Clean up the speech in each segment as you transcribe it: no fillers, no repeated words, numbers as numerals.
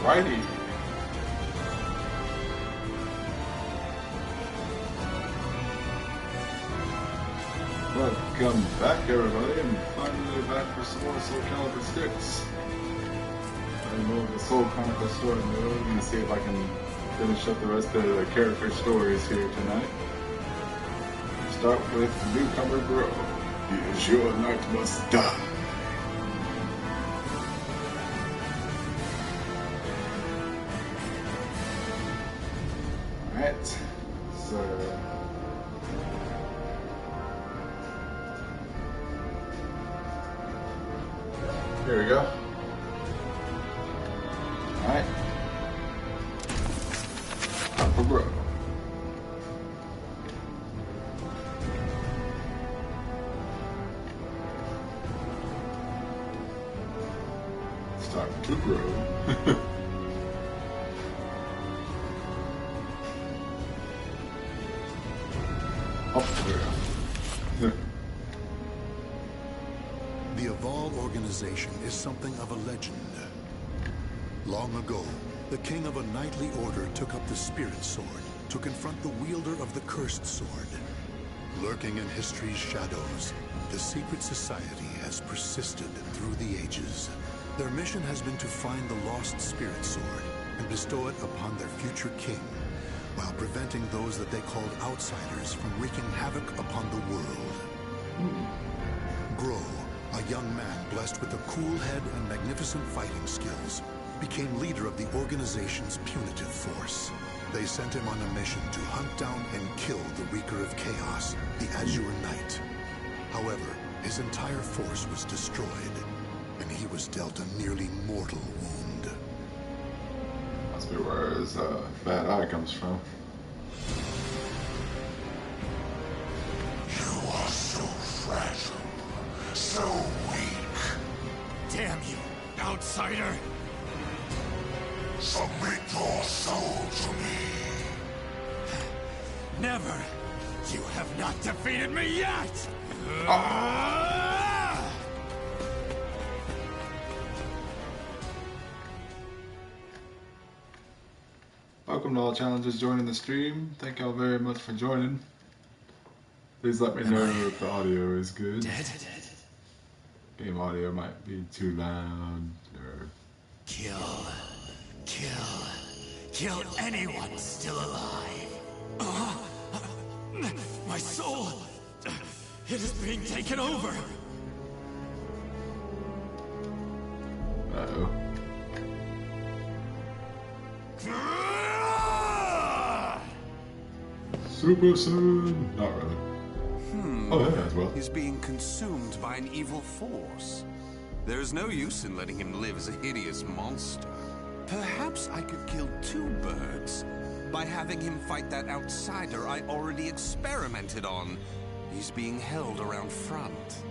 Alrighty. Welcome back, everybody. I'm finally back for some more SoulCalibur 6. I know the Soul Chronicle story mode. I'm going to see if I can finish up the rest of the character stories here tonight. Start with Newcomer Bro. The Azure Knight must die. Alright, so here we go. Alright. Up for bro. Start to grow. The Evolve organization is something of a legend. Long ago, the king of a knightly order took up the spirit sword to confront the wielder of the cursed sword. Lurking in history's shadows, the secret society has persisted through the ages. Their mission has been to find the lost spirit sword and bestow it upon their future king, while preventing those that they called outsiders from wreaking havoc upon the world. Grow, a young man blessed with a cool head and magnificent fighting skills, became leader of the organization's punitive force. They sent him on a mission to hunt down and kill the Wreaker of Chaos, the Azure Knight. However, his entire force was destroyed, and he was dealt a nearly mortal wound. Must be where his bad eye comes from. You are so fragile, so weak. Damn you, outsider! Submit your soul to me. Never! You have not defeated me yet! Welcome to all challengers joining the stream. Thank y'all very much for joining. Please let me know if the audio is good. Dead? Game audio might be too loud or... Kill anyone still alive. My soul, it is being taken over. Uh-oh. Super Saiyan! Not really. Oh, yeah, as well. He's being consumed by an evil force. There is no use in letting him live as a hideous monster. Perhaps I could kill two birds by having him fight that outsider I already experimented on. He's being held around front.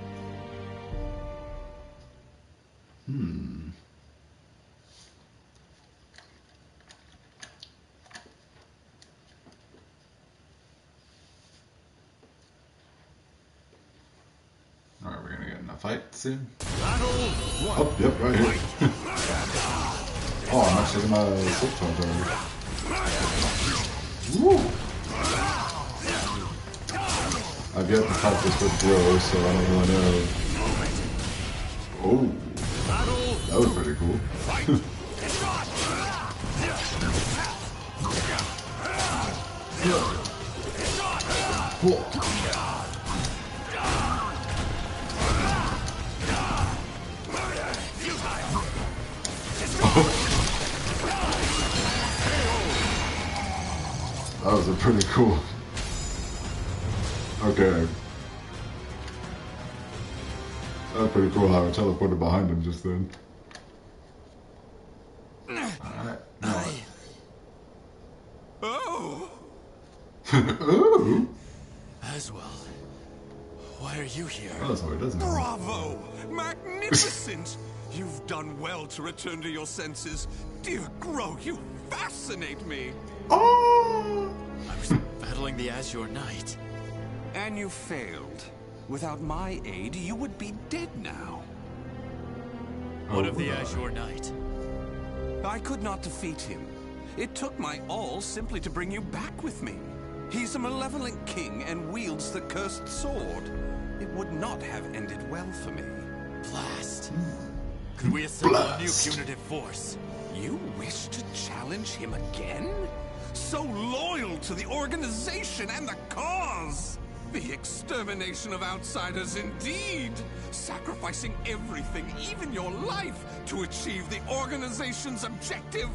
Alright, we're gonna get in a fight soon. Battle one. Oh, yep, right here. Oh, I'm actually in my silk tones already. Woo! I've yet to fight this with Bro, so I don't really know. Oh, that was pretty cool. Cool. That was a pretty cool. Okay. That was pretty cool how I teleported behind him just then. Alright. Oh! Ooh! Aswell, why are you here? Oh, that's why he doesn't know. Bravo! Magnificent! You've done well to return to your senses. Dear Grow, you fascinate me. Oh! I was battling the Azure Knight. And you failed. Without my aid, you would be dead now. What of the Azure Knight? I could not defeat him. It took my all simply to bring you back with me. He's a malevolent king and wields the cursed sword. It would not have ended well for me. Blast. Could we assemble a new punitive force? You wish to challenge him again? So loyal to the organization and the cause! The extermination of outsiders indeed! Sacrificing everything, even your life, to achieve the organization's objective!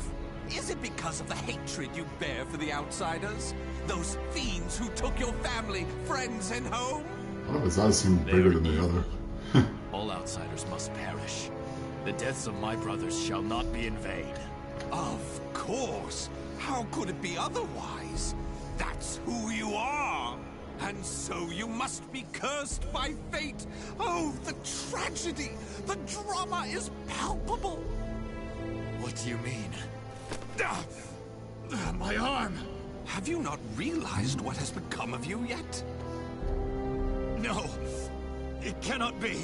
Is it because of the hatred you bear for the outsiders? Those fiends who took your family, friends, and home? One of his eyes seemed bigger than the other. All outsiders must perish. The deaths of my brothers shall not be in vain. Of course! How could it be otherwise? That's who you are! And so you must be cursed by fate! Oh, the tragedy! The drama is palpable! What do you mean? My arm! Have you not realized what has become of you yet? No! It cannot be!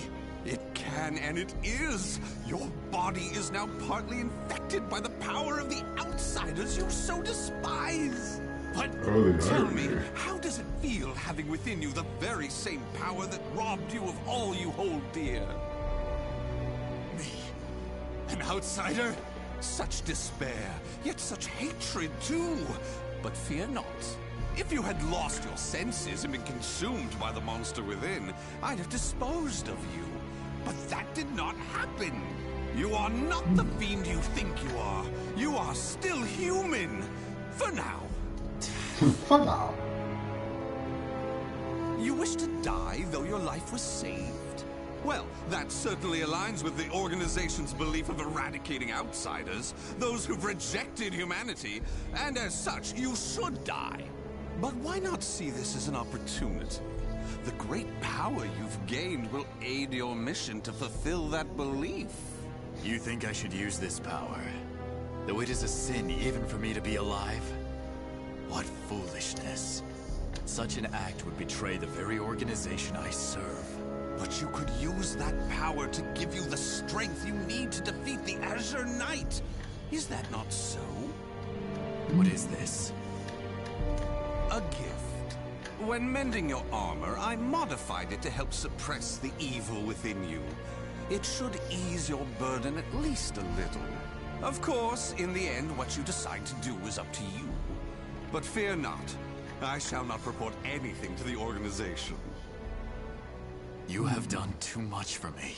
It can and it is! Your body is now partly infected by the power of the outsiders you so despise! But tell me, how does it feel having within you the very same power that robbed you of all you hold dear? Me? An outsider? Such despair, yet such hatred too! But fear not. If you had lost your senses and been consumed by the monster within, I'd have disposed of you. But that did not happen. You are not the fiend you think you are. You are still human. For now. For now. You wish to die though your life was saved? Well, that certainly aligns with the organization's belief of eradicating outsiders, those who've rejected humanity, and as such, you should die. But why not see this as an opportunity? The great power you've gained will aid your mission to fulfill that belief. You think I should use this power? Though it is a sin even for me to be alive? What foolishness. Such an act would betray the very organization I serve. But you could use that power to give you the strength you need to defeat the Azure Knight. Is that not so? What is this? A gift. When mending your armor, I modified it to help suppress the evil within you. It should ease your burden at least a little. Of course, in the end, what you decide to do is up to you. But fear not. I shall not report anything to the organization. You have done too much for me.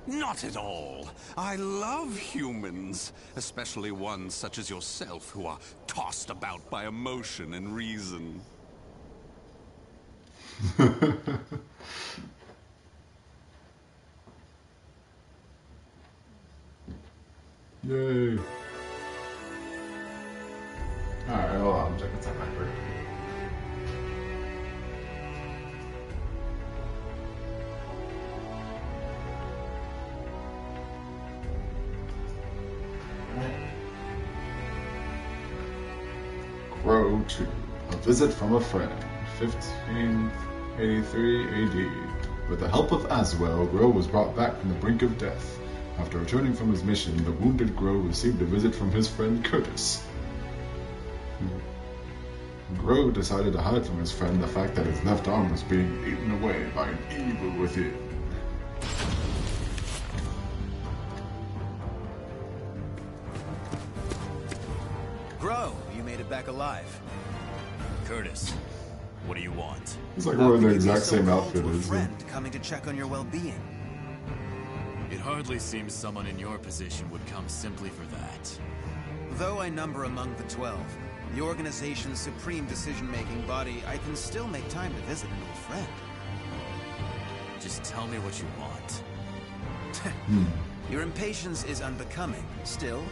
Not at all. I love humans, especially ones such as yourself who are tossed about by emotion and reason. Yay. Alright, hold on, I'm checking something back here. Grow 2. A visit from a friend. 1583 AD. With the help of Aswell, Grow was brought back from the brink of death. After returning from his mission, the wounded Grow received a visit from his friend Curtis. Grow decided to hide from his friend the fact that his left arm was being eaten away by an evil within. Grow, you made it back alive. Curtis, what do you want? It's like we're in the exact same outfit, isn't it? Friend coming to check on your well-being. It hardly seems someone in your position would come simply for that. Though I number among the 12, the organization's supreme decision-making body, I can still make time to visit an old friend. Just tell me what you want. Your impatience is unbecoming. Still,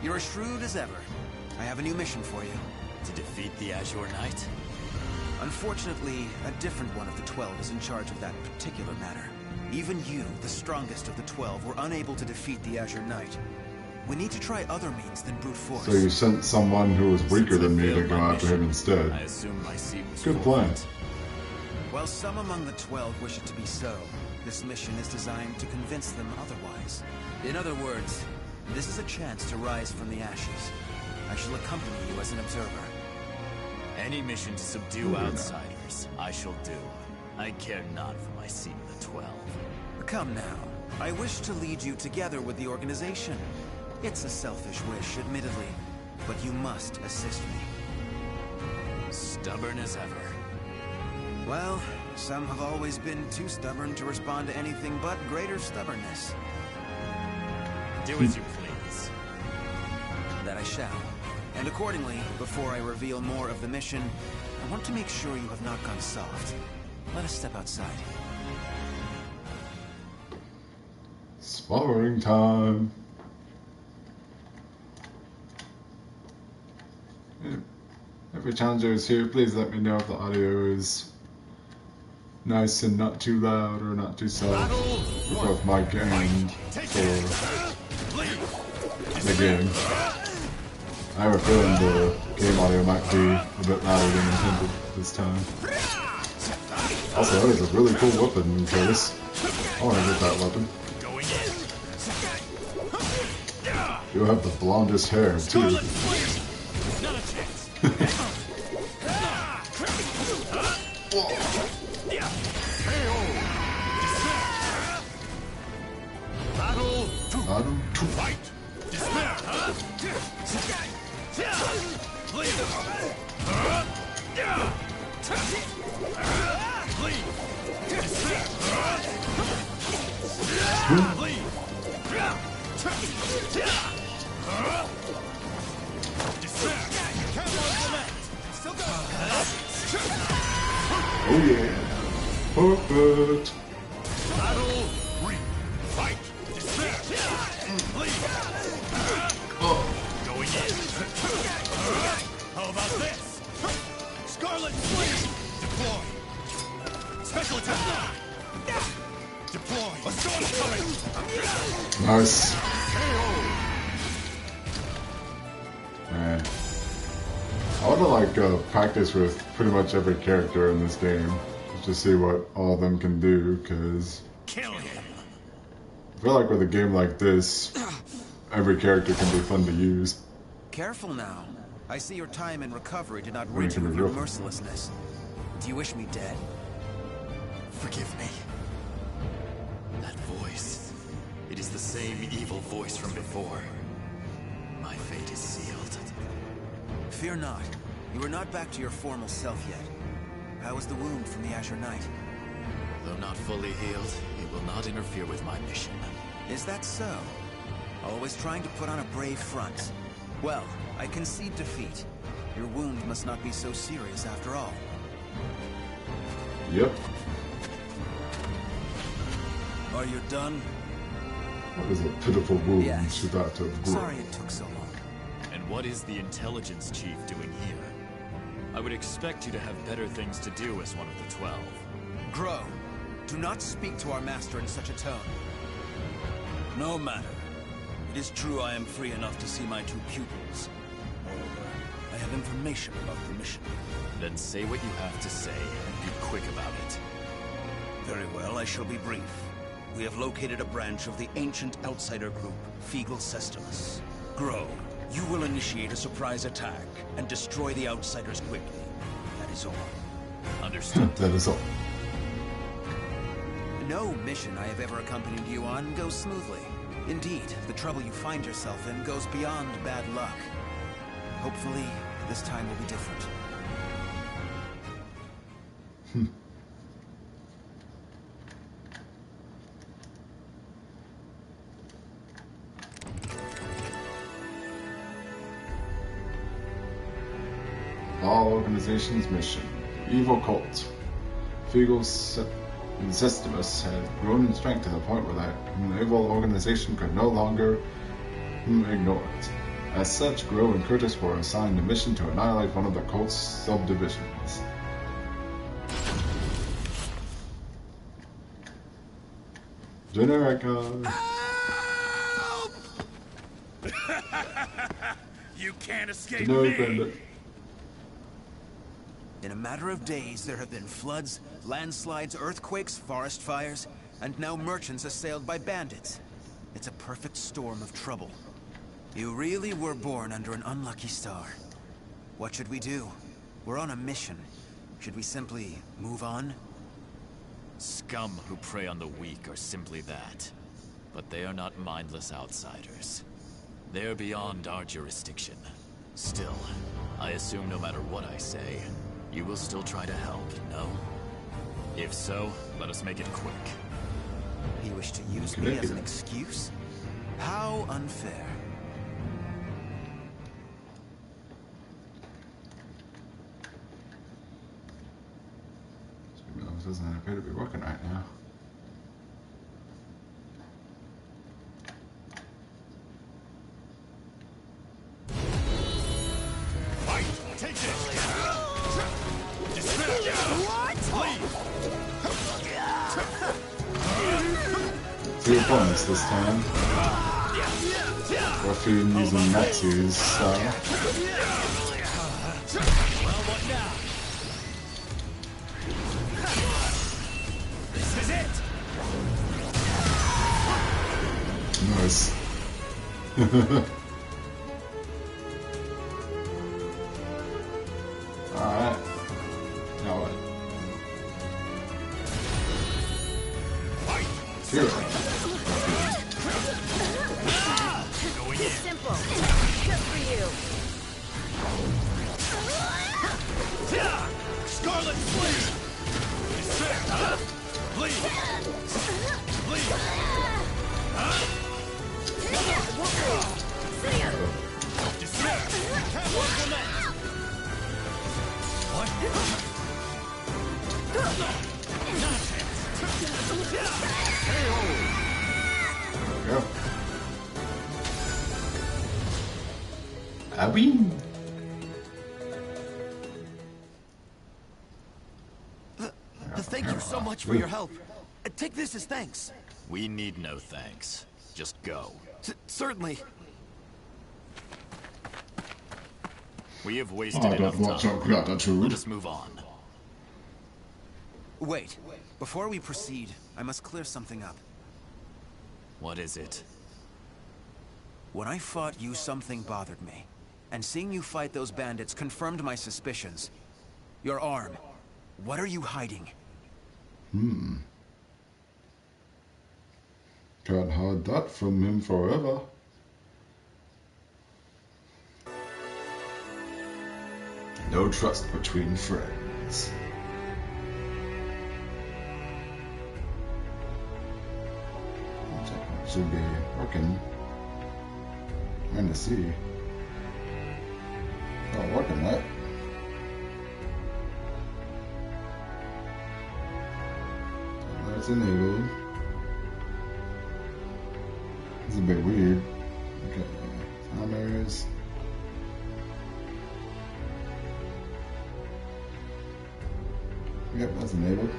you're as shrewd as ever. I have a new mission for you. To defeat the Azure Knight? Unfortunately, a different one of the 12 is in charge of that particular matter. Even you, the strongest of the 12, were unable to defeat the Azure Knight. We need to try other means than brute force. So you sent someone who was weaker than me to go after him instead. I assume my seat was Good plan. While some among the 12 wish it to be so, this mission is designed to convince them otherwise. In other words, This is a chance to rise from the ashes. I shall accompany you as an observer. Any mission to subdue outsiders, I shall do. I care not for my seat in the 12. Come now. I wish to lead you together with the organization. It's a selfish wish, admittedly, but you must assist me. Stubborn as ever. Well, some have always been too stubborn to respond to anything but greater stubbornness. Do as you please. That I shall. And accordingly, before I reveal more of the mission, I want to make sure you have not gone soft. Let us step outside. Sparring time. Every challenger is here. Please let me know if the audio is nice and not too loud or not too soft for both mic and for the game. I have a feeling the game audio might be a bit louder than intended this time. Also, that is a really cool weapon, Curtis. I want to get that weapon. You have the blondest hair, too. Battle to fight. Oh yeah. Perfect. Battle 3. Fight. Despair. Going in. How about this? Scarlet Flame. Deploy. Special attack. Deploy. A storm coming. Nice. Man. I want to practice with pretty much every character in this game just to see what all of them can do, because Kill him. I feel like with a game like this, every character can be fun to use. Careful now. I see your time in recovery did not Well, rid you can you of be your real. mercilessness. Do you wish me dead? Forgive me. That voice. It is the same evil voice from before. My fate is sealed. Fear not. You are not back to your formal self yet. How is the wound from the Azure Knight? Though not fully healed, it will not interfere with my mission. Is that so? Always trying to put on a brave front. Well, I concede defeat. Your wound must not be so serious after all. Yep. Are you done? What is a pitiful wound Yes. to that of growth? Sorry it took so long. And what is the intelligence chief doing here? I would expect you to have better things to do as one of the 12. Grow, do not speak to our master in such a tone. No matter. It is true I am free enough to see my two pupils. Moreover, I have information about the mission. Then say what you have to say, and be quick about it. Very well, I shall be brief. We have located a branch of the ancient outsider group, Feegle Sestimus. Grow, you will initiate a surprise attack and destroy the outsiders quickly. That is all. Understood. That is all. No mission I have ever accompanied you on goes smoothly. Indeed, the trouble you find yourself in goes beyond bad luck. Hopefully, this time will be different. All organizations' mission. Evil cult. Feegle Sestimus had grown in strength to the point where that evil organization could no longer ignore it. As such, Grow and Curtis were assigned a mission to annihilate one of the cult's subdivisions. Generic, You can't escape generic me. vendor. In a matter of days, there have been floods, landslides, earthquakes, forest fires, and now merchants assailed by bandits. It's a perfect storm of trouble. You really were born under an unlucky star. What should we do? We're on a mission. Should we simply move on? Scum who prey on the weak are simply that. But they are not mindless outsiders. They are beyond our jurisdiction. Still, I assume no matter what I say, you will still try to help, no? If so, let us make it quick. You wish to use me as an excuse? How unfair. Doesn't appear to be working right now. Fight! Take this! What? 2 opponents this time. Referee using Matsu's style. Well, what now? This is it! Nice. Alright. Now what? Here. Simple. Just for you. Scarlet Flame! Despair! Bleed! Bleed! Despair! Camel Clement! What? There we go. Abby? Thank you so much for your help. Take this as thanks. We need no thanks. Just go. Certainly. We have wasted Oh, enough don't watch time. our gratitude. Let us move on. Wait. Before we proceed, I must clear something up. What is it? When I fought you, something bothered me. And seeing you fight those bandits confirmed my suspicions. Your arm. What are you hiding? Can't hide that from him forever. No trust between friends. Should be working. Trying to see. Not working, right? That's enabled. It's a bit weird. Okay, timers. Yep, that's enabled.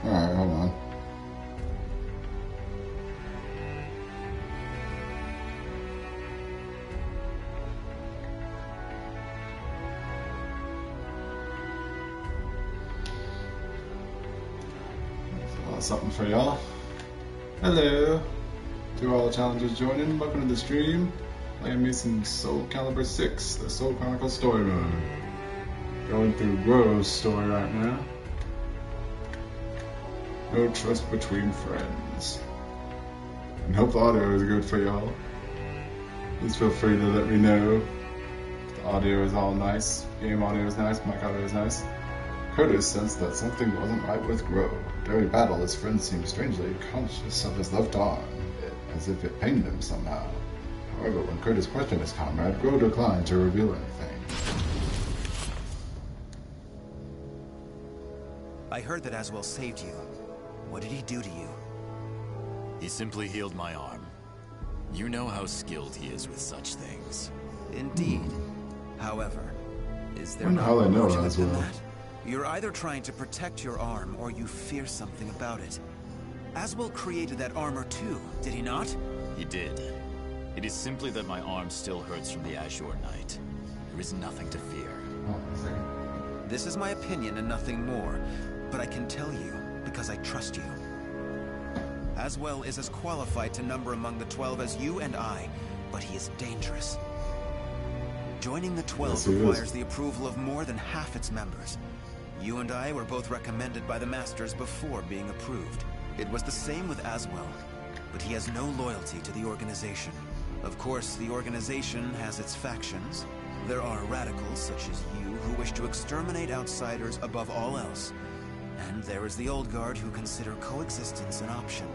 Alright, hold on. Something for y'all. Hello to all challengers joining. Welcome to the stream. Playing me some SoulCalibur 6, the Soul Chronicle story mode. Going through Rose story right now. No trust between friends. And hope the audio is good for y'all. Please feel free to let me know if the audio is all nice. Game audio is nice, mic audio is nice. Curtis sensed that something wasn't right with Grow. During battle, his friend seemed strangely conscious of his left arm, as if it pained him somehow. However, when Curtis questioned his comrade, Grow declined to reveal anything. I heard that Aswell saved you. What did he do to you? He simply healed my arm. You know how skilled he is with such things. Indeed. However, is there Wonder not how they know more to it than Aswell. that? You're either trying to protect your arm, or you fear something about it. Aswell created that armor too, did he not? He did. It is simply that my arm still hurts from the Azure Knight. There is nothing to fear. Oh, a second. This is my opinion and nothing more, but I can tell you, because I trust you. Aswell is as qualified to number among the 12 as you and I, but he is dangerous. Joining the 12 requires the approval of more than half its members. You and I were both recommended by the Masters before being approved. It was the same with Aswell, but he has no loyalty to the organization. Of course, the organization has its factions. There are radicals such as you who wish to exterminate outsiders above all else. And there is the old guard who consider coexistence an option.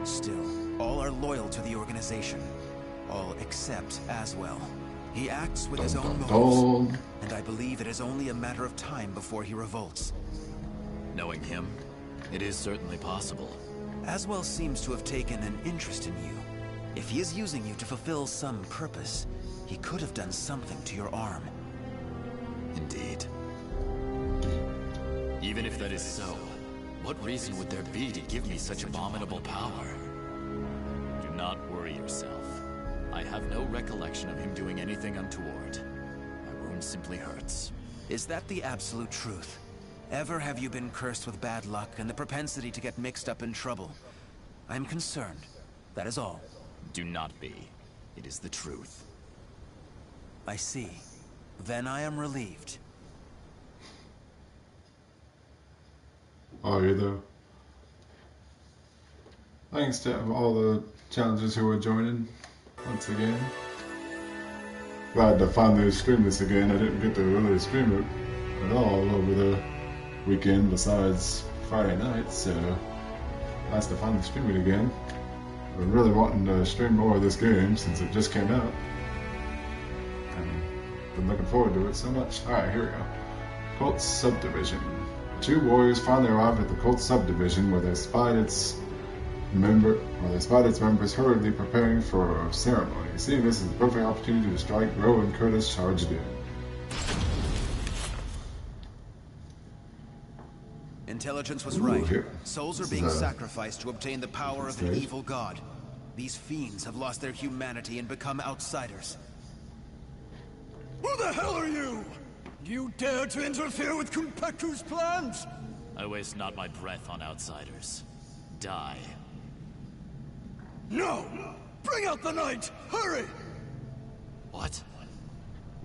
Still, all are loyal to the organization. All except Aswell. He acts with his own motives, and I believe it is only a matter of time before he revolts. Knowing him, it is certainly possible. Aswell seems to have taken an interest in you. If he is using you to fulfill some purpose, he could have done something to your arm. Indeed. Even if that is so, what reason would there be to give me such abominable power? Do not worry yourself. I have no recollection of him doing anything untoward. My wound simply hurts. Is that the absolute truth? Ever have you been cursed with bad luck and the propensity to get mixed up in trouble? I'm concerned. That is all. Do not be. It is the truth. I see. Then I am relieved. Are you though? Thanks to all the challengers who are joining once again. Glad to finally stream this again. I didn't get to really stream it at all over the weekend besides Friday night, so nice to finally stream it again. I've been really wanting to stream more of this game since it just came out. And been looking forward to it so much. Alright, here we go. Cult Subdivision. The two warriors finally arrived at the Cult Subdivision where they spied its members hurriedly preparing for a ceremony. Seeing this as the perfect opportunity to strike, Roe and Curtis charged in. Intelligence was right. Souls are being sacrificed to obtain the power of an evil god. These fiends have lost their humanity and become outsiders. Who the hell are you? You dare to interfere with Kumpeku's plans? I waste not my breath on outsiders. Die. No! Bring out the knight! Hurry! What?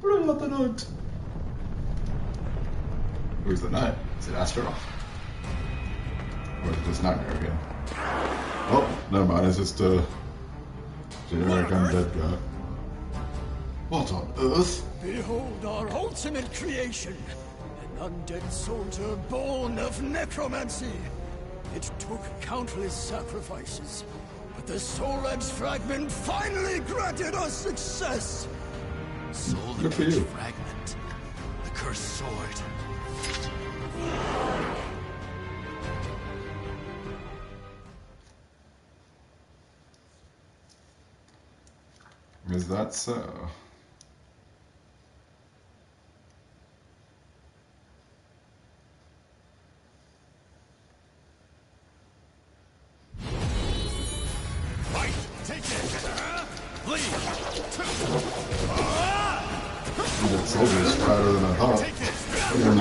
Bring out the knight! Who's the knight? Is it Astro? Or is it just Nightmare again? Oh, never mind, it's just a generic undead guy. What on earth? Behold our ultimate creation! An undead soldier born of necromancy! It took countless sacrifices, but the Soul Edge fragment finally granted us success! Soul Edge fragment? The cursed sword? Is that so? That soldier's fatter than I thought, even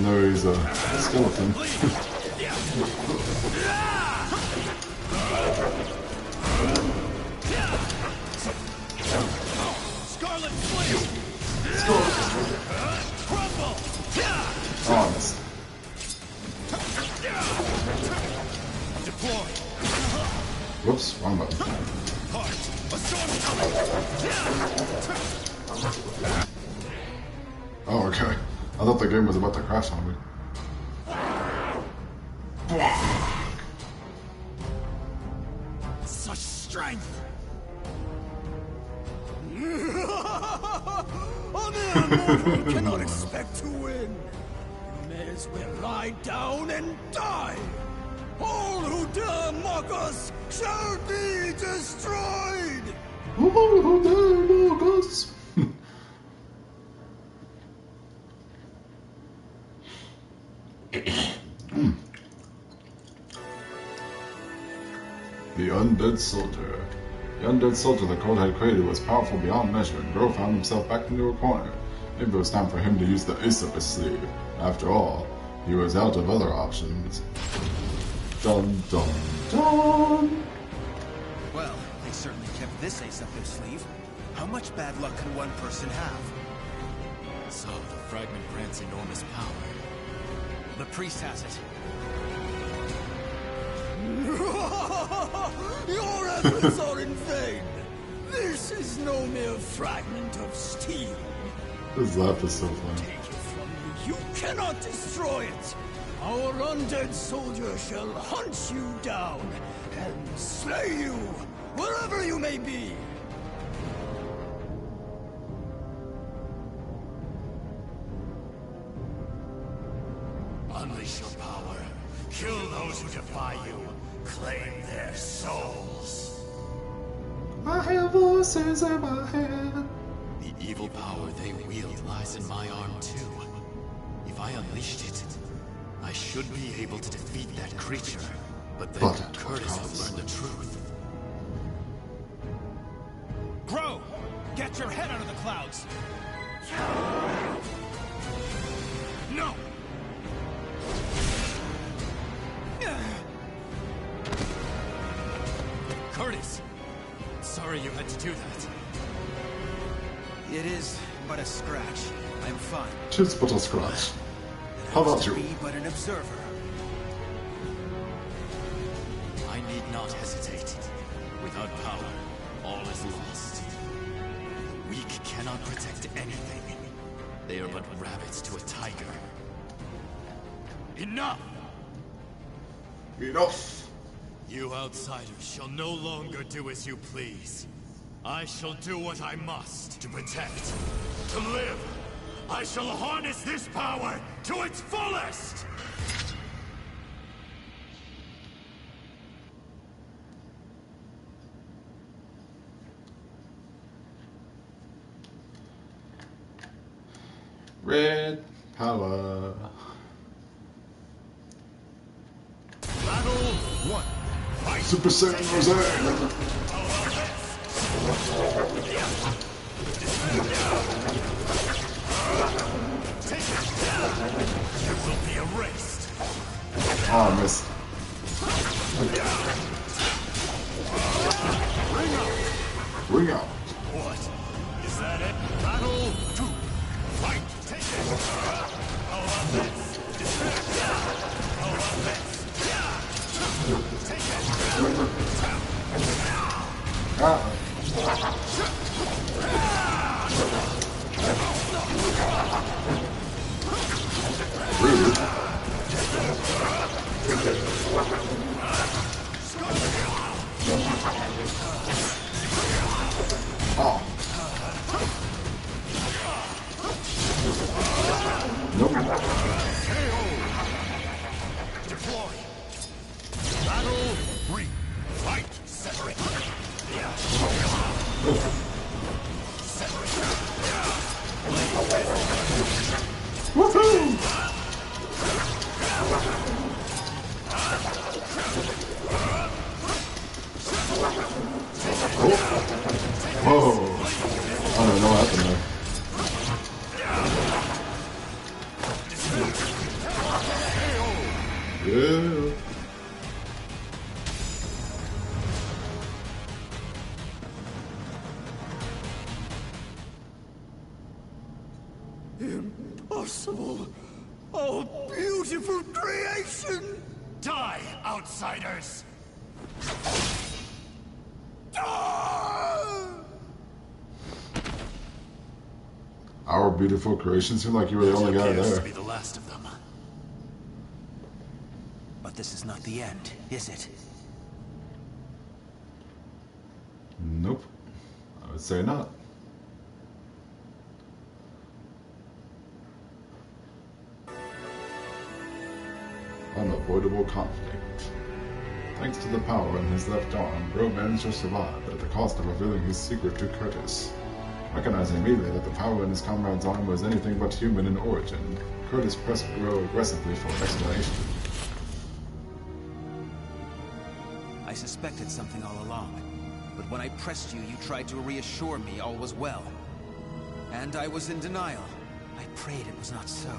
though he's a skeleton. Scarlet Flame! Crumble! Honest. Deploy! Whoops, wrong button. Oh, okay. I thought the game was about to crash on me. Such strength! A mere mortal cannot expect to win. You may as well lie down and die. All who dare mock us shall be destroyed! All who dare mock us! The Undead Soldier. The Undead Soldier the cult had created was powerful beyond measure, and Bro found himself backed into a corner. Maybe it was time for him to use the ace up his sleeve. After all, He was out of other options. Dun dun dun! Well, they certainly kept this ace up their sleeve. How much bad luck can one person have? So, the fragment grants enormous power. The priest has it. Your efforts are in vain. This is no mere fragment of steel. His laugh is so funny. Take it from me. You cannot destroy it. Our undead soldier shall hunt you down and slay you wherever you may be. Unleash your power. Kill those who defy you. Claim their souls. I hear voices in my head. The evil power they wield lies in my arm too. If I unleashed it, I should be able to defeat that creature. But then Curtis will learn the truth. Grow! Get your head out of the clouds! No! Curtis! Sorry you had to do that. It is but a scratch. I'm fine. Just but a scratch. How about you? Be but an observer. I need not hesitate. Without power, all is lost. The weak cannot protect anything. They are but rabbits to a tiger. Enough! Enough! You outsiders shall no longer do as you please. I shall do what I must to protect, To live, I shall harness this power to its fullest! Red power. Battle 1. Fight! Super Saiyan Rosé. You will be erased. Oh, I missed. Ring out. What? Is that it? Battle 2. Fight! Take it! How about this? How about this? Take it! Rude. Oh. Nope. Deploy! Battle 3. Fight! Separate! Woohoo! Whoa. I don't know what happened there. Yeah. Impossible! Oh, beautiful creation! Die, outsiders! Our beautiful creation seemed like you were the only guy Appears to there. be the last of them. But this is not the end, is it? Nope. I would say not. Unavoidable conflict. Thanks to the power in his left arm, Bro managed to survive, but at the cost of revealing his secret to Curtis. Recognizing immediately that the power in his comrade's arm was anything but human in origin, Curtis pressed Bro aggressively for an explanation. I suspected something all along. But when I pressed you, you tried to reassure me all was well. And I was in denial. I prayed it was not so.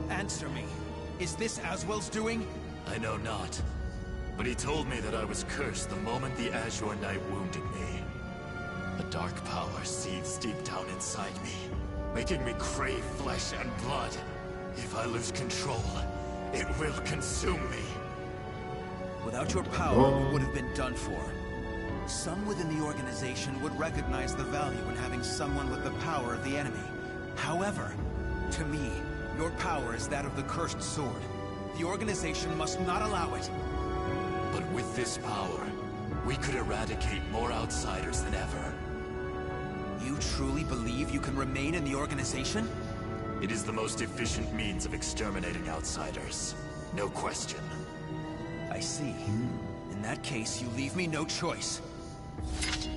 Answer me. Is this Aswell's doing? I know not. But he told me that I was cursed the moment the Azure Knight wounded me. A dark power seethes deep down inside me, making me crave flesh and blood. If I lose control, it will consume me. Without your power, we would have been done for. Some within the organization would recognize the value in having someone with the power of the enemy. However, to me, your power is that of the cursed sword. The organization must not allow it. But with this power, we could eradicate more outsiders than ever. You truly believe you can remain in the organization? It is the most efficient means of exterminating outsiders. No question. I see. In that case, you leave me no choice.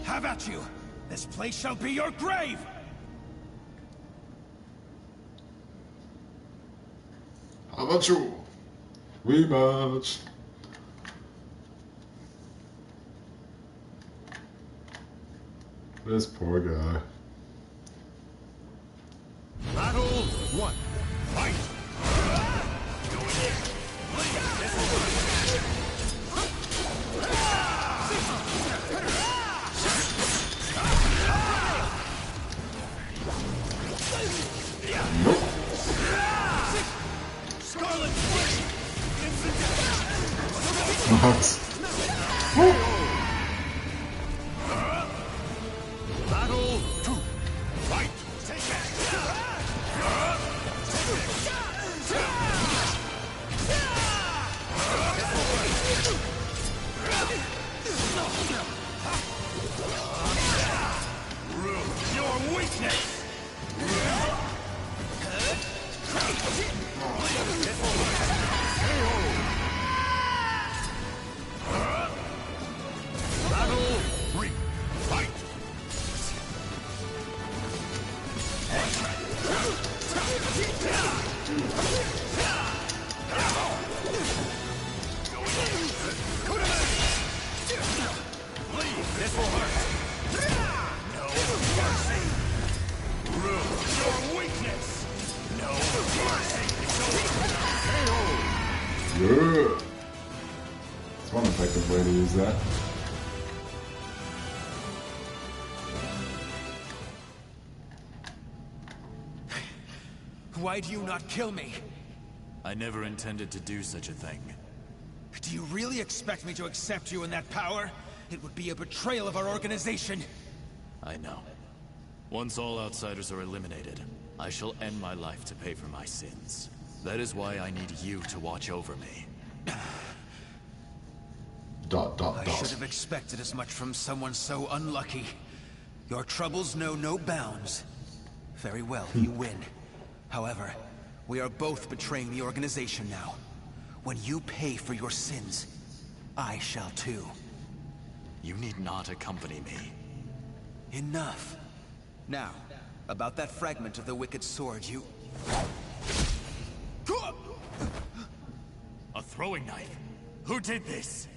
Have at you! This place shall be your grave! How about you? Rematch. This poor guy. Battle 1. Fight! Nope. Scarlet Nice. Battle 2. Fight! Take that! Your weakness! Battle 3. Fight! Please, this will hurt. No mercy. Your weakness. No mercy. Yeah. That's one effective way to use that. Why do you not kill me? I never intended to do such a thing. Do you really expect me to accept you in that power? It would be a betrayal of our organization. I know. Once all outsiders are eliminated, I shall end my life to pay for my sins. That is why I need you to watch over me. I should have expected as much from someone so unlucky. Your troubles know no bounds. Very well, you win. However, we are both betraying the organization now. When you pay for your sins, I shall too. You need not accompany me. Enough. Now, about that fragment of the Wicked Sword, you... A throwing knife? Who did this?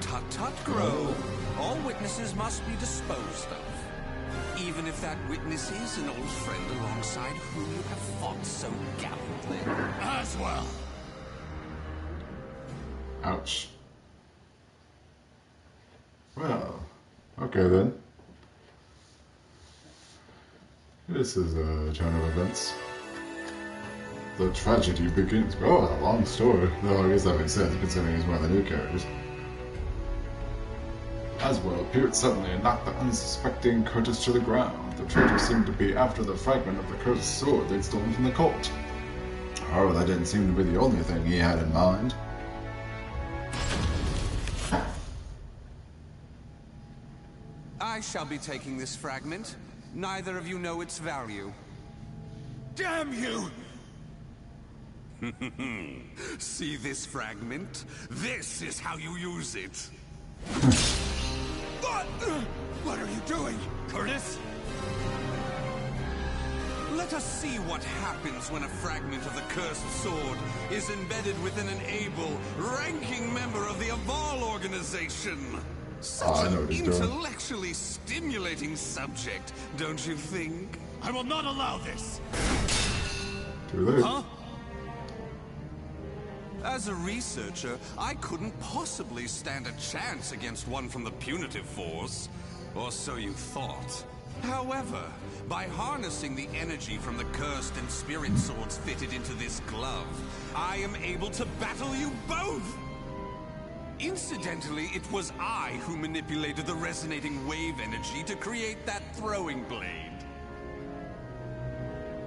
Tut tut, Grow. All witnesses must be disposed of. Even if that witness is an old friend alongside whom you have fought so gallantly. As well. Ouch. Well, okay then. This is a turn of events. The tragedy begins. Oh, a long story. Though I guess that makes sense considering he's one of the new characters. Aswell appeared suddenly and knocked the unsuspecting Curtis to the ground. The traitor seemed to be after the fragment of the cursed sword they'd stolen from the cult. However, that didn't seem to be the only thing he had in mind. I shall be taking this fragment. Neither of you know its value. Damn you! See this fragment? This is how you use it. What are you doing, Curtis? Let us see what happens when a fragment of the cursed sword is embedded within an able, ranking member of the Aval organization. Such an intellectually stimulating subject, don't you think? I will not allow this! Too late. Huh? As a researcher, I couldn't possibly stand a chance against one from the punitive force. Or so you thought. However, by harnessing the energy from the cursed and spirit swords fitted into this glove, I am able to battle you both! Incidentally, it was I who manipulated the resonating wave energy to create that throwing blade.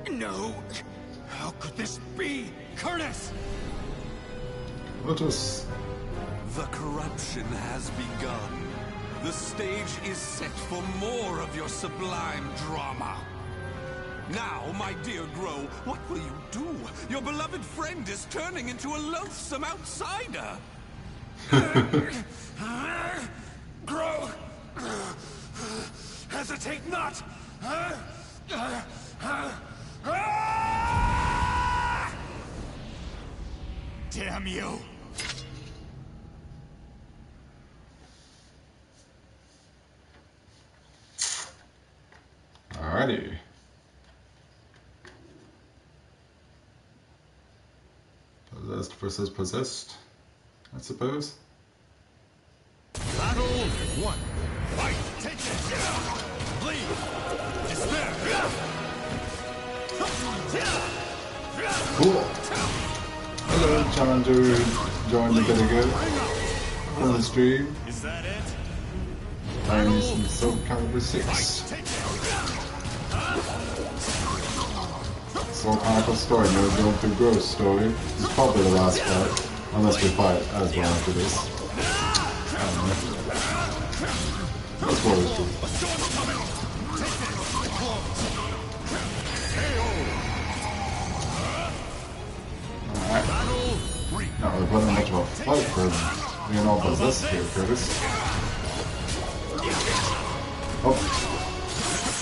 No! How could this be? Curtis! Let us. The corruption has begun. The stage is set for more of your sublime drama. Now, my dear Grow, what will you do? Your beloved friend is turning into a loathsome outsider. Grow! Hesitate not! Damn you! Alrighty. Possessed versus possessed, I suppose. Battle 1. Fight. Take it. Bleed. Despair. Cool. Hello, Challenger. Joined the video on the stream. Is that it? Playing some SoulCalibur 6. Soul Chronicle story, no going through Grow's story. This is probably the last part, unless we fight as well after this. That's what it's true. Alright. Not really putting much of a fight for being all possessed here, Curtis. Oh.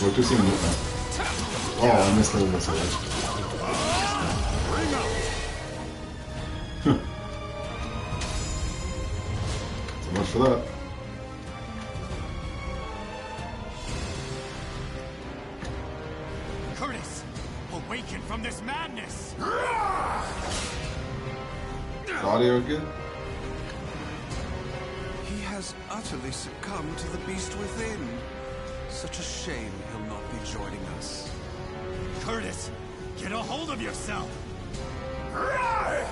We're too soon. Oh, I missed the this already. So much for that. Curtis! Awaken from this madness! Is audio good? He has utterly succumbed to the beast within. Such a shame he'll not be joining us. Curtis! Get a hold of yourself! Yeah.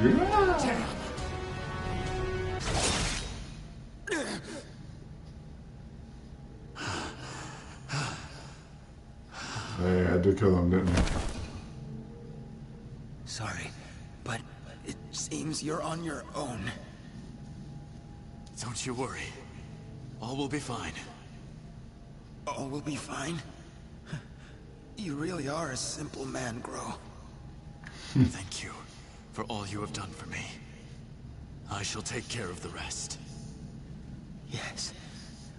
Damn! They had to kill him, didn't they? Sorry, but it seems you're on your own. Don't you worry. All will be fine. All will be fine. You really are a simple man, Grow. Thank you for all you have done for me. I shall take care of the rest. Yes,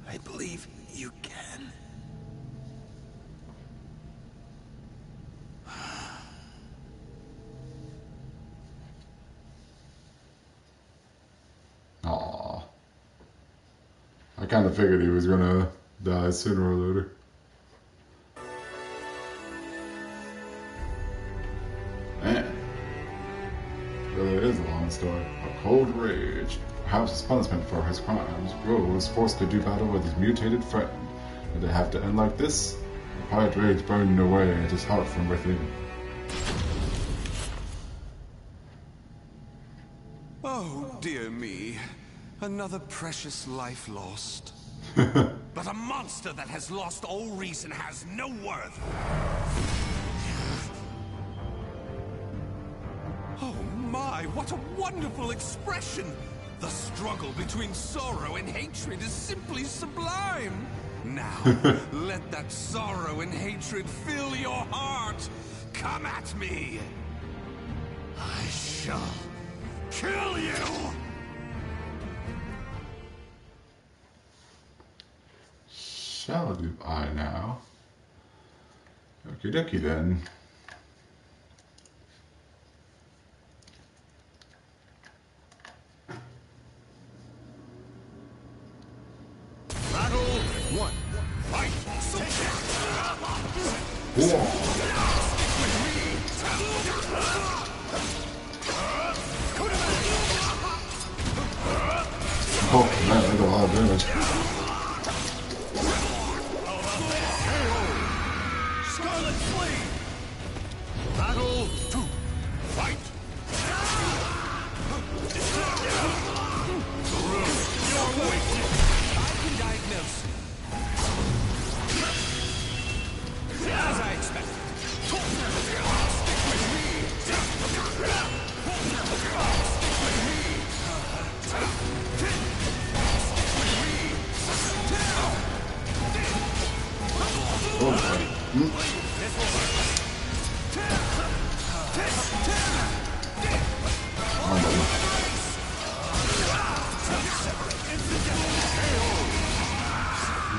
I believe you can. Aww. I kind of figured he was gonna die sooner or later. Man. Really is a long story. A cold rage. Perhaps as punishment for his crimes, Grow was forced to do battle with his mutated friend. Did it have to end like this? The quiet rage burned away at his heart from within. Oh, dear me. Another precious life lost. But a monster that has lost all reason has no worth. Oh my, what a wonderful expression! The struggle between sorrow and hatred is simply sublime. Now, let that sorrow and hatred fill your heart. Come at me. I shall kill you! Shall do I now? Okie dokie then. Battle 1. Fight. Whoa. Oh man, they got a lot of damage. Scarlet Flame! Battle 2. Fight! You're wasted! I can diagnose. As I expected.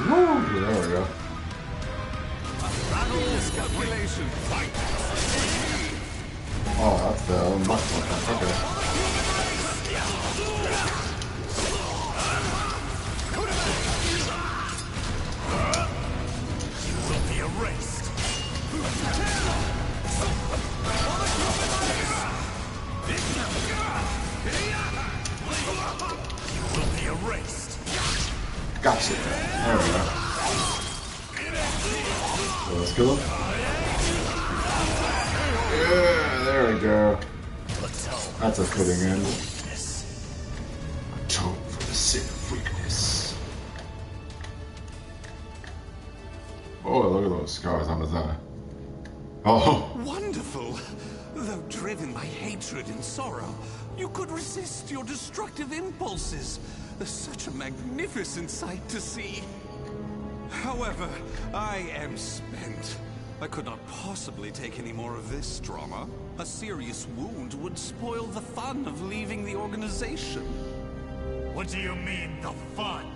Woo, there we go. Oh, that's the much. Okay. Gotcha. There we go. So let's kill him. Yeah, there we go. That's a fitting end. Atone for the sin of weakness. Oh, look at those scars on his eye. Oh. Wonderful! Though driven by hatred and sorrow, you could resist your destructive impulses. Such a magnificent sight to see. However, I am spent. I could not possibly take any more of this drama. A serious wound would spoil the fun of leaving the organization. What do you mean, the fun?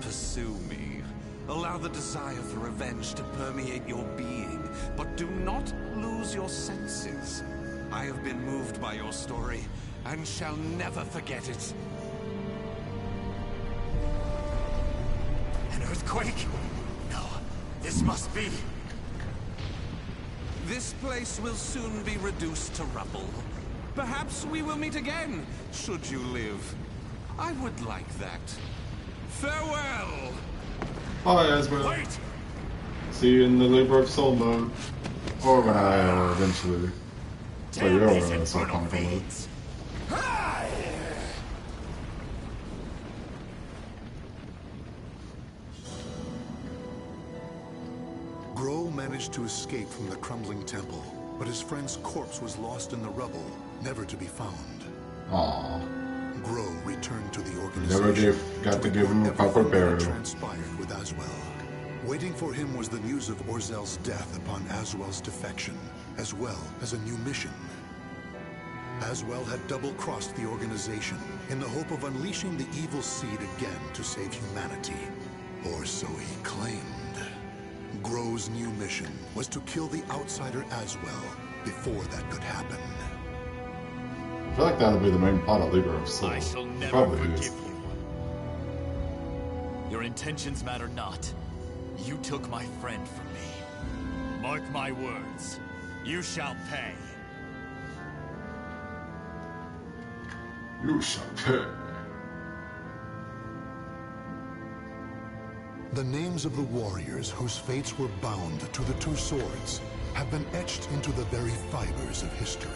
Pursue me. Allow the desire for revenge to permeate your being, but do not lose your senses. I have been moved by your story, and shall never forget it. An earthquake? No, this must be... This place will soon be reduced to rubble. Perhaps we will meet again, should you live. I would like that. Farewell! Bye, Ezra. Wait! See you in the Labor of Soul mode. Or when I eventually play your Soul Chronicle mode. Grow managed to escape from the crumbling temple, but his friend's corpse was lost in the rubble, never to be found. Aww. Grow returned to the organization. Never got to give him a proper burial. Transpired with Aswell. Waiting for him was the news of Orzel's death upon Aswell's defection, as well as a new mission. Aswell had double-crossed the organization in the hope of unleashing the evil seed again to save humanity. Or so he claimed. Grow's new mission was to kill the outsider Aswell before that could happen. I feel like that'll be the main plot of Labor of Soul. I shall never Probably forgive is. you. Your intentions matter not. You took my friend from me. Mark my words. You shall pay. You shall pay. The names of the warriors whose fates were bound to the two swords have been etched into the very fibers of history.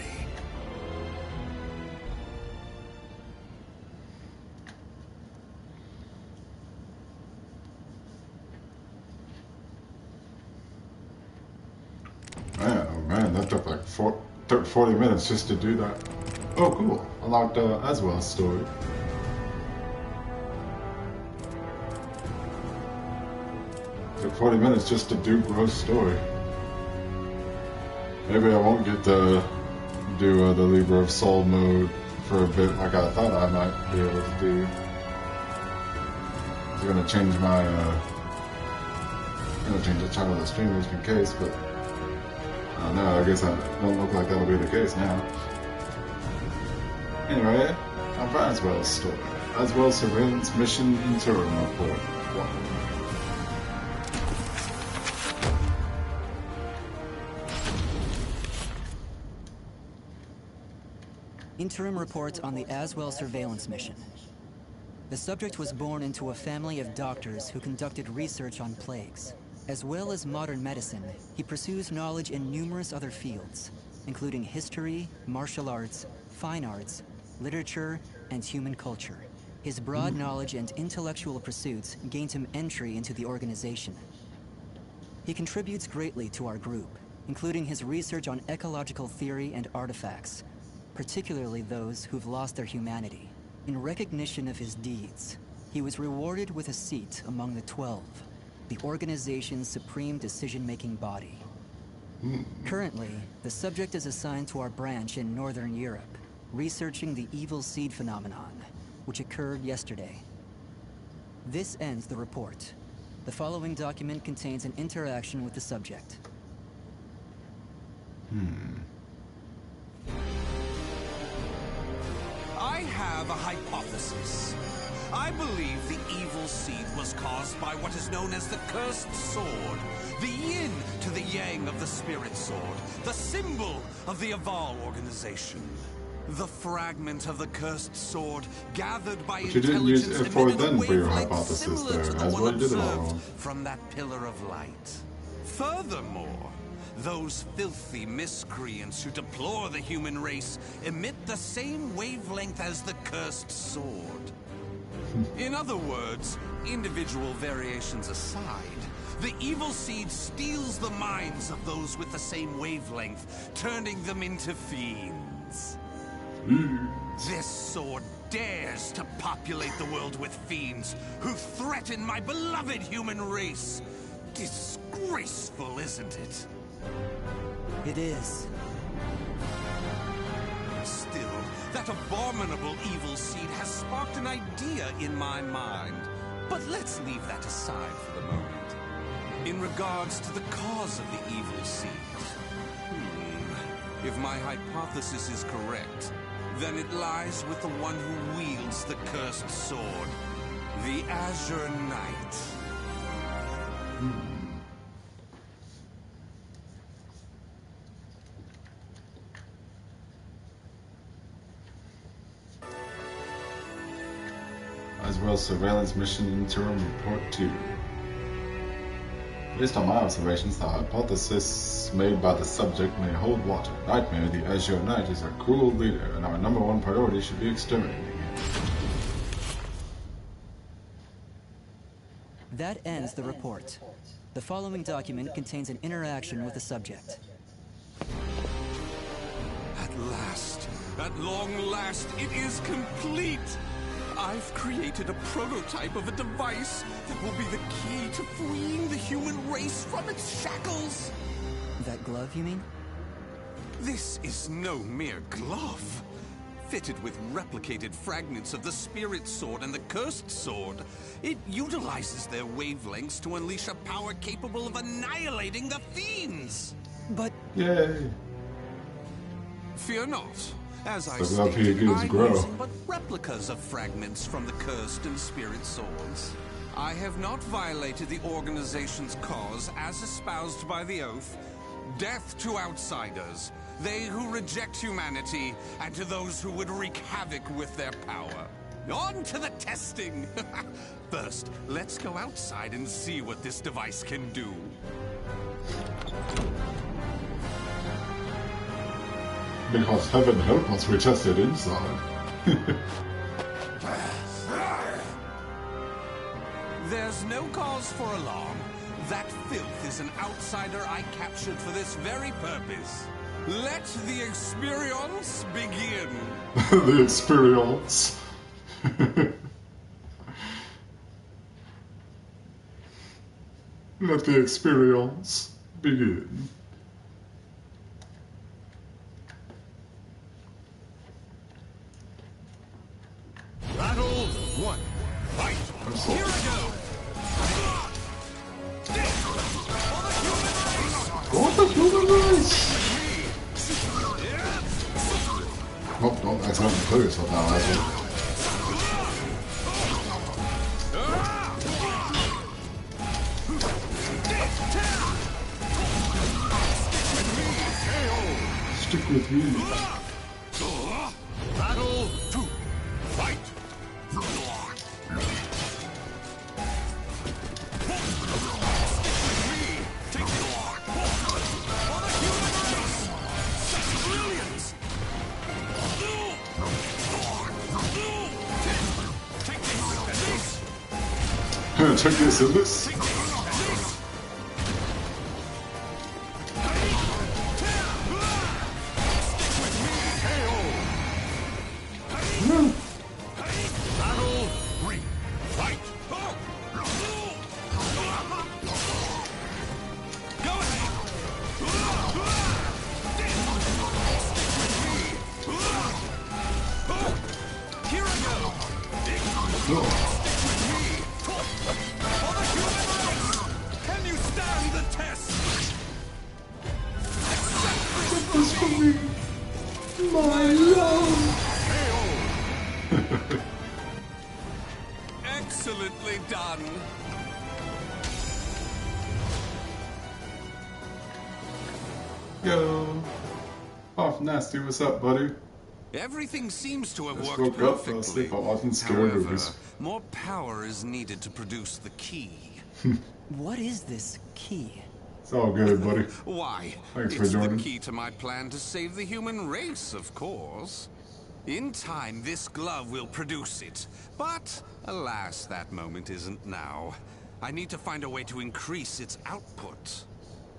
Man, oh man, that took like 40 minutes just to do that. Oh, cool. Unlocked Aswell's story. Took 40 minutes just to do Grow's story. Maybe I won't get to do the Labor of Soul mode for a bit like I thought I might be able to do. I'm gonna change my I'm gonna change the title of the stream just in case, but I don't know, I guess I don't look like that'll be the case now. Anyway, I'm for Aswell's story. Aswell's surveillance mission interim report 1. Interim report on the Aswell surveillance mission. The subject was born into a family of doctors who conducted research on plagues. As well as modern medicine, he pursues knowledge in numerous other fields, including history, martial arts, fine arts, literature, and human culture. His broad knowledge and intellectual pursuits gained him entry into the organization. He contributes greatly to our group, including his research on ecological theory and artifacts, particularly those who've lost their humanity. In recognition of his deeds, he was rewarded with a seat among the 12, the organization's supreme decision-making body. Currently, the subject is assigned to our branch in Northern Europe, researching the evil seed phenomenon, which occurred yesterday. This ends the report. The following document contains an interaction with the subject. I have a hypothesis. I believe the evil seed was caused by what is known as the Cursed Sword, the yin to the yang of the Spirit Sword, the symbol of the Aval organization. The fragment of the Cursed Sword, gathered by But you didn't use intelligence, F4 emitted a then for your wavelength hypothesis similar there. to the That's one why you did it all observed wrong. from that pillar of light. Furthermore, those filthy miscreants who deplore the human race emit the same wavelength as the Cursed Sword. In other words, individual variations aside, the evil seed steals the minds of those with the same wavelength, turning them into fiends. This sword dares to populate the world with fiends who threaten my beloved human race. Disgraceful, isn't it? It is. Still, that abominable evil seed has sparked an idea in my mind. But let's leave that aside for the moment. In regards to the cause of the evil seed, if my hypothesis is correct, then it lies with the one who wields the Cursed Sword, the Azure Knight. As well as surveillance mission interim report 2. Based on my observations, the hypothesis made by the subject may hold water. Nightmare, the Azure Knight, is our cruel leader, and our #1 priority should be exterminating him. That ends the report. The following document contains an interaction with the subject. At long last, it is complete! I've created a prototype of a device that will be the key to freeing the human race from its shackles! That glove, you mean? This is no mere glove. Fitted with replicated fragments of the Spirit Sword and the Cursed Sword, it utilizes their wavelengths to unleash a power capable of annihilating the fiends! But... Yay! Fear not. As I The glove stated, here gives I'm grow. using but replicas of fragments from the Cursed and Spirit Swords. I have not violated the organization's cause as espoused by the oath. Death to outsiders, they who reject humanity, and to those who would wreak havoc with their power. On to the testing! First, let's go outside and see what this device can do. Because heaven help us, we tested inside. There's no cause for alarm. That filth is an outsider I captured for this very purpose. Let the experience begin. The experience. Let the experience begin. Battle 1. Fight! Here I go! What the human race? Oh, don't accidentally kill yourself now, asshole. Stick with me. gonna check this in this. Excellently done. Yo, Off Nasty, what's up, buddy? Everything seems to have Just worked woke up, fell perfectly. asleep, I'm watching scary However, movies. more power is needed to produce the key. What is this key? It's all good, buddy. Why? Thanks for It's the joining. key to my plan to save the human race, of course. In time, this glove will produce it. But, alas, that moment isn't now. I need to find a way to increase its output.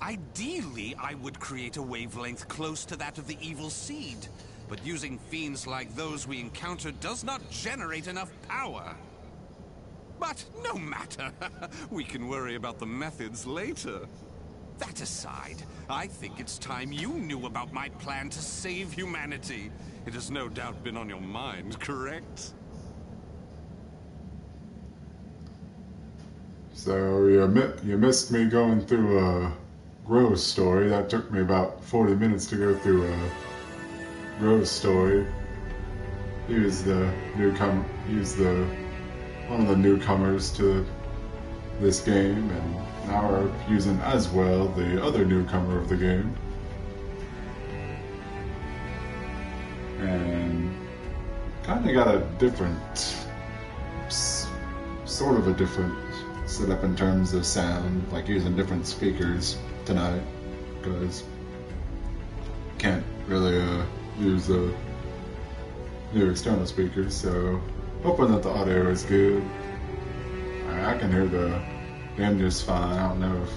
Ideally, I would create a wavelength close to that of the evil seed. But using fiends like those we encountered does not generate enough power. But no matter. We can worry about the methods later. That aside, I think it's time you knew about my plan to save humanity. It has no doubt been on your mind, correct? So you missed me going through a Grove's story. That took me about 40 minutes to go through a Grove's story. He was the newcomer. He's one of the newcomers to this game, and now we're using as well the other newcomer of the game. And kind of got a different, sort of a different setup in terms of sound, like using different speakers tonight, because can't really use the new external speakers, so hoping that the audio is good. I can hear the game just fine. I don't know if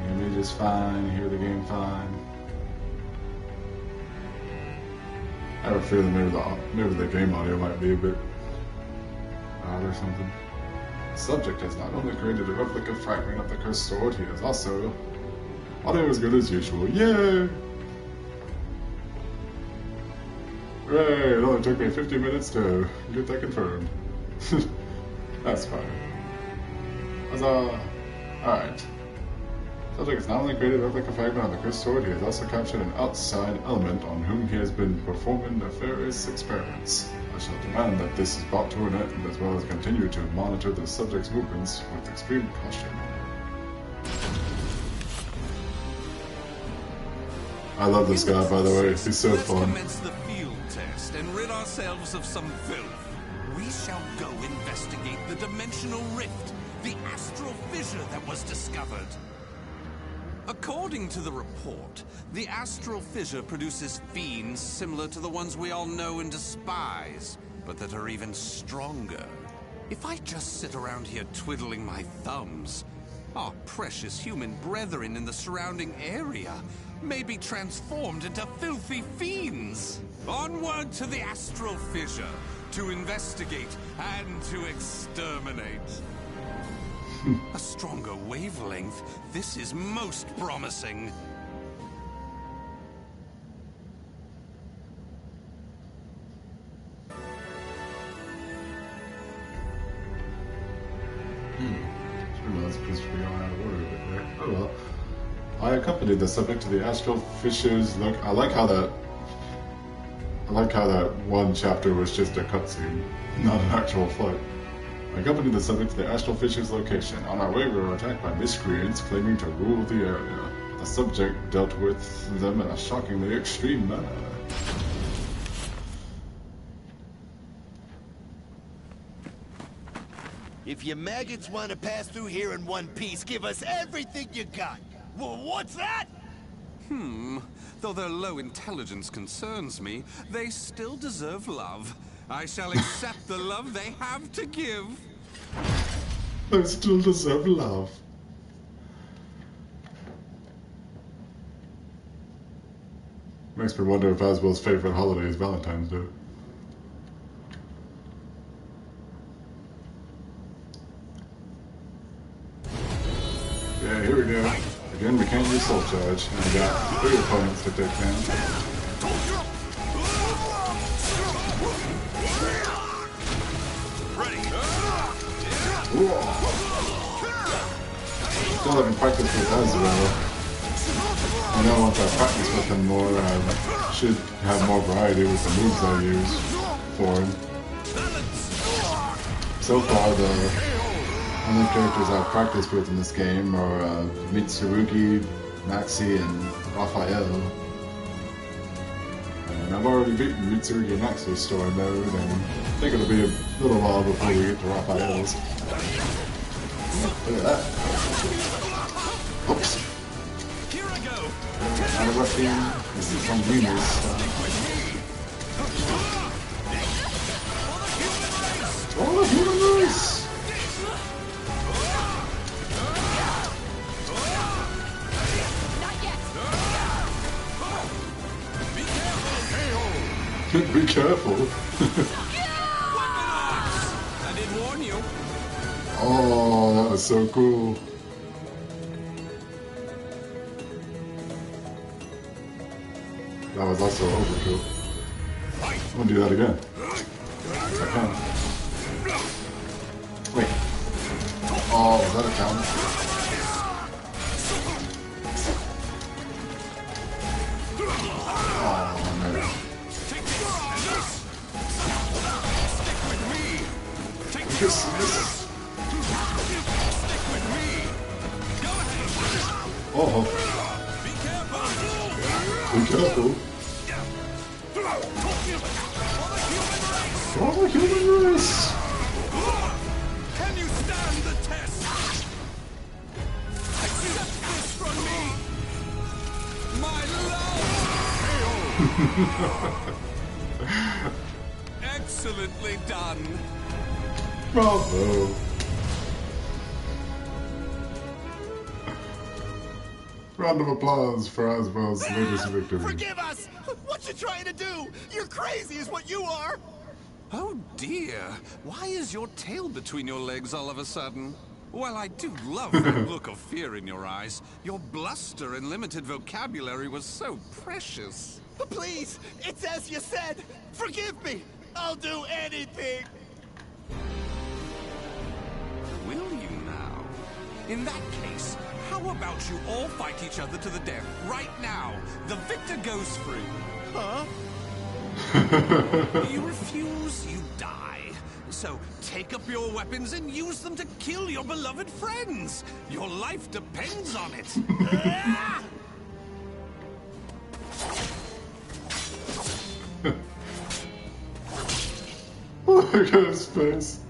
you hear me just fine, you hear the game fine. I have a feeling maybe the game audio might be a bit odd or something. The subject has not only created a replica fragment of the cursed sword, he has also audio as good as usual. Yay! Hooray! It only took me 50 minutes to get that confirmed. That's fine. Huzzah! Alright. Subject has not only created a replica fragment of the cursed sword, he has also captured an outside element on whom he has been performing nefarious experiments. I shall demand that this is brought to an end, as well as continue to monitor the subject's movements with extreme caution. I love this guy, by the way. He's so fun. Let's commence the field test and rid ourselves of some filth. We shall go investigate the dimensional rift, the astral fissure that was discovered. According to the report, the astral fissure produces fiends similar to the ones we all know and despise, but that are even stronger. If I just sit around here twiddling my thumbs, our precious human brethren in the surrounding area may be transformed into filthy fiends. Onward to the astral fissure, to investigate and to exterminate. A stronger wavelength. This is most promising. Oh well. I accompanied the subject to the astral fissure's look. I like how that one chapter was just a cutscene, not an actual fight. I accompanied the subject to the astral fissure's location. On our way, we were attacked by miscreants claiming to rule the area. The subject dealt with them in a shockingly extreme manner. If you maggots want to pass through here in one piece, give us everything you got. Well, what's that? Though their low intelligence concerns me, they still deserve love. I shall accept the love they have to give. I still deserve love. Makes me wonder if Aswell's favorite holiday is Valentine's Day. Yeah, here we go. Again, we can't use Soul Charge, and we got 3 opponents to take down. Still haven't practiced with Aswell. I know once I practice with him more, I should have more variety with the moves I use for him. So far, the only characters I've practiced with in this game are Mitsurugi, Maxi, and Raphael. And I've already beaten Mitsurugi and Maxi's story mode, and I think it'll be a little while before we get to Raphael's. Look at that. Oops. Here I go. Not a rough game. This is from Venus. Oh, the human race! Be careful. I did warn you. Oh, that was so cool. That was also overkill. I'm gonna do that again. I can. Wait. Oh, is that a count? Oh, no. Oh. Be careful. For the human race. Can you stand the test? Accept this from me. My love. Excellently done. Bravo. Round of applause for Aswell's latest victory. Forgive us! What you trying to do? You're crazy is what you are! Oh dear, why is your tail between your legs all of a sudden? Well, I do love that look of fear in your eyes. Your bluster and limited vocabulary was so precious. Please, it's as you said. Forgive me. I'll do anything. Will you now? In that case, how about you all fight each other to the death right now? The victor goes free. Huh? You refuse, you die. So take up your weapons and use them to kill your beloved friends. Your life depends on it. Look at his face.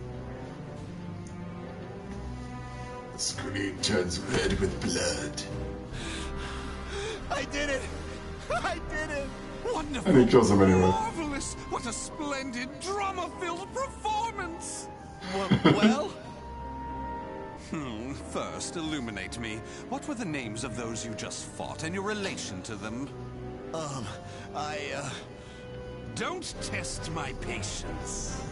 The screen turns red with blood. I did it! I did it! Wonderful! And he kills him anyway. Marvelous! What a splendid, drama-filled performance! Well? First, illuminate me. What were the names of those you just fought and your relation to them? Don't test my patience.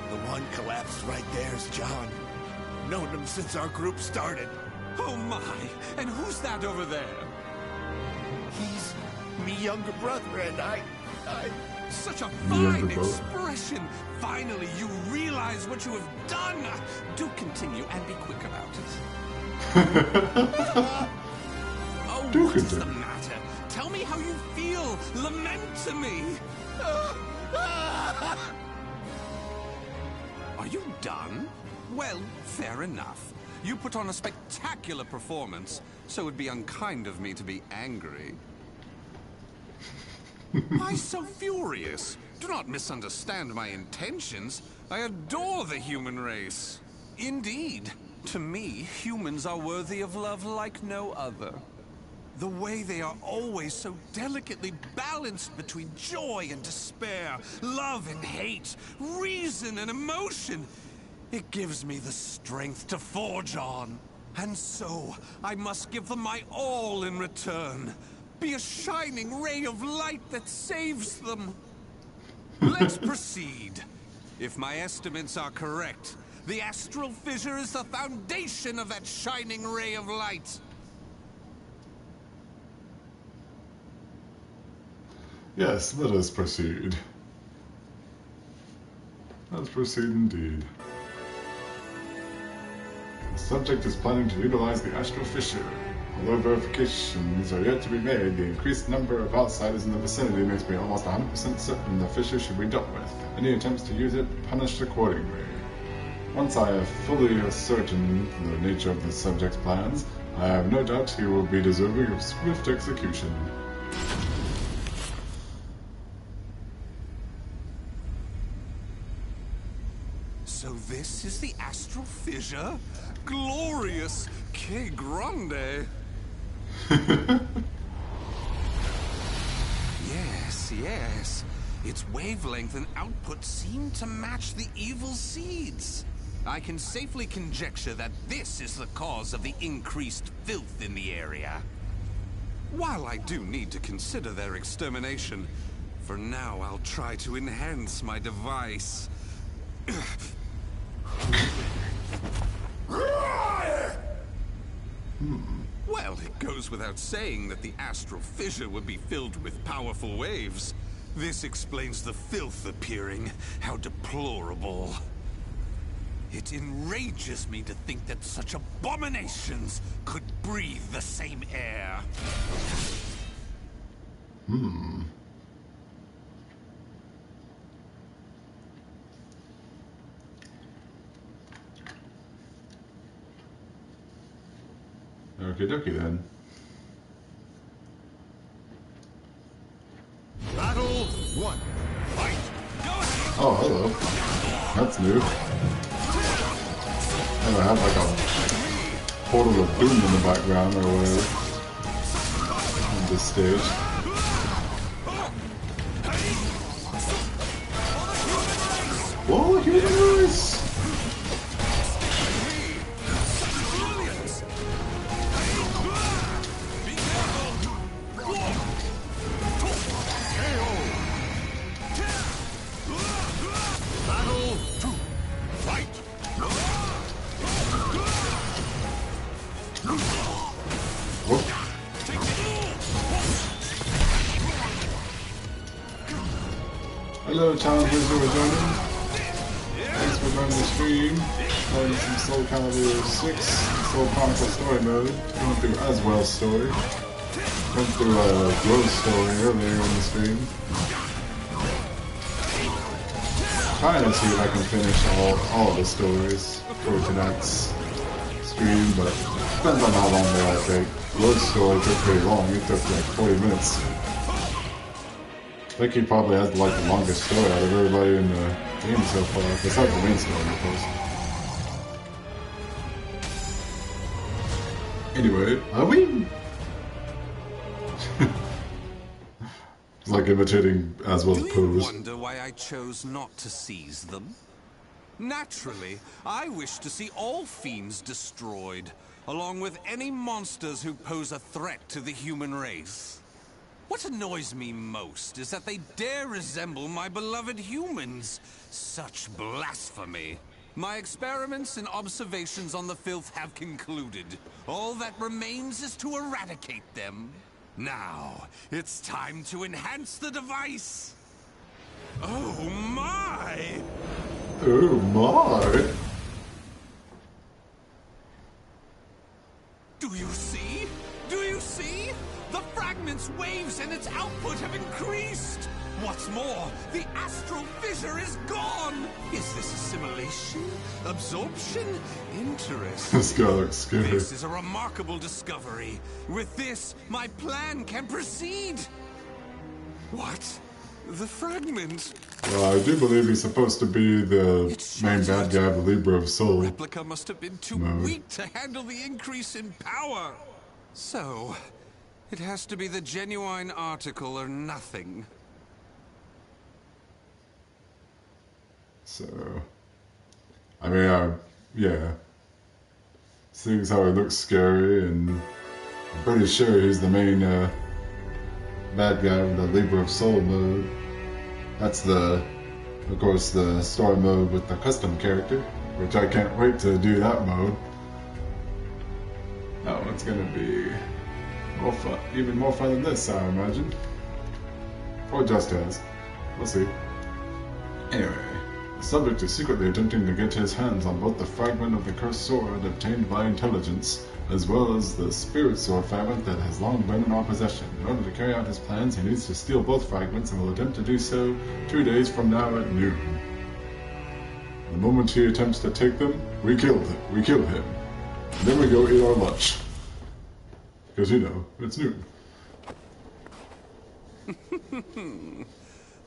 The one collapsed right there's John. Known him since our group started. Oh my! And who's that over there? He's me younger brother, and I... Such a fine expression! Finally, you realize what you have done! Do continue and be quick about it. Oh, what is the matter? Tell me how you feel! Lament to me! Are you done? Well, fair enough. You put on a spectacular performance, so it would be unkind of me to be angry. Why so furious? Do not misunderstand my intentions. I adore the human race. Indeed, to me, humans are worthy of love like no other. The way they are always so delicately balanced between joy and despair, love and hate, reason and emotion. It gives me the strength to forge on. And so, I must give them my all in return. Be a shining ray of light that saves them. Let's proceed. If my estimates are correct, the astral fissure is the foundation of that shining ray of light. Yes, let us proceed. Let's proceed indeed. The subject is planning to utilize the astral fissure. Although verifications are yet to be made, the increased number of outsiders in the vicinity makes me almost 100% certain the fissure should be dealt with. Any attempts to use it, punished accordingly. Once I have fully ascertained the nature of the subject's plans, I have no doubt he will be deserving of swift execution. So this is the astral fissure? Glorious! Que grande! Yes. Its wavelength and output seem to match the evil seeds. I can safely conjecture that this is the cause of the increased filth in the area. While I do need to consider their extermination, for now I'll try to enhance my device. Well, it goes without saying that the astral fissure would be filled with powerful waves. This explains the filth appearing. How deplorable. It enrages me to think that such abominations could breathe the same air. Okie dokie then. Battle 1. Fight! Go ahead! Oh, hello. That's new. And I have like a portal of doom in the background or whatever. On this stage. Whoa, human race! Hello challengers who are joining. Thanks for joining the stream. Playing some SoulCalibur 6, Soul Chronicle story mode. Going through Aswell's story. Went through Glow's story earlier in the stream. Trying to see if I can finish all of the stories for tonight's stream, but depends on how long they all take. Glow's story took pretty long. It took like 40 minutes. I think he probably has like the longest story out of everybody in the game so far, besides the main story, of course. Anyway, are we? It's like imitating Aswell's pose. Do you wonder why I chose not to seize them? Naturally, I wish to see all fiends destroyed, along with any monsters who pose a threat to the human race. What annoys me most is that they dare resemble my beloved humans. Such blasphemy. My experiments and observations on the filth have concluded. All that remains is to eradicate them. Now, it's time to enhance the device. Oh my! Oh my! Do you see? Do you see? The fragment's waves and its output have increased! What's more, the astral fissure is gone! Is this assimilation? Absorption? Interesting. This guy looks scary. This is a remarkable discovery. With this, my plan can proceed! What? The fragment? Well, I do believe he's supposed to be the main bad guy of the Libra of Soul. The replica must have been too weak to handle the increase in power. So, It has to be the genuine article or nothing. So, I mean, yeah. Seeing as how he looks scary, and I'm pretty sure he's the main bad guy with the Libra of Soul mode. That's of course, the story mode with the custom character, which I can't wait to do that mode. Oh, it's gonna be more fun, even more fun than this, I imagine. Or just as. We'll see. Anyway, the subject is secretly attempting to get his hands on both the fragment of the cursed sword obtained by intelligence, as well as the spirit sword fragment that has long been in our possession. In order to carry out his plans, he needs to steal both fragments and will attempt to do so 2 days from now at noon. The moment he attempts to take them, we kill him. And then we go eat our lunch. Because, you know, it's noon.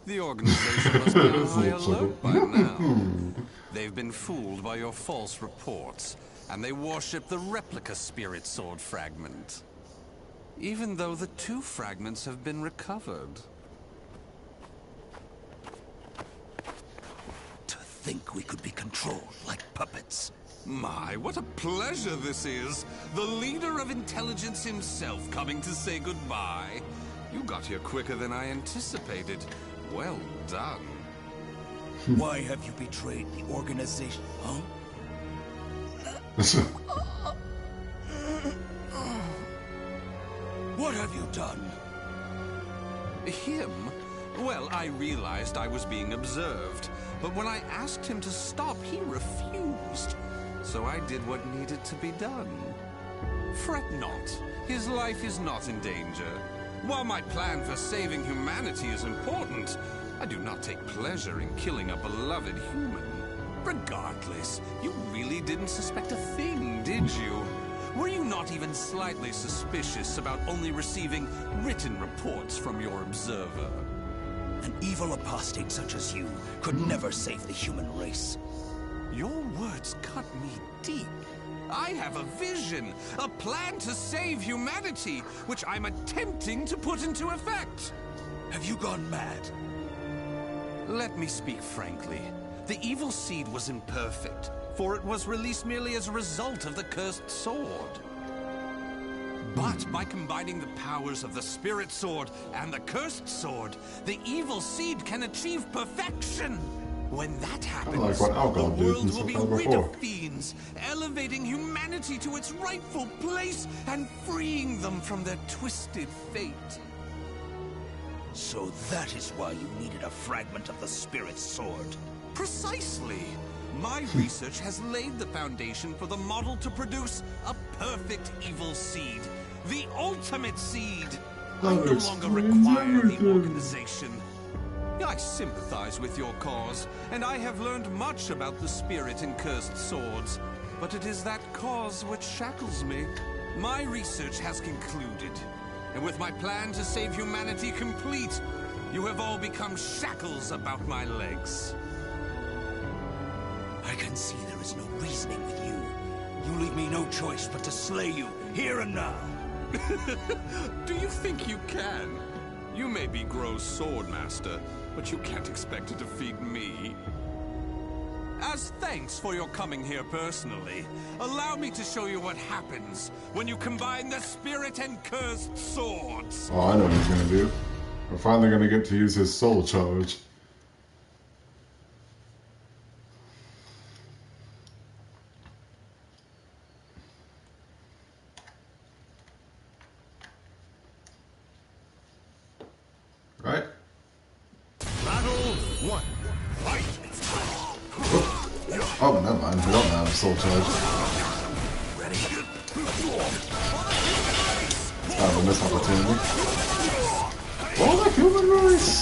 The organization must be on high alert by now. They've been fooled by your false reports, and they worship the replica spirit sword fragment. Even though the 2 fragments have been recovered. To think we could be controlled like puppets. My, what a pleasure this is! The leader of intelligence himself coming to say goodbye. You got here quicker than I anticipated. Well done. Why have you betrayed the organization, huh? What have you done? Him? Well, I realized I was being observed, but when I asked him to stop, he refused. So I did what needed to be done. Fret not. His life is not in danger. While my plan for saving humanity is important, I do not take pleasure in killing a beloved human. Regardless, you really didn't suspect a thing, did you? Were you not even slightly suspicious about only receiving written reports from your observer? An evil apostate such as you could never save the human race. Your words cut me deep. I have a vision, a plan to save humanity, which I'm attempting to put into effect. Have you gone mad? Let me speak frankly. The evil seed was imperfect, for it was released merely as a result of the cursed sword. But by combining the powers of the spirit sword and the cursed sword, the evil seed can achieve perfection. When that happens, the world will be rid of fiends, elevating humanity to its rightful place and freeing them from their twisted fate. So that is why you needed a fragment of the spirit sword. Precisely. My research has laid the foundation for the model to produce a perfect evil seed. The ultimate seed. I no longer require the organization. I sympathize with your cause, and I have learned much about the spirit in cursed swords. But it is that cause which shackles me. My research has concluded, and with my plan to save humanity complete, you have all become shackles about my legs. I can see there is no reasoning with you. You leave me no choice but to slay you, here and now. Do you think you can? You may be Gro's swordmaster, but you can't expect to defeat me. As thanks for your coming here personally, allow me to show you what happens when you combine the spirit and cursed swords. Oh, I know what he's gonna do. We're finally gonna get to use his soul charge. Right? Battle 1. Fight! Oh, never mind. We don't have soul charge. It's kind of a missed opportunity. Oh, the human race!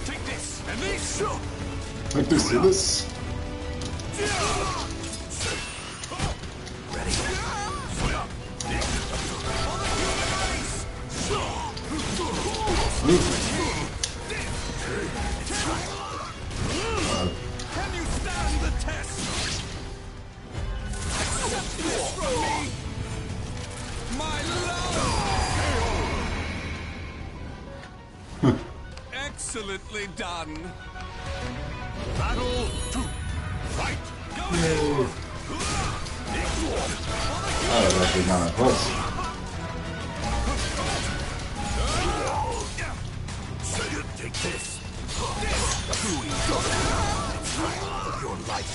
Take this and this! Take this and this. Excellently done. Battle 2. Fight. Go ahead. That was actually kind of close. Take this. Your life.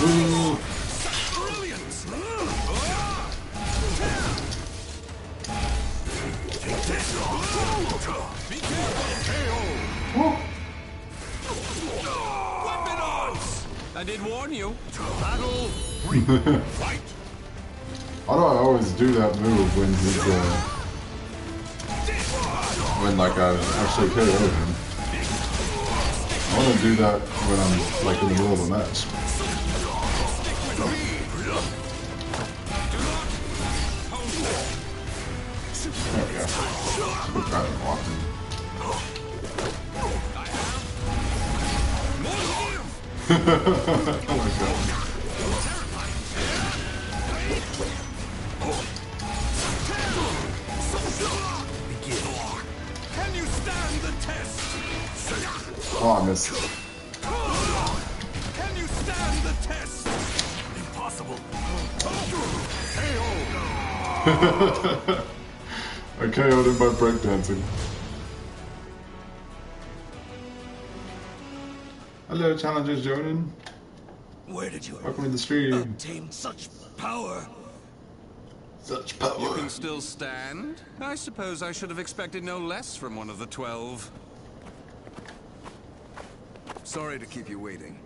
Ooh. Weapon arms! I did warn you. Battle 3. Fight. Why do I always do that move when he's when like I actually KO him? I want to do that when I'm like in the middle of a match. There we go. Super driving walking. Oh my god. Can you stand the test? Oh, I missed it. Can you stand the test? Impossible. I KO'd him by breakdancing. Hello, challengers joining. Where did you Welcome to the stream. obtain such power? Such power. You can still stand? I suppose I should have expected no less from one of the 12. Sorry to keep you waiting.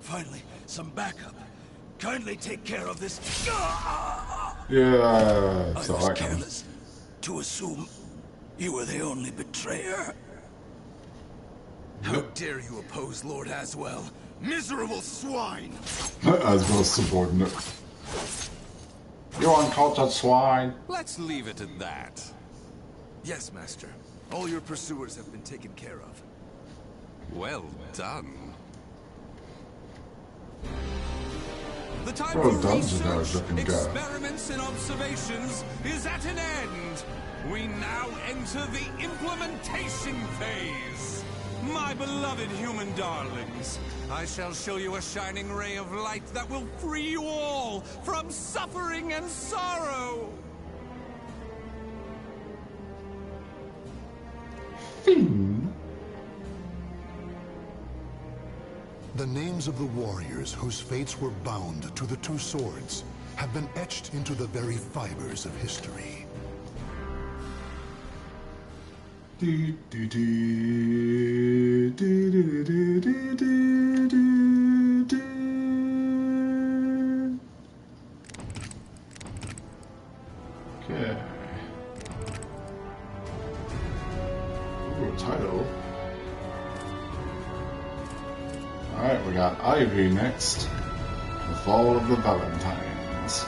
Finally, some backup. Kindly take care of this. Yeah, I so was I can. careless to assume you were the only betrayer. How dare you oppose Lord Aswell? Miserable swine! As well subordinate. You uncultured swine. Let's leave it at that. Yes, Master. All your pursuers have been taken care of. Well done. The time Well for done, research, generic-looking guy. experiments, and observations is at an end. We now enter the implementation phase. My beloved human darlings, I shall show you a shining ray of light that will free you all from suffering and sorrow. The names of the warriors whose fates were bound to the two swords have been etched into the very fibers of history. Do, do, do, do, do, do, do, do, do. Okay. Ooh, title. Alright, we got Ivy next. The Fall of the Valentines.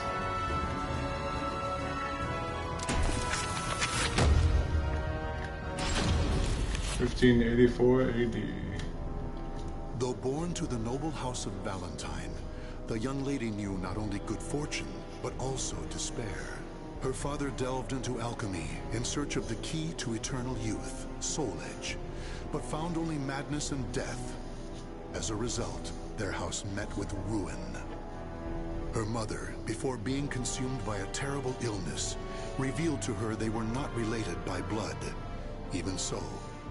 (1584 AD). Though born to the noble house of Valentine, the young lady knew not only good fortune, but also despair. Her father delved into alchemy in search of the key to eternal youth, Soul Edge, but found only madness and death. As a result, their house met with ruin. Her mother, before being consumed by a terrible illness, revealed to her they were not related by blood. Even so,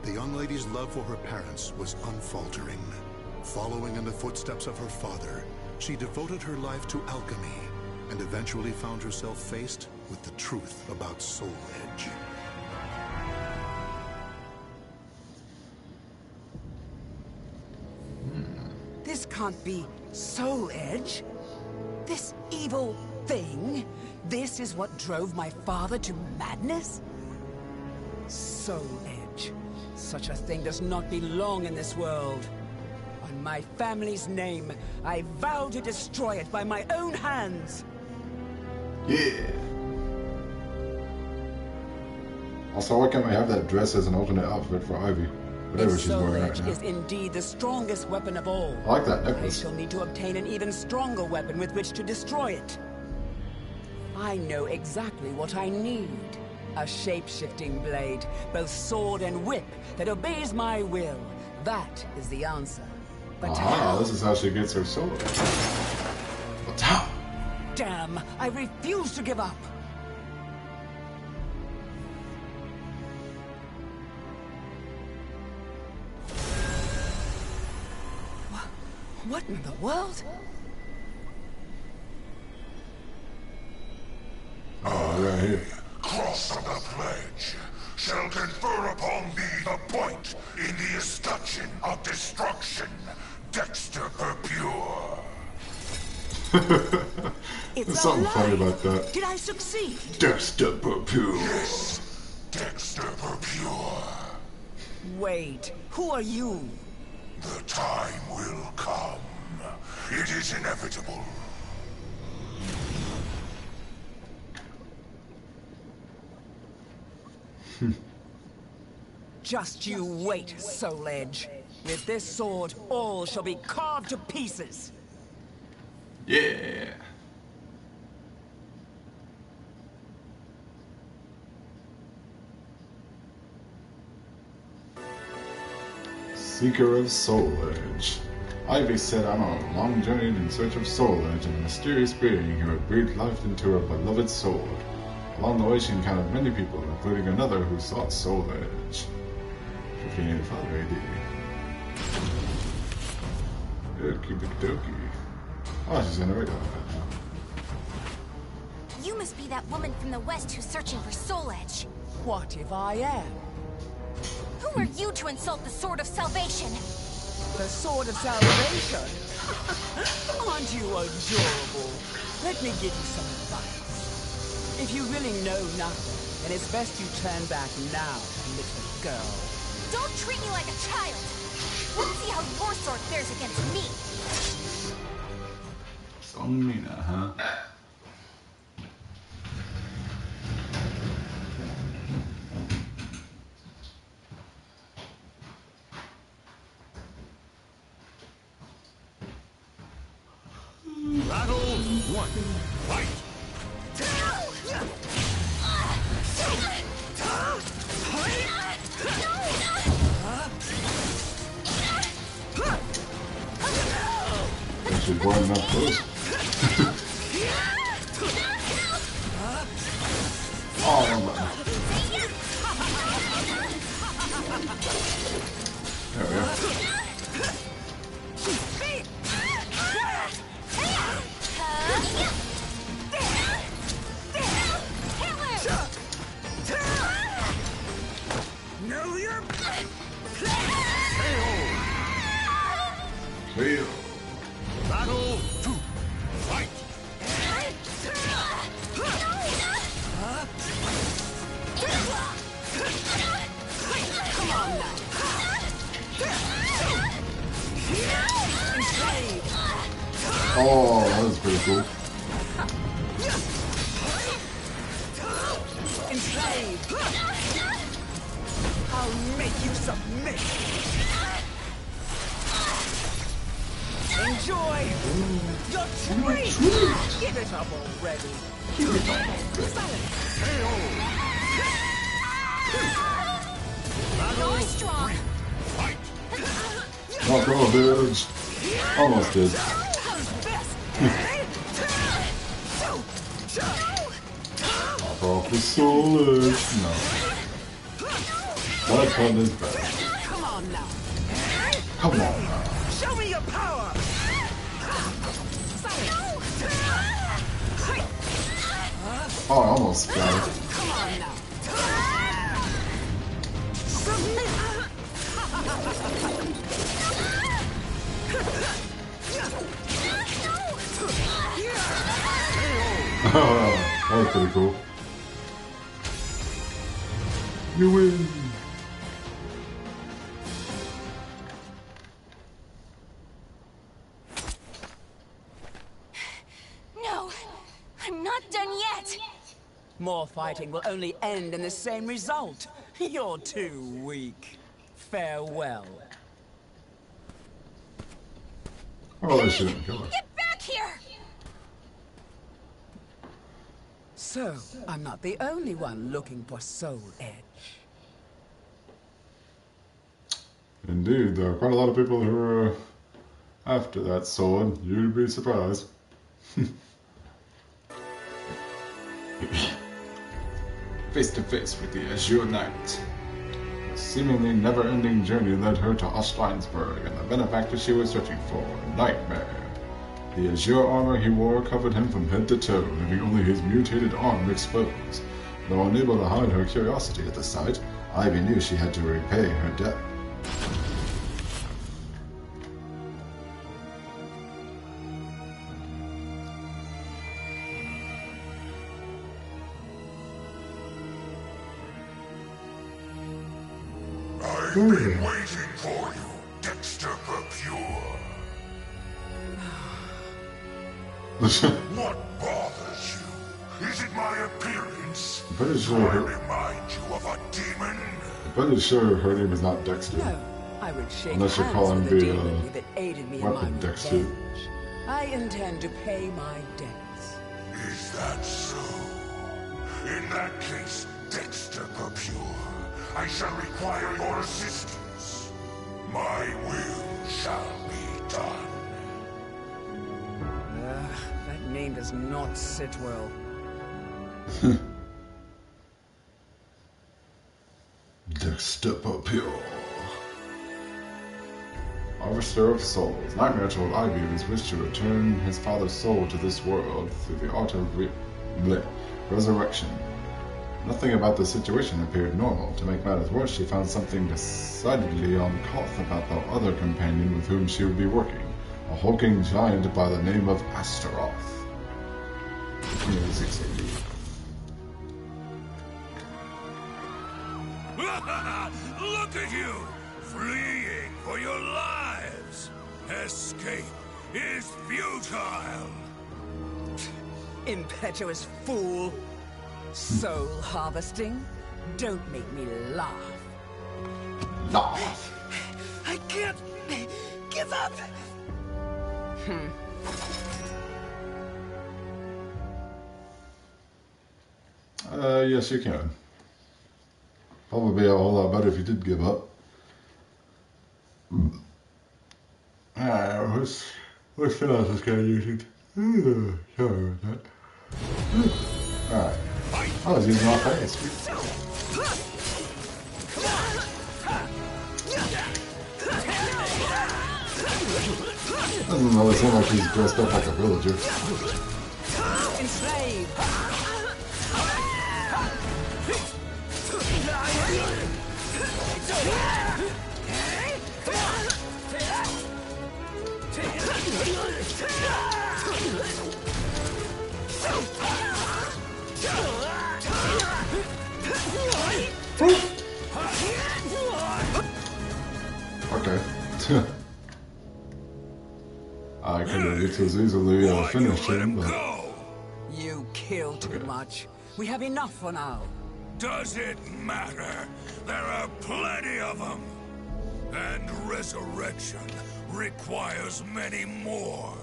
the young lady's love for her parents was unfaltering. Following in the footsteps of her father, she devoted her life to alchemy and eventually found herself faced with the truth about Soul Edge. This can't be Soul Edge. This evil thing. This is what drove my father to madness? Soul Edge. Such a thing does not belong in this world. On my family's name, I vow to destroy it by my own hands. Yeah. Also, why can't I have that dress as an alternate outfit for Ivy? Whatever she's Soul wearing right Edge now. is indeed the strongest weapon of all. I like that I necklace. shall need to obtain an even stronger weapon with which to destroy it. I know exactly what I need. A shape-shifting blade, both sword and whip, that obeys my will. That is the answer. But Ah, this is how she gets her sword. But how? damn, I refuse to give up. What in the world? Oh, right here. Cross of the pledge shall confer upon thee the point in the escutcheon of destruction, Dexter Purpure. There's something funny about that. Did I succeed? Dexter Purpure. Yes, Dexter Purpure. Wait, who are you? The time will come. It is inevitable. Just you wait, Soul Edge. With this sword, all shall be carved to pieces. Yeah. Seeker of Soul Edge. Ivy set out on a long journey in search of Soul Edge and a mysterious being who had breathed life into her beloved sword. Along the way, she encountered many people, including another who sought Soul Edge. 1585 AD. Okie dokie. Oh, she's in a regular outfit now. You must be that woman from the West who's searching for Soul Edge. What if I am? Who are you to insult the Sword of Salvation? The Sword of Salvation? Aren't you adorable? Let me give you some advice. If you really know nothing, then it's best you turn back now, little girl. Don't treat me like a child! Let's see how your sword fares against me! So Mina, huh? Battle 1. Fight! She's boring enough close. Oh, no. There we go. Know your Fail. Battle 2. Fight! Come on now. Oh, that was pretty cool. Enslaved. I'll make you submit. Enjoy your treat. Give it up already. You're strong! Walk off, bitch. Almost did. Walk off the Soul Edge. No. That one is bad. Come on now. Come on now. Show me your power. Oh, I almost got it. Come on now. That was pretty cool. You win. No! I'm not done yet! More fighting will only end in the same result. You're too weak. Farewell. Oh, they shouldn't kill her. Get back here! So, I'm not the only one looking for Soul Edge. Indeed, there are quite a lot of people who are after that sword. You'd be surprised. Face to face with the Azure Knight. A seemingly never-ending journey led her to Ostleinsburg and the benefactor she was searching for, Nightmare. The azure armor he wore covered him from head to toe, leaving only his mutated arm exposed. Though unable to hide her curiosity at the sight, Ivy knew she had to repay her debt. I've been waiting for you, Dexter Pure. What bothers you? Is it my appearance? I'm pretty Do sure I remind you of a demon? I'm pretty sure her name is not Dexter. No, I would shake Unless you're hands calling with the the demon if it aided me in my weapon Dexter. revenge. I intend to pay my debts. Is that so? In that case, Dexter Pure, I shall require your assistance. My will shall be done. That name does not sit well. Dexter Pure. Harvester of Souls. Nightmare told Ivy of his wish to return his father's soul to this world through the art of resurrection. Nothing about the situation appeared normal. To make matters worse, she found something decidedly uncouth about the other companion with whom she would be working, a hulking giant by the name of Astaroth. Look at you! Fleeing for your lives! Escape is futile! Impetuous fool! Soul harvesting? Don't make me laugh. Laugh. I can't give up! Yes, you can. Probably a whole lot better if you did give up. What's the else this guy using? Sorry about that. Alright. I was using my face. Doesn't really seem like he's dressed up like a villager. Enslave! Okay. I could have just as easily finished him, but... You kill too much. We have enough for now. Does it matter? There are plenty of them. And resurrection requires many more.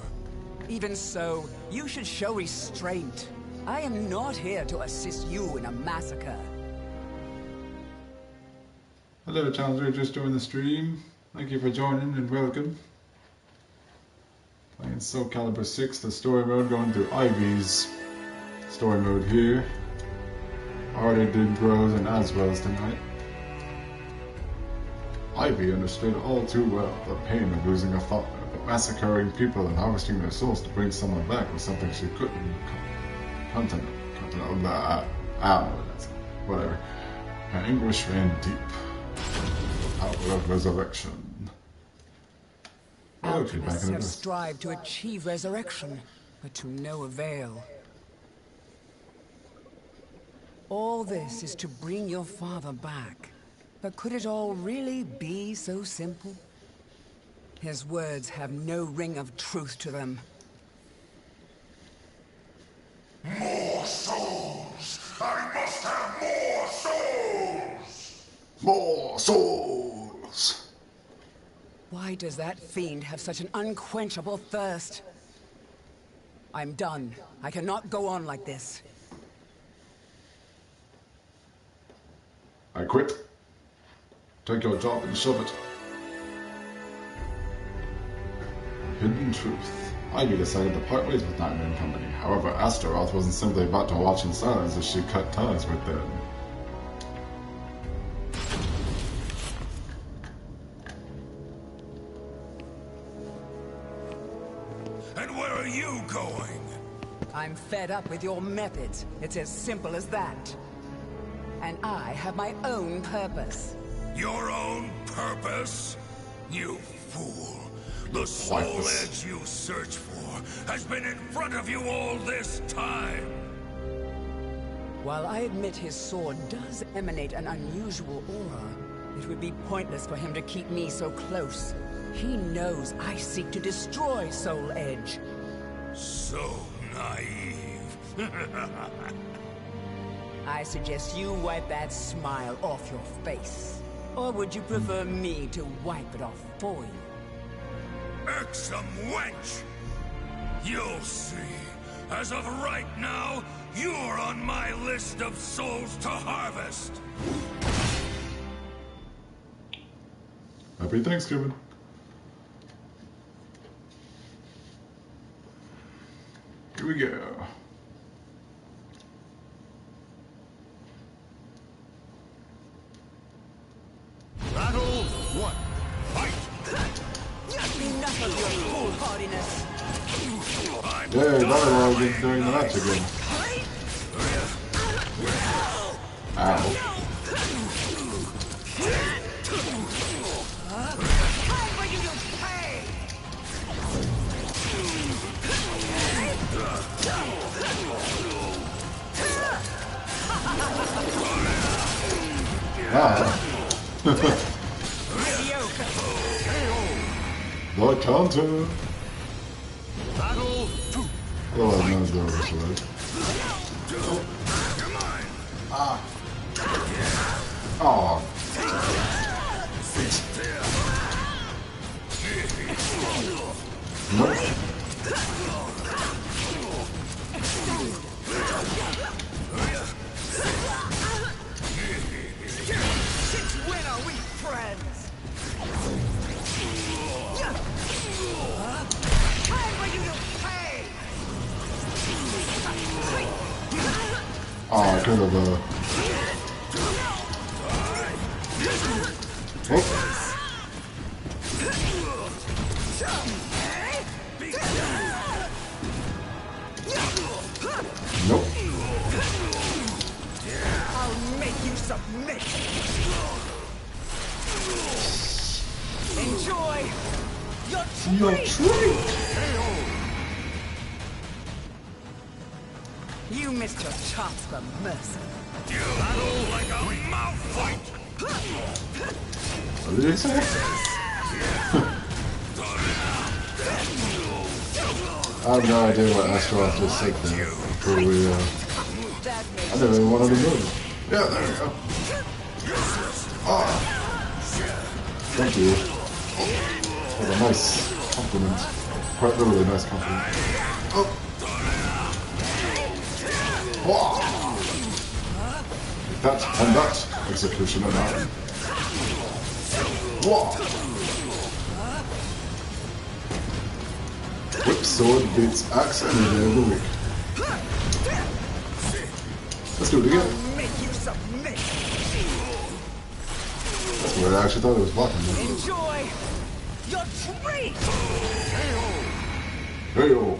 Even so, you should show restraint. I am not here to assist you in a massacre. Hello, Challenger, just joined the stream. Thank you for joining and welcome. Playing SoulCalibur 6, the story mode, going through Ivy's story mode here. Already did Bros and Aswell's tonight. Ivy understood all too well the pain of losing a father, but massacring people and harvesting their souls to bring someone back was something she couldn't whatever. Her anguish ran deep. Power of resurrection. Okay, back Alchemists in the have dust. strived to achieve resurrection, but to no avail. All this is to bring your father back. But could it all really be so simple? His words have no ring of truth to them. More souls! I More souls! Why does that fiend have such an unquenchable thirst? I'm done. I cannot go on like this. I quit. Take your job and shove it. Hidden truth. Ivy decided to part ways with Nightmare and Company. However, Astaroth wasn't simply about to watch in silence as she cut ties with them. And where are you going? I'm fed up with your methods. It's as simple as that. And I have my own purpose. Your own purpose? You fool. The soul edge you search for has been in front of you all this time. While I admit his sword does emanate an unusual aura, it would be pointless for him to keep me so close. He knows I seek to destroy Soul Edge. So naive. I suggest you wipe that smile off your face. Or would you prefer me to wipe it off for you? Irksome wench! You'll see. As of right now, you're on my list of souls to harvest. Happy Thanksgiving. Here we go. Battle 1. Fight! Enough of your foolhardiness. Yay, volleyball is during the match again. Ow. Time for you to pay! The counter. Battle 2. Otherwise known as the oversword. Ah. Oh. Nope. Since when are we friends? Time for you to pay! Oh, I could have, Nope. I'll make you submit! Enjoy your treat! You missed your chance for mercy. You battle like a mouth fight. What did he say? I have no idea what Astaroth just said there before we, I never even wanted to move. Yeah, there we go. Ah. Thank you. What a nice compliment. Quite literally a nice compliment. Oh. Wow. That and that execution of mine. Wow. Whip sword beats axe any day of the week. Let's do it again. That's weird. I actually thought it was blocking me. Enjoy your treat! Hey-o.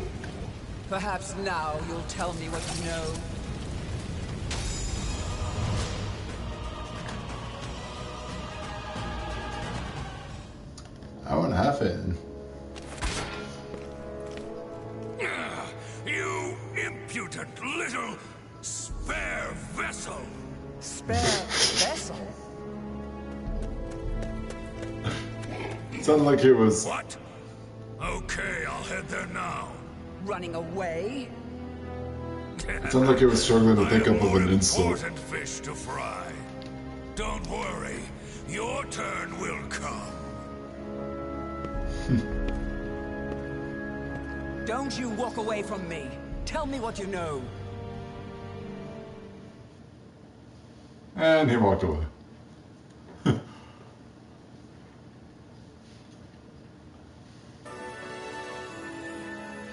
Perhaps now you'll tell me what you know. Hour and a half in. You impudent little spare vessel! Spare vessel? It sounded like he was... What? Okay, I'll head there now. Running away? It sounded like he was struggling to think up of an insult. Important fish to fry. Don't worry. Your turn will come. Don't you walk away from me. Tell me what you know. And he walked away.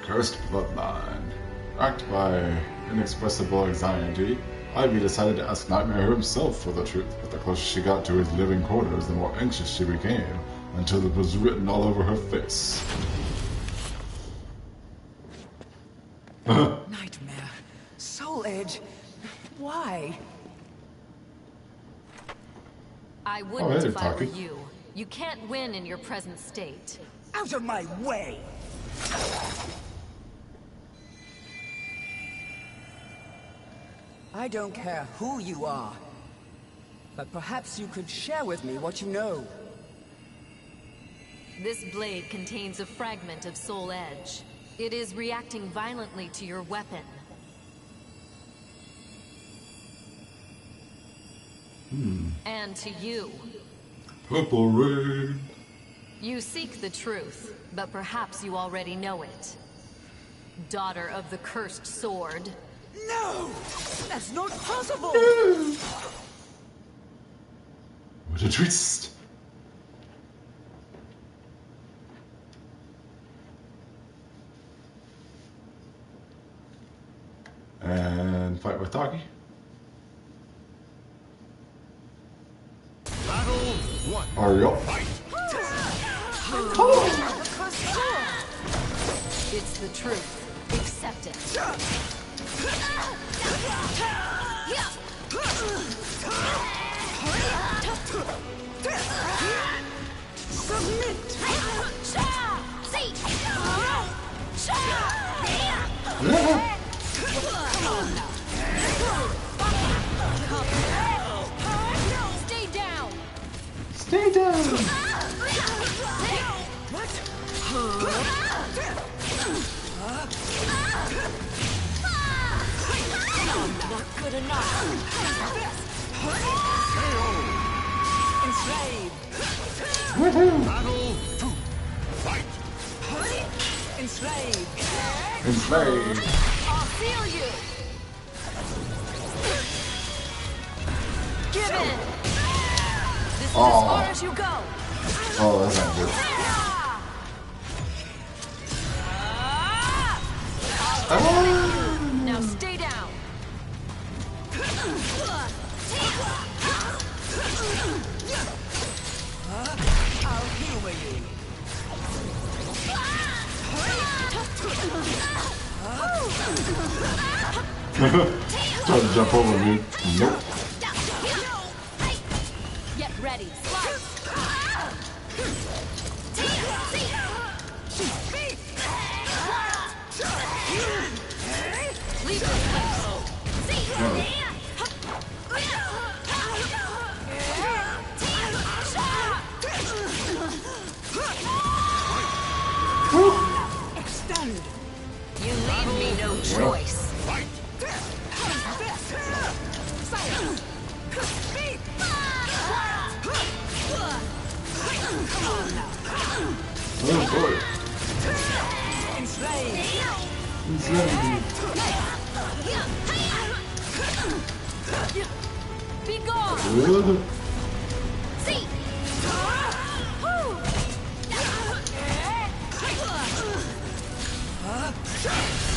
Cursed Bloodline. Racked by inexpressible anxiety, Ivy decided to ask Nightmare himself for the truth, but the closer she got to his living quarters, the more anxious she became, until it was written all over her face. Nightmare. Soul Edge. Why? I wouldn't hey, if I were Taki. you. You can't win in your present state. Out of my way! I don't care who you are, but perhaps you could share with me what you know. This blade contains a fragment of Soul Edge. It is reacting violently to your weapon. And to you. Purple Rain. You seek the truth, but perhaps you already know it. Daughter of the cursed sword. No! That's not possible! What a twist! And fight with Taki. Battle 1. Hurry up. It's the truth. Accept it. Stay down. Stay down. Not good enough. Enslaved. Battle 2. Fight. Enslaved. Enslaved. I'll feel you. Give in. This is as far as you go. Oh, that's not good. Now stay down. I'll humor you. Trying to jump over me. Nope. Get ready. Slice. Leave this place. Extend. You leave me no choice. Oh boy. Enslaved. Be gone. Good. See.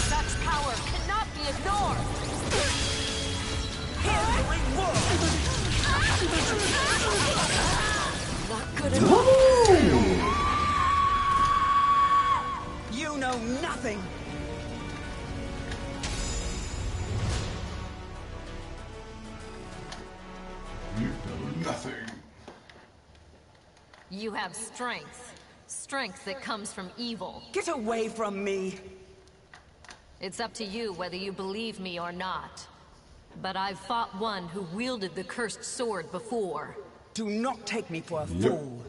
Such power cannot be ignored. Not good enough. You know nothing. You know nothing. You have strength. Strength that comes from evil. Get away from me. It's up to you whether you believe me or not. But I've fought one who wielded the cursed sword before. Do not take me for a fool.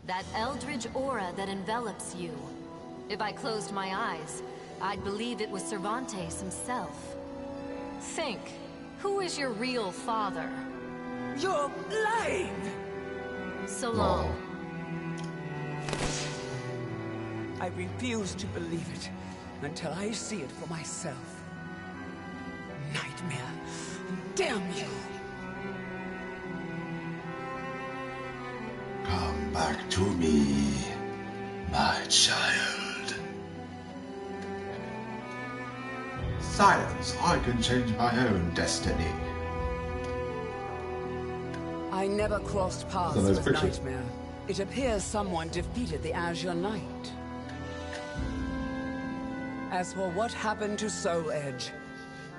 That eldritch aura that envelops you. If I closed my eyes, I'd believe it was Cervantes himself. Think, who is your real father? You're lying! So long. I refuse to believe it until I see it for myself. Nightmare. Damn you! Come back to me, my child. Silence, I can change my own destiny. I never crossed paths That's a nice with picture. Nightmare. It appears someone defeated the Azure Knight. As for what happened to Soul Edge,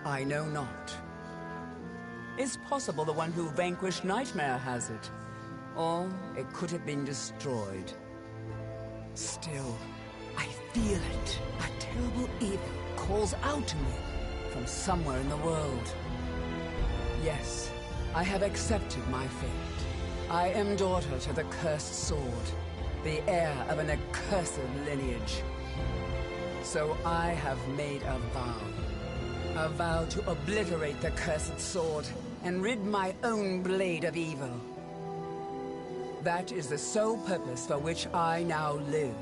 I know not. It's possible the one who vanquished Nightmare has it, or it could have been destroyed. Still, I feel it. A terrible evil calls out to me from somewhere in the world. Yes, I have accepted my fate. I am daughter to the cursed sword, the heir of an accursed lineage. So I have made a vow to obliterate the cursed sword and rid my own blade of evil. That is the sole purpose for which I now live.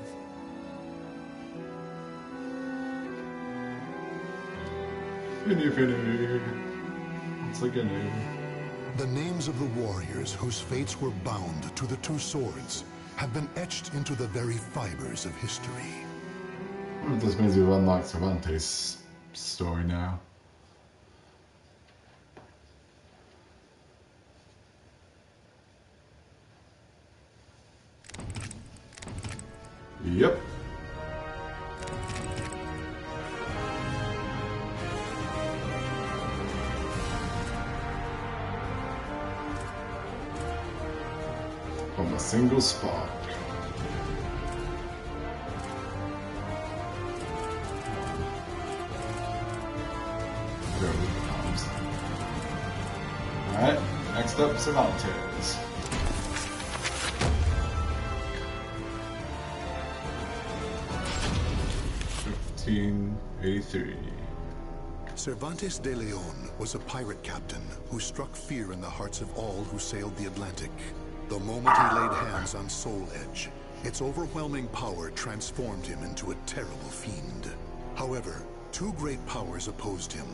Finny. It's like a name. The names of the warriors whose fates were bound to the two swords have been etched into the very fibers of history. I wonder if this means we've unlocked Cervantes' story now. Yep. From a single spark. There it comes. Alright, next up, Cervantes. (1583). Cervantes de Leon was a pirate captain who struck fear in the hearts of all who sailed the Atlantic. The moment he laid hands on Soul Edge, its overwhelming power transformed him into a terrible fiend. However, two great powers opposed him: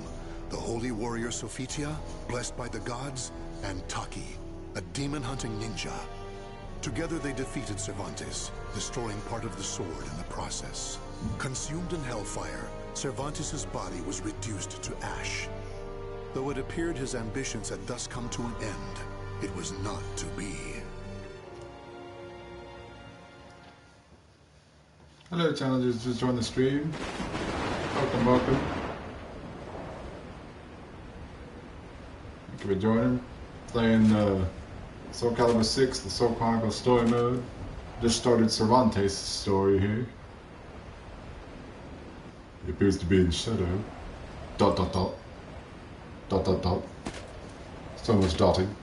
the holy warrior Sophitia, blessed by the gods, and Taki, a demon-hunting ninja. Together they defeated Cervantes, destroying part of the sword in the process. Consumed in hellfire, Cervantes' body was reduced to ash. Though it appeared his ambitions had thus come to an end, it was not to be. Hello, challengers, just joined the stream. Welcome. Thank you for joining. Playing SoulCalibur 6, the Soul Chronicle story mode. Just started Cervantes' story here. He appears to be in shadow. ... So much dotting.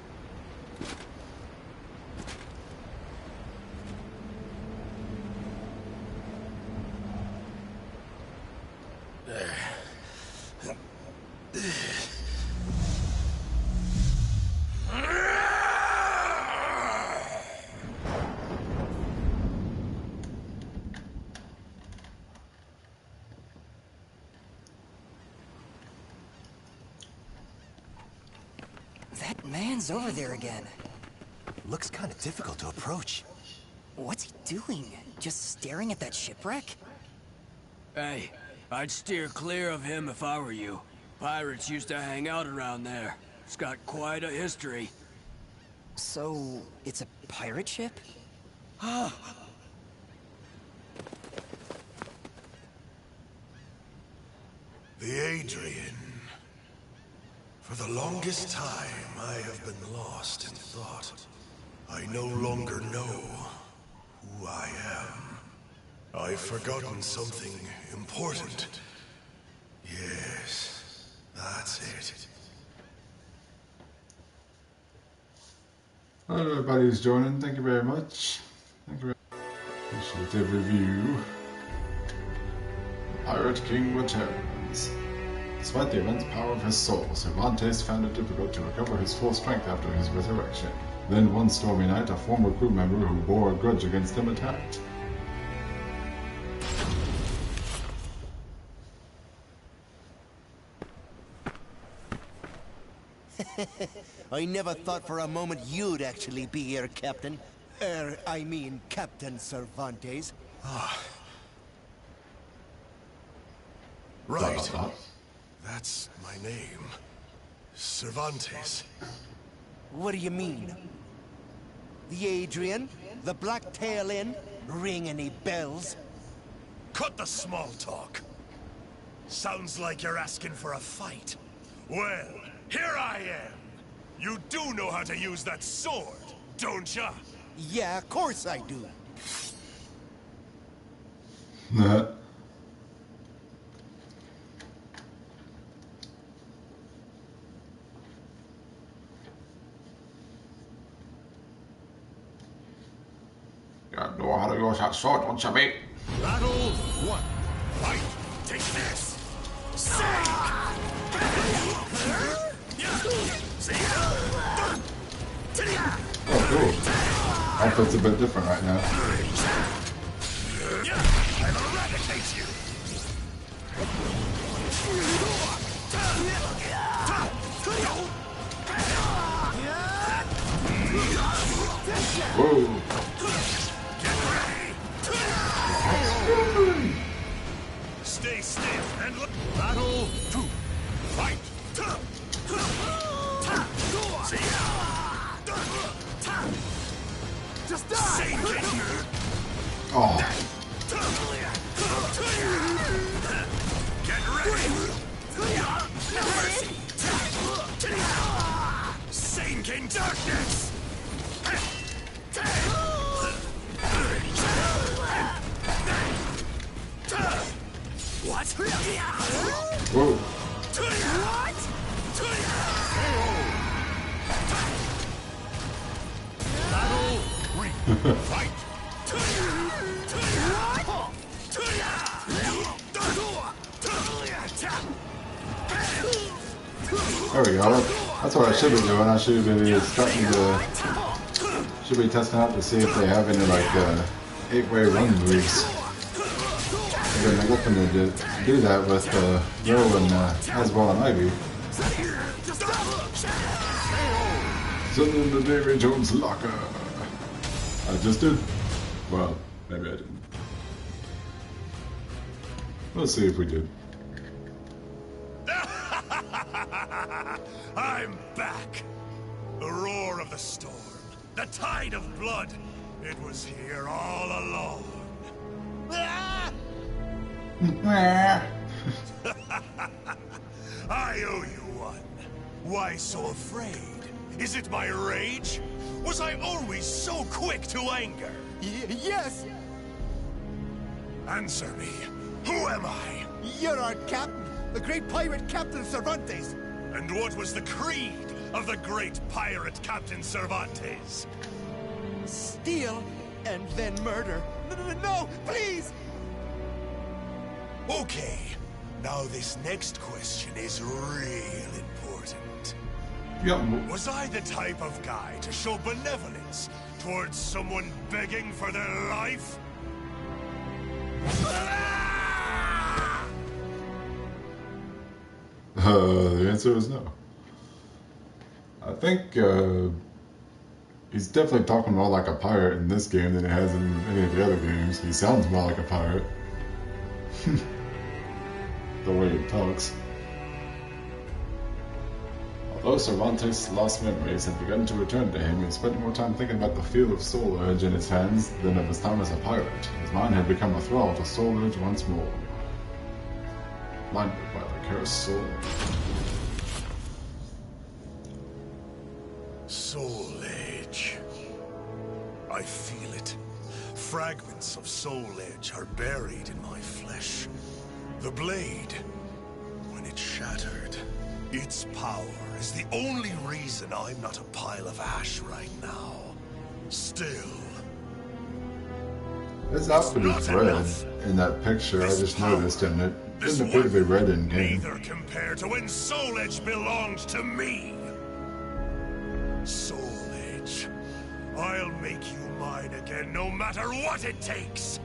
That man's over there again. Looks kind of difficult to approach. What's he doing? Just staring at that shipwreck? Hey, I'd steer clear of him if I were you. Pirates used to hang out around there. It's got quite a history. So, it's a pirate ship? The Adrian. For the longest time, I have been lost in thought. I no longer know who I am. I've forgotten something important. Yes, that's it. Hello everybody who's joining, thank you very much. Thank you very much. Appreciate every view. Pirate King returns. Despite the immense power of his soul, Cervantes found it difficult to recover his full strength after his resurrection. Then one stormy night, a former crew member who bore a grudge against him attacked. I never thought for a moment you'd actually be here, Captain. I mean, Captain Cervantes. Right. That's my name. Cervantes. What do you mean? The Adrian? The Black Tail Inn? Ring any bells? Cut the small talk. Sounds like you're asking for a fight. Well, here I am. You do know how to use that sword, don't ya? Yeah, of course I do. You know how to use that sword, don't you, mate? Battle 1. Fight. Take this. Sing. Oh, cool. Outfit's a bit different right now. I'll eradicate you. Whoa. Stay stiff and look. Battle 2. Fight. Just die! Oh. Get ready. No mercy. Sink in darkness. What? Whoa. What? Battle 3. Fight. There we go. That's what I should be doing. I should be starting to... Should be testing out to see if they have any, like, 8-way run moves. I've been looking to do that with Ro and Aswell and Ivy. Send in the Davy Jones locker. I just did. Well, maybe I didn't. Let's see if we did. I'm back. The roar of the storm. The tide of blood. It was here all along. I owe you one. Why so afraid? Is it my rage? Was I always so quick to anger? Yes! Answer me. Who am I? You're our captain, the great pirate Captain Cervantes. And what was the creed of the great pirate Captain Cervantes? Steal and then murder. No, please! Okay, now this next question is real important. Yep. Was I the type of guy to show benevolence towards someone begging for their life? The answer is no. I think he's definitely talking more like a pirate in this game than he has in any of the other games. He sounds more like a pirate. The way he talks. Although Cervantes' lost memories had begun to return to him, he spent more time thinking about the feel of Soul Edge in his hands than of his time as a pirate. His mind had become a thrall to Soul Edge once more. Blinded by the cursed soul. Soul Edge. I feel it. Fragments of Soul Edge are buried in my flesh. The blade, when it shattered, its power is the only reason I'm not a pile of ash right now. Still, His outfit is red in that picture. I just noticed, and it This Didn't appear to be one red in game. neither compare to when Soul Edge belonged to me. Soul Edge, I'll make you mine again no matter what it takes.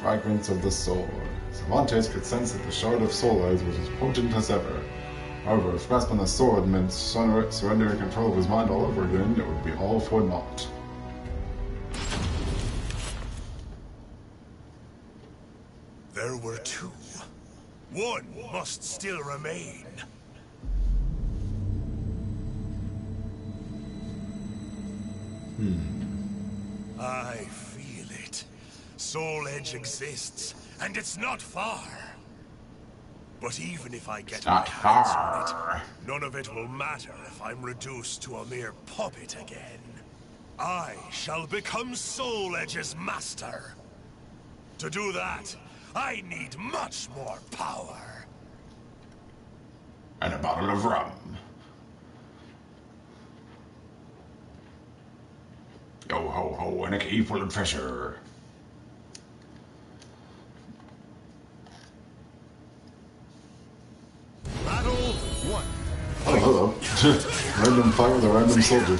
Fragments of the sword. Cervantes could sense that the shard of Soul Edge was as potent as ever. However, if grasping the sword meant surrendering control of his mind all over again, it would be all for naught. There were two. One must still remain. I feel it. Soul Edge exists, and it's not far. But even if I get my hands on it, none of it will matter if I'm reduced to a mere puppet again. I shall become Soul Edge's master. To do that, I need much more power. And a bottle of rum. Yo ho ho, and a key full of treasure. Battle 1. Oh, hello. Random fight with a random soldier.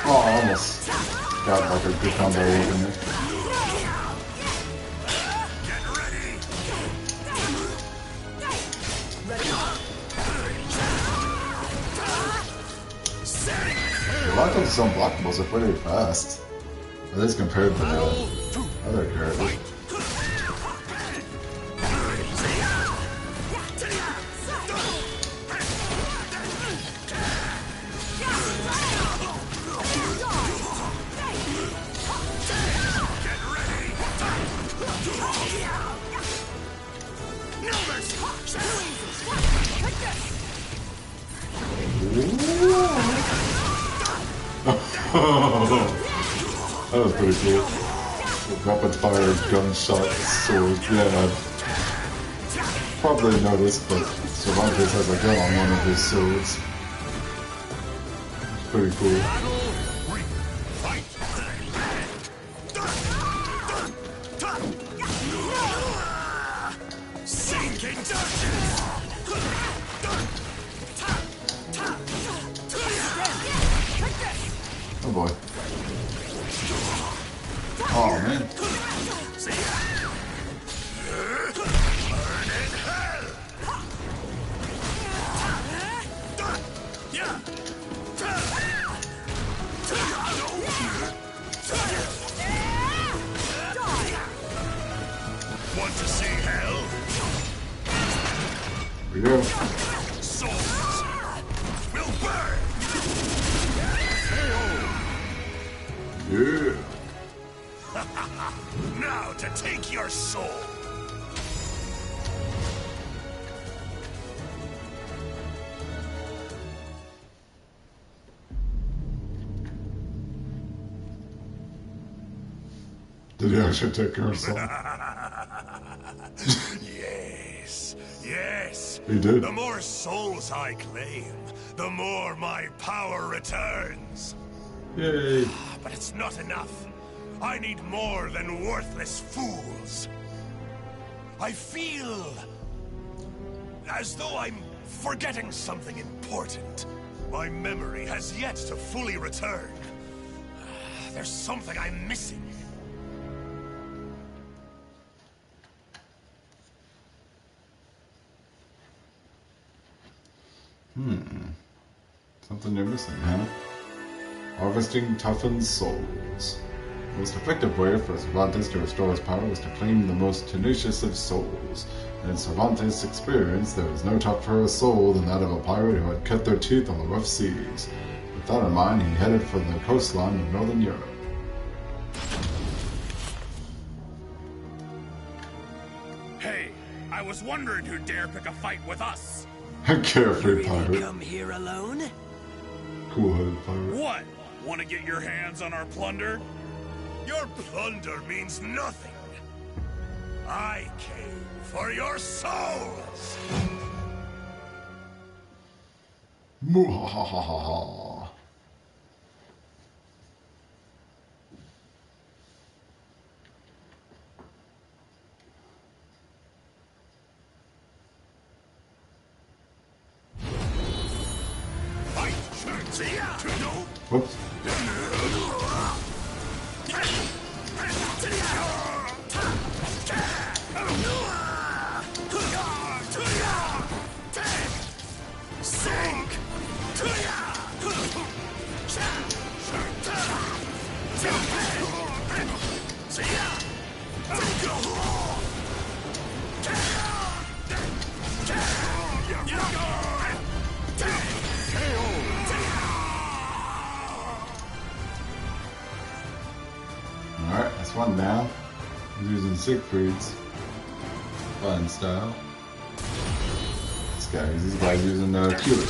Oh, I almost got like a good combo in there. The lockdowns on blockables are pretty fast. At least compared to the other characters. That was pretty cool. Rapid fire gunshot sword. Yeah, I've probably noticed, but Cervantes has a gun on one of his swords. It's pretty cool. Oh boy. Oh man. Want to see hell? Here we go. Souls will burn. Yeah. Now to take your soul. Did he actually take your soul? Yes, yes. He did. The more souls I claim, the more my power returns. Yay. But it's not enough. I need more than worthless fools. I feel as though I'm forgetting something important. My memory has yet to fully return. There's something I'm missing. Something you're missing, huh? Harvesting toughens souls. The most effective way for Cervantes to restore his power was to claim the most tenacious of souls. And in Cervantes' experience, there was no tougher a soul than that of a pirate who had cut their teeth on the rough seas. With that in mind, he headed for the coastline of northern Europe. Hey, I was wondering who'd dare pick a fight with us. A carefree pirate. Come here alone? Cool-headed pirate. What? Want to get your hands on our plunder? Your plunder means nothing. I came for your souls! Muhahaha. Whoops. Alright, that's one down. He's using Siegfried's fun style. These guys using Cupid.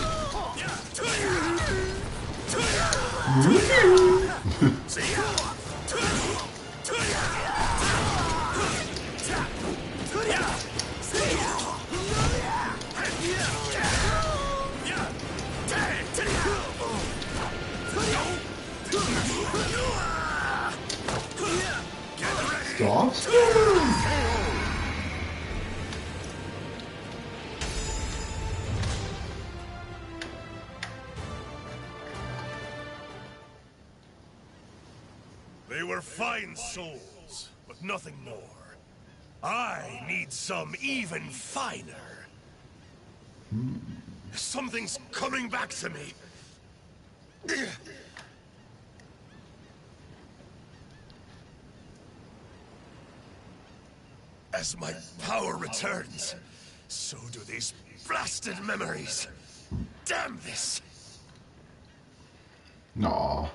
Stop. They were fine souls, but nothing more. I need some even finer. Something's coming back to me. As my power returns, so do these blasted memories. Damn this! No.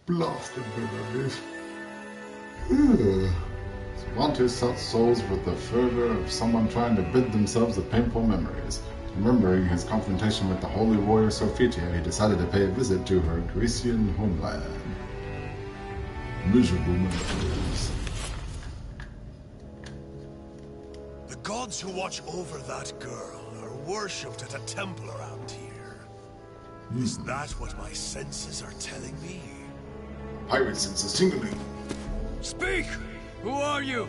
Blasted memories. Want to such souls with the fervor of someone trying to rid themselves of painful memories. Remembering his confrontation with the holy warrior Sophitia, he decided to pay a visit to her Grecian homeland. Miserable memories. The gods who watch over that girl are worshipped at a temple around here. Is that what my senses are telling me? Pirate senses tingling. Speak! Who are you?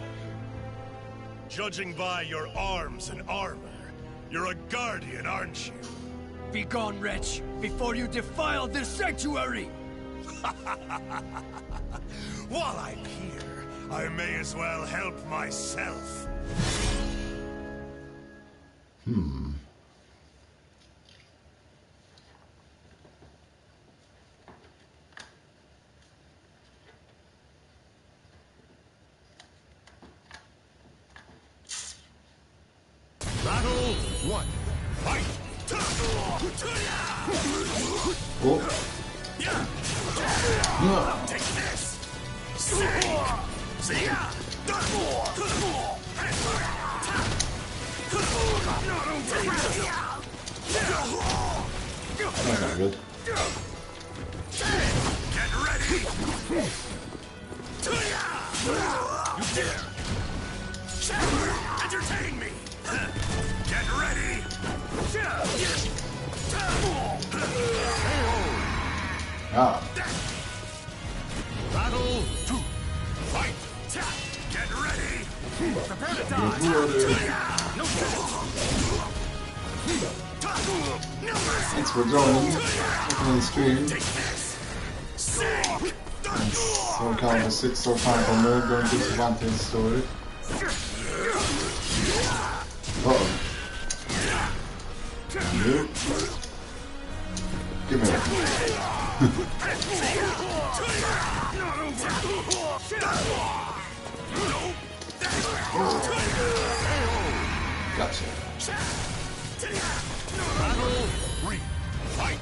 Judging by your arms and armor, you're a guardian, aren't you? Begone, wretch, before you defile this sanctuary! While I'm here, I may as well help myself. Battle 1. Fight! Oh. Take this! See ya! That's not good. Get ready! You dare! Entertain me! Get ready! Ah. Battle 2. Fight! Get ready! Prepare to die! Thanks for joining. Looking on the stream. SoulCalibur 6 Soul Chronicle mode going through Cervantes' story. Uh-oh. Nope. Give me that. Gotcha. Battle 3. Fight!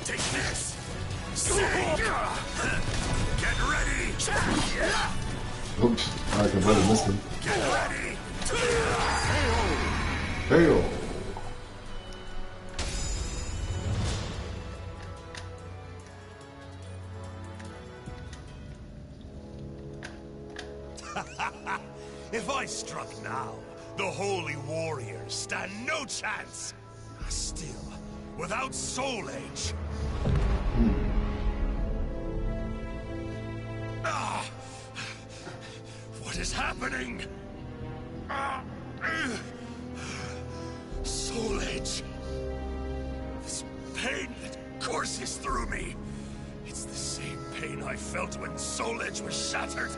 Take this. Get ready. Oops, I completely missed him. Get ready. Fail. If I struck now, the holy warriors stand no chance. Still, without Soul Edge. What is happening? Soul Edge. This pain that courses through me. It's the same pain I felt when Soul Edge was shattered.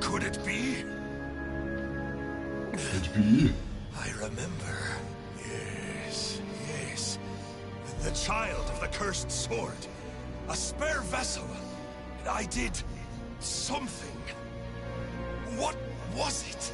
Could it be? Could it be? I remember. Yes. The child of the cursed sword. A spare vessel. And I did something. What was it?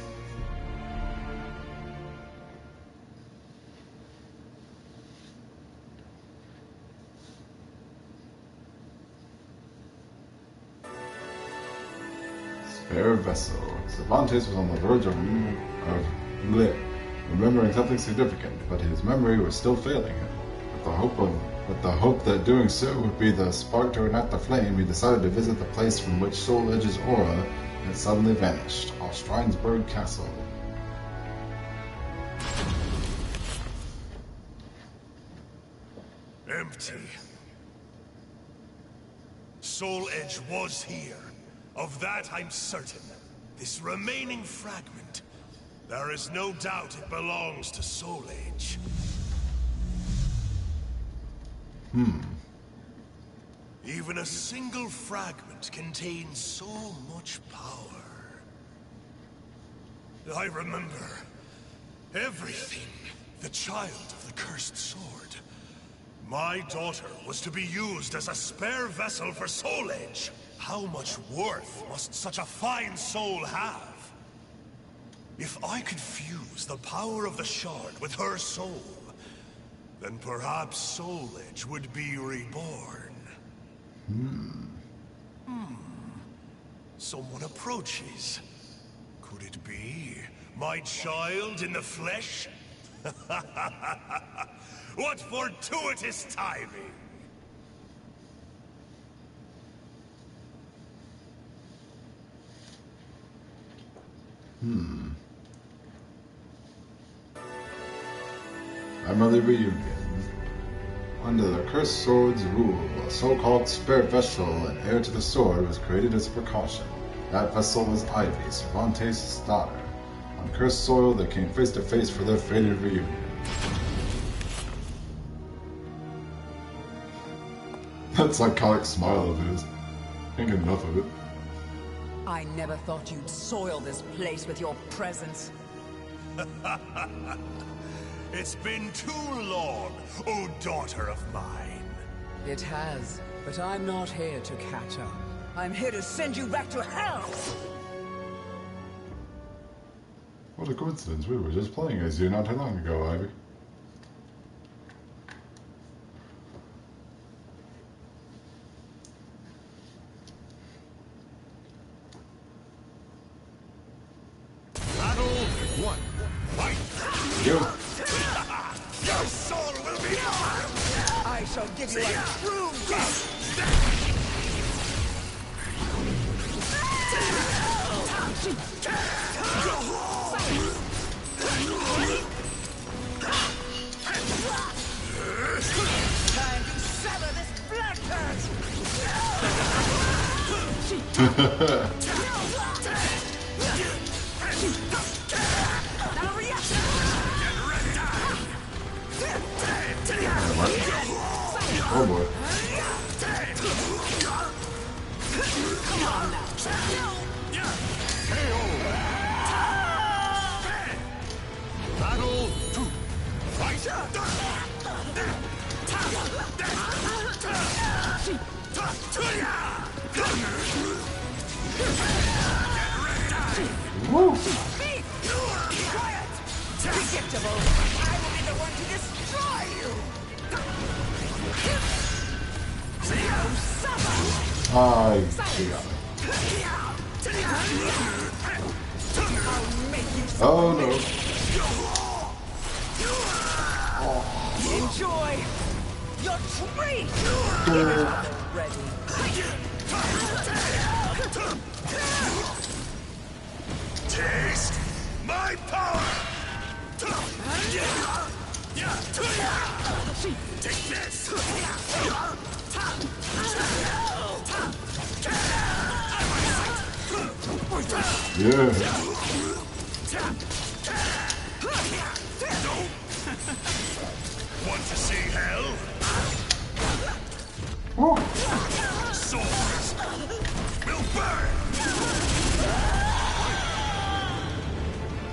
Spare vessel. Cervantes was on the verge of remembering something significant, but his memory was still failing him. With the hope that doing so would be the spark to ignite the flame, he decided to visit the place from which Soul Edge's aura had suddenly vanished, Ostrheinsburg Castle. Empty. Soul Edge was here. Of that I'm certain. This remaining fragment, there is no doubt it belongs to Soul Edge. Even a single fragment contains so much power. I remember everything. The child of the cursed sword. My daughter was to be used as a spare vessel for Soul Edge. How much worth must such a fine soul have? If I could fuse the power of the shard with her soul, then perhaps Soul Edge would be reborn. Someone approaches. Could it be my child in the flesh? What fortuitous timing! Family reunion. Under the cursed sword's rule, a so-called spare vessel and heir to the sword was created as a precaution. That vessel was Ivy, Cervantes' daughter. On cursed soil, they came face to face for their fated reunion. That psychotic smile of his. Can't get enough of it. I never thought you'd soil this place with your presence. It's been too long, oh daughter of mine. It has, but I'm not here to catch up. I'm here to send you back to hell! What a coincidence, we were just playing as you not too long ago, Ivy. Battle 1. Fight! You. Your soul will be I shall give you a true death! Time to sever this blood curse! Oh boy. Come on now! Battle 2. Fight! Woo! unstoppable. I will be the one to destroy you. Oh no. Enjoy your treat. Ready. Taste my power! Take this! Yeah. Want to see hell? Souls will burn!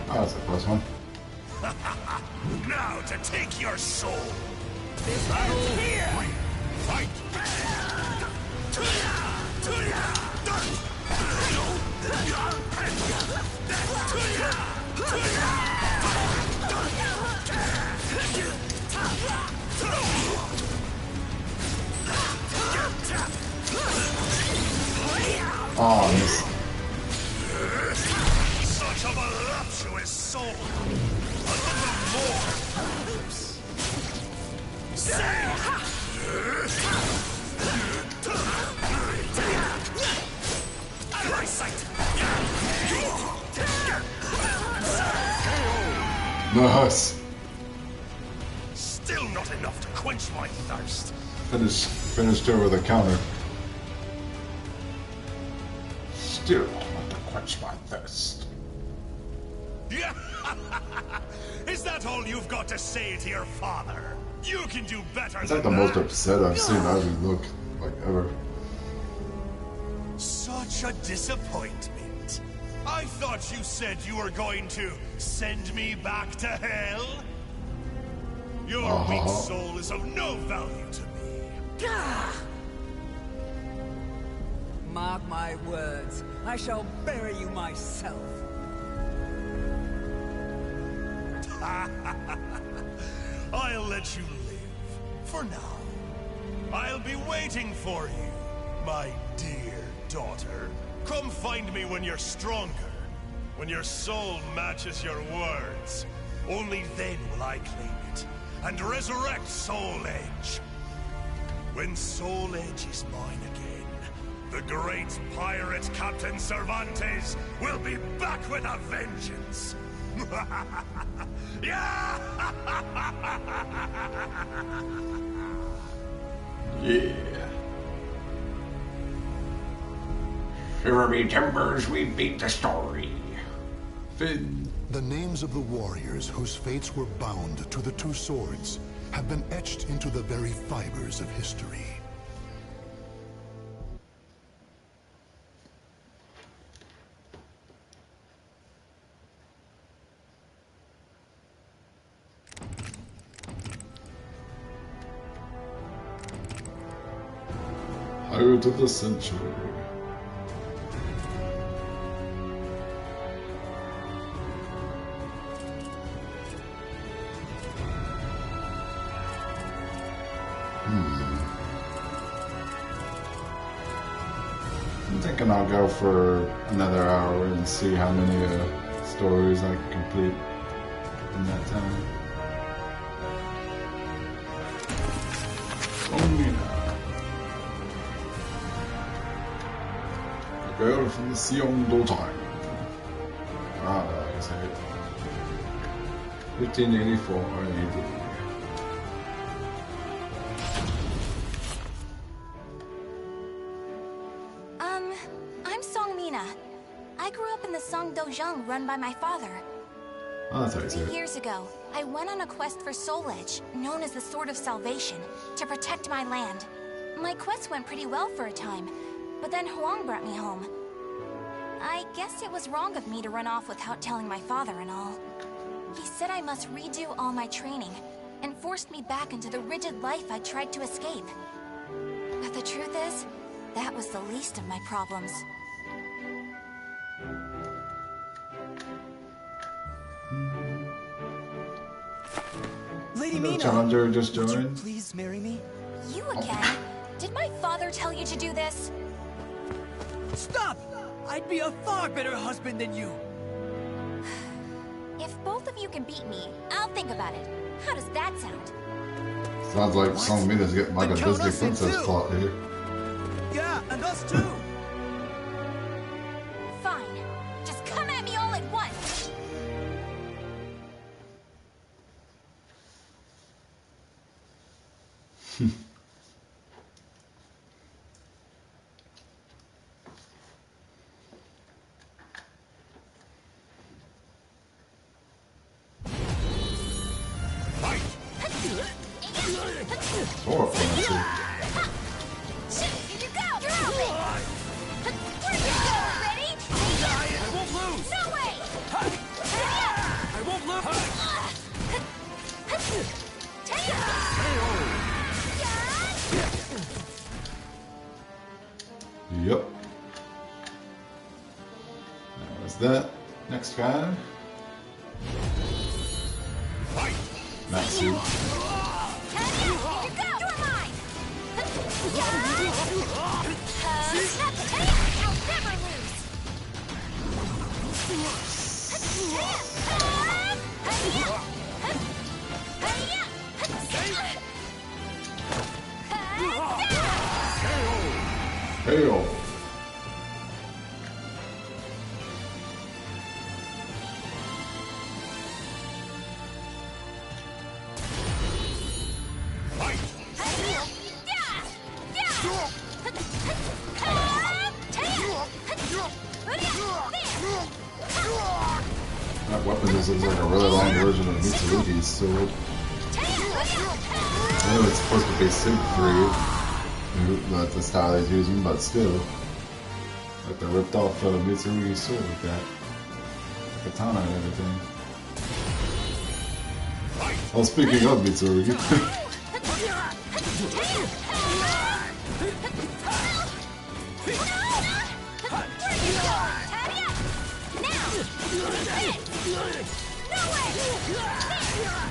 Oh, that's the first one. Now to take your soul! This ends here! Fight! Oh, miss. Such a voluptuous soul! A little more! Say! Out of my sight! Nice. Still not enough to quench my thirst. Finished her with a counter. Still not to quench my thirst. Yeah. Is that all you've got to say to your father? You can do better It's than like the most upset I've seen Ivy look, like, ever. Such a disappointment. I thought you said you were going to send me back to hell? Your weak soul is of no value to me. Mark my words, I shall bury you myself. I'll let you live, for now. I'll be waiting for you, my dear daughter. Come find me when you're stronger, when your soul matches your words. Only then will I claim it, and resurrect Soul Edge. When Soul Edge is mine again, the great pirate Captain Cervantes will be back with a vengeance. Yeah! Yeah. Shiver me timbers, we beat the story. Finn. The names of the warriors whose fates were bound to the two swords have been etched into the very fibers of history. Pirate of the Century. I'm thinking I'll go for another hour and see how many stories I can complete in that time. The girl from the Siondo time. Ah, I say it. 1584 AD. I'm Songmina. I grew up in the Song Dojang run by my father. Oh, that's how you say 3 it. years ago, I went on a quest for Soul Edge, known as the Sword of Salvation, to protect my land. My quest went pretty well for a time, but then Huang brought me home. I guess it was wrong of me to run off without telling my father and all. He said I must redo all my training, and forced me back into the rigid life I tried to escape. But the truth is, that was the least of my problems. Lady The Mina, challenger just would you joined. please marry me? You again? Did my father tell you to do this? Stop! I'd be a far better husband than you. If both of you can beat me, I'll think about it. How does that sound? Sounds like some Mina's getting like a Then count Disney us in princess too. plot here. Yeah, and us too. Fine. Just come at me all at once. Or fancy. Here you go. You're open. Where you go? Ready? I won't lose. No way. I won't lose. Yep. That was that. Next guy. Natsu. Here you go. You're mine. I'll never lose. Hail. That weapon is like a really long version of Mitsurugi's sword. I know it's supposed to be Siegfried, that's the style he's using, but still. Like they ripped off Mitsurugi's sword with that. Katana and everything. Well, speaking of Mitsurugi.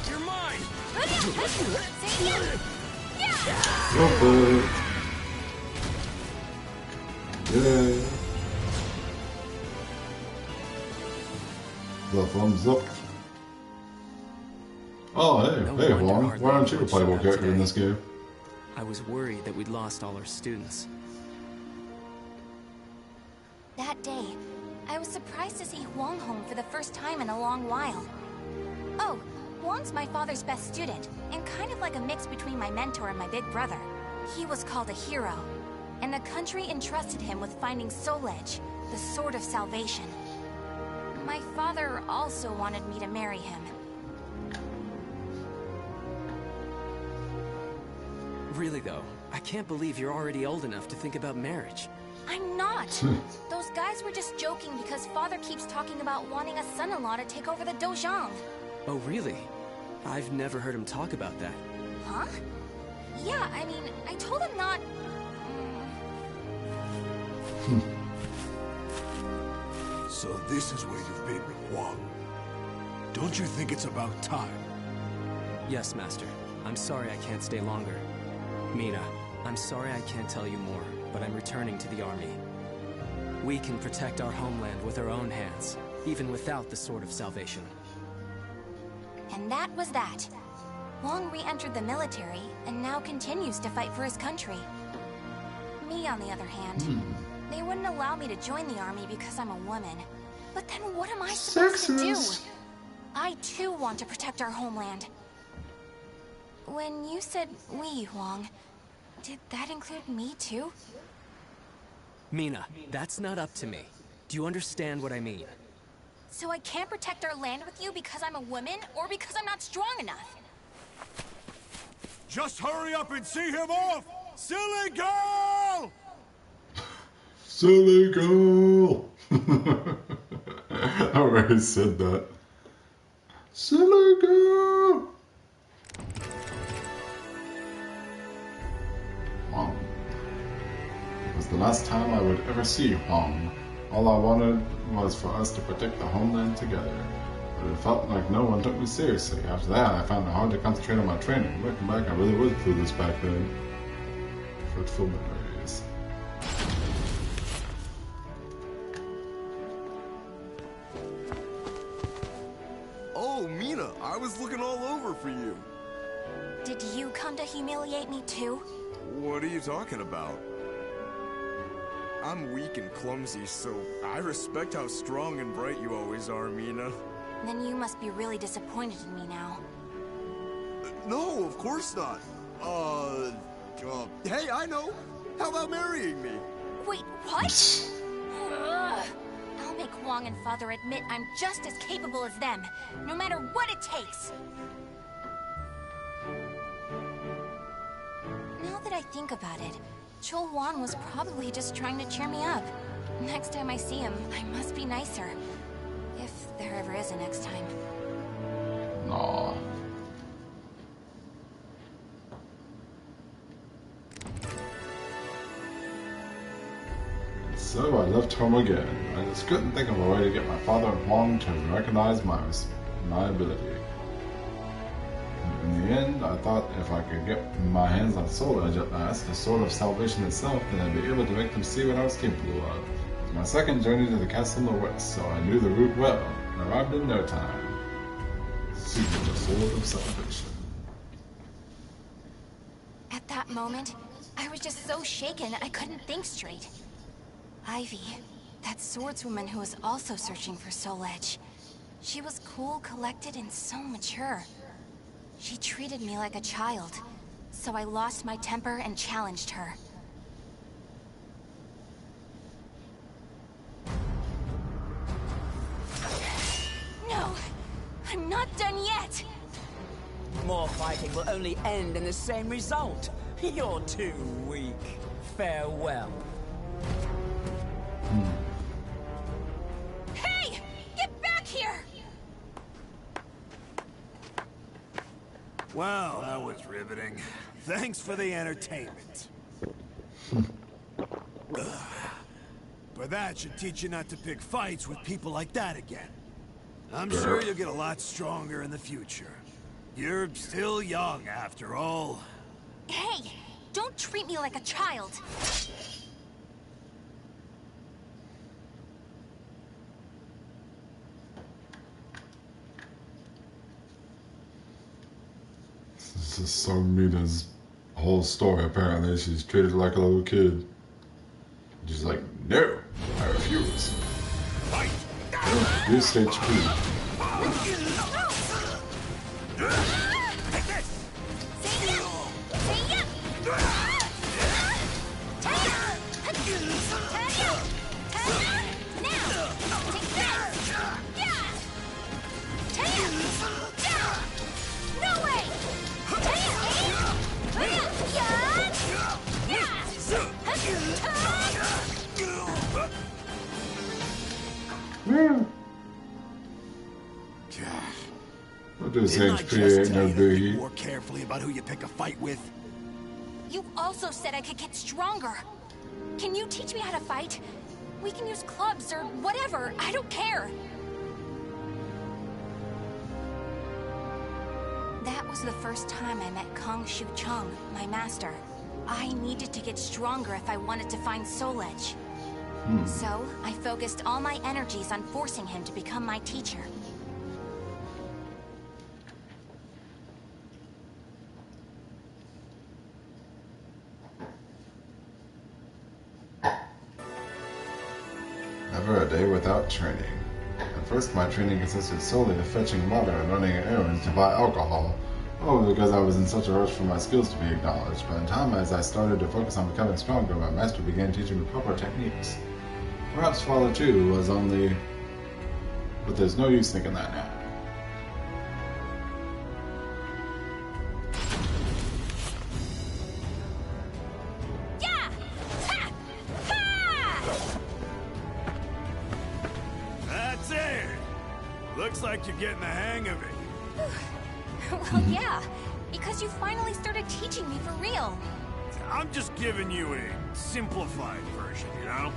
You're mine. Perfect. Yeah. The thumbs up. Oh, hey, Huang. Why aren't you a playable character in this game? I was worried that we'd lost all our students. That day, I was surprised to see Huang home for the first time in a long while. Oh, Huang's my father's best student, and kind of like a mix between my mentor and my big brother. He was called a hero, and the country entrusted him with finding Soul Edge, the Sword of Salvation. My father also wanted me to marry him. Really though, I can't believe you're already old enough to think about marriage. I'm not! Those guys were just joking because father keeps talking about wanting a son-in-law to take over the Dojang. Oh really? I've never heard him talk about that. Huh? Yeah, I mean, I told him not... So this is where you've been with Huang. Don't you think it's about time? Yes, Master. I'm sorry I can't stay longer. Mina, I'm sorry I can't tell you more, but I'm returning to the army. We can protect our homeland with our own hands, even without the Sword of Salvation. And that was that. Huang re-entered the military, and now continues to fight for his country. Me, on the other hand, they wouldn't allow me to join the army because I'm a woman. But then what am I supposed to do? I too want to protect our homeland. When you said we, Huang, did that include me too? Mina, that's not up to me. Do you understand what I mean? So I can't protect our land with you because I'm a woman, or because I'm not strong enough? Just hurry up and see him off! Silly girl! Silly girl! I already said that. Silly girl! Huang. It was the last time I would ever see Huang. All I wanted was for us to protect the homeland together. But it felt like no one took me seriously. After that, I found it hard to concentrate on my training. Looking back, I really was clueless back then. Fruitful memories. Oh, Mina, I was looking all over for you. Did you come to humiliate me too? What are you talking about? I'm weak and clumsy, so I respect how strong and bright you always are, Mina. Then you must be really disappointed in me now. No, of course not. Hey, I know. How about marrying me? Wait, what? Ugh. I'll make Huang and Father admit I'm just as capable as them, no matter what it takes. Now that I think about it, Chul Huan was probably just trying to cheer me up. Next time I see him, I must be nicer. If there ever is a next time. Aw. So I left home again. I just couldn't think of a way to get my father and Huang to recognize my ability. In the end, I thought if I could get my hands on Soul Edge at last, the Sword of Salvation itself, then I'd be able to make them see what I was capable of. It was my second journey to the castle in the west, so I knew the route well, and arrived in no time. Seeking the Sword of Salvation. At that moment, I was just so shaken I couldn't think straight. Ivy, that swordswoman who was also searching for Soul Edge. She was cool, collected, and so mature. She treated me like a child, so I lost my temper and challenged her. No! I'm not done yet! More fighting will only end in the same result. You're too weak. Farewell. Hey! Get back here! Well, that was riveting. Thanks for the entertainment. But that should teach you not to pick fights with people like that again. I'm sure you'll get a lot stronger in the future. You're still young, after all. Hey! Don't treat me like a child! This is so Mina's whole story, apparently. She's treated like a little kid. She's like, no, I refuse. Use HP. What does HP ain't no biggie? More carefully about who you pick a fight with. You also said I could get stronger. Can you teach me how to fight? We can use clubs or whatever. I don't care. That was the first time I met Kong Shu Chung, my master. I needed to get stronger if I wanted to find Soul Edge. So, I focused all my energies on forcing him to become my teacher. Never a day without training. At first, my training consisted solely of fetching water and running errands to buy alcohol. Probably because I was in such a rush for my skills to be acknowledged. But in time, as I started to focus on becoming stronger, my master began teaching me proper techniques. Perhaps Father too was only... But there's no use thinking that now. That's it! Looks like you're getting the hang of it. Well, yeah, because you finally started teaching me for real. I'm just giving you a simplified version, you know?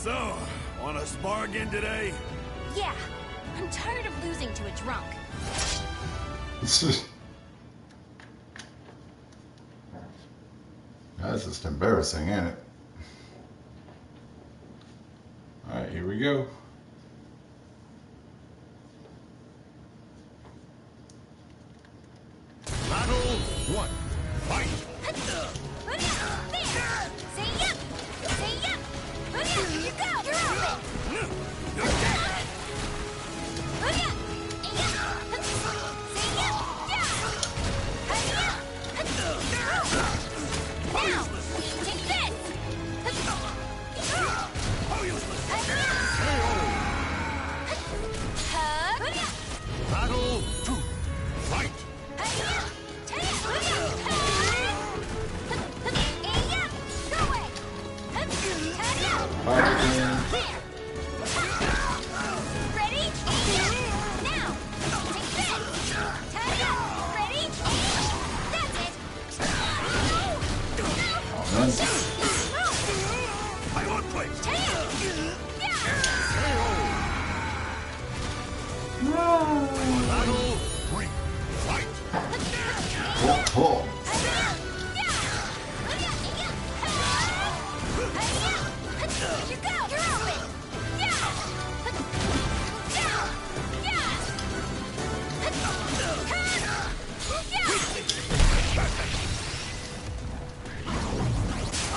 So, want to spar again today? Yeah, I'm tired of losing to a drunk. That's just embarrassing, ain't it? Alright, here we go. Battle 1. Fight! Say yep! Say yep! Here you go! You're open! You're dead! Say yep! Now! Take this! Battle 2. Fight! Ready? Now! Take this! Tie up! Ready? That's it! I want place! Battle 3. Fight! Pull. You go! You're open!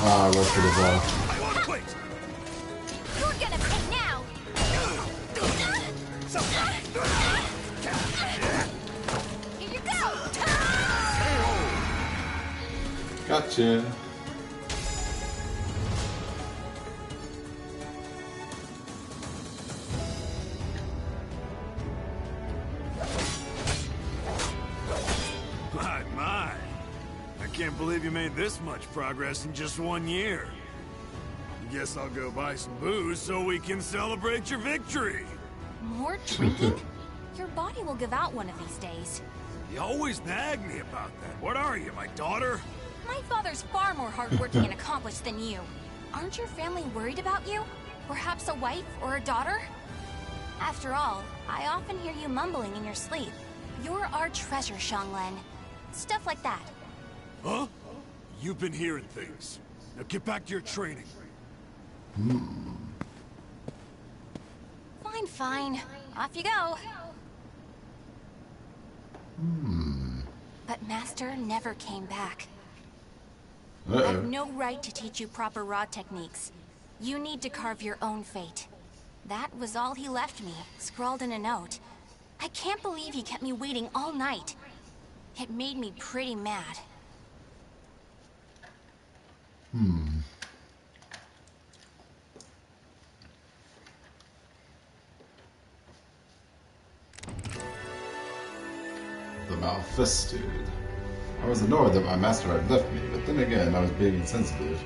Ah, I went for the ball. I want place! You're gonna pay now! Here you go! Gotcha. My. I can't believe you made this much progress in just 1 year. Guess I'll go buy some booze so we can celebrate your victory. More drinking? Your body will give out one of these days. You always nag me about that. What are you, my daughter? My father's far more hardworking and accomplished than you. Aren't your family worried about you? Perhaps a wife or a daughter? After all, I often hear you mumbling in your sleep. You're our treasure, Xianglen. Stuff like that. Huh? You've been hearing things. Now get back to your training. Fine, fine. Off you go. But Master never came back. I have no right to teach you proper rod techniques. You need to carve your own fate. That was all he left me, scrawled in a note. I can't believe he kept me waiting all night. It made me pretty mad. The Malfested. I was annoyed that my master had left me, but then again I was being insensitive.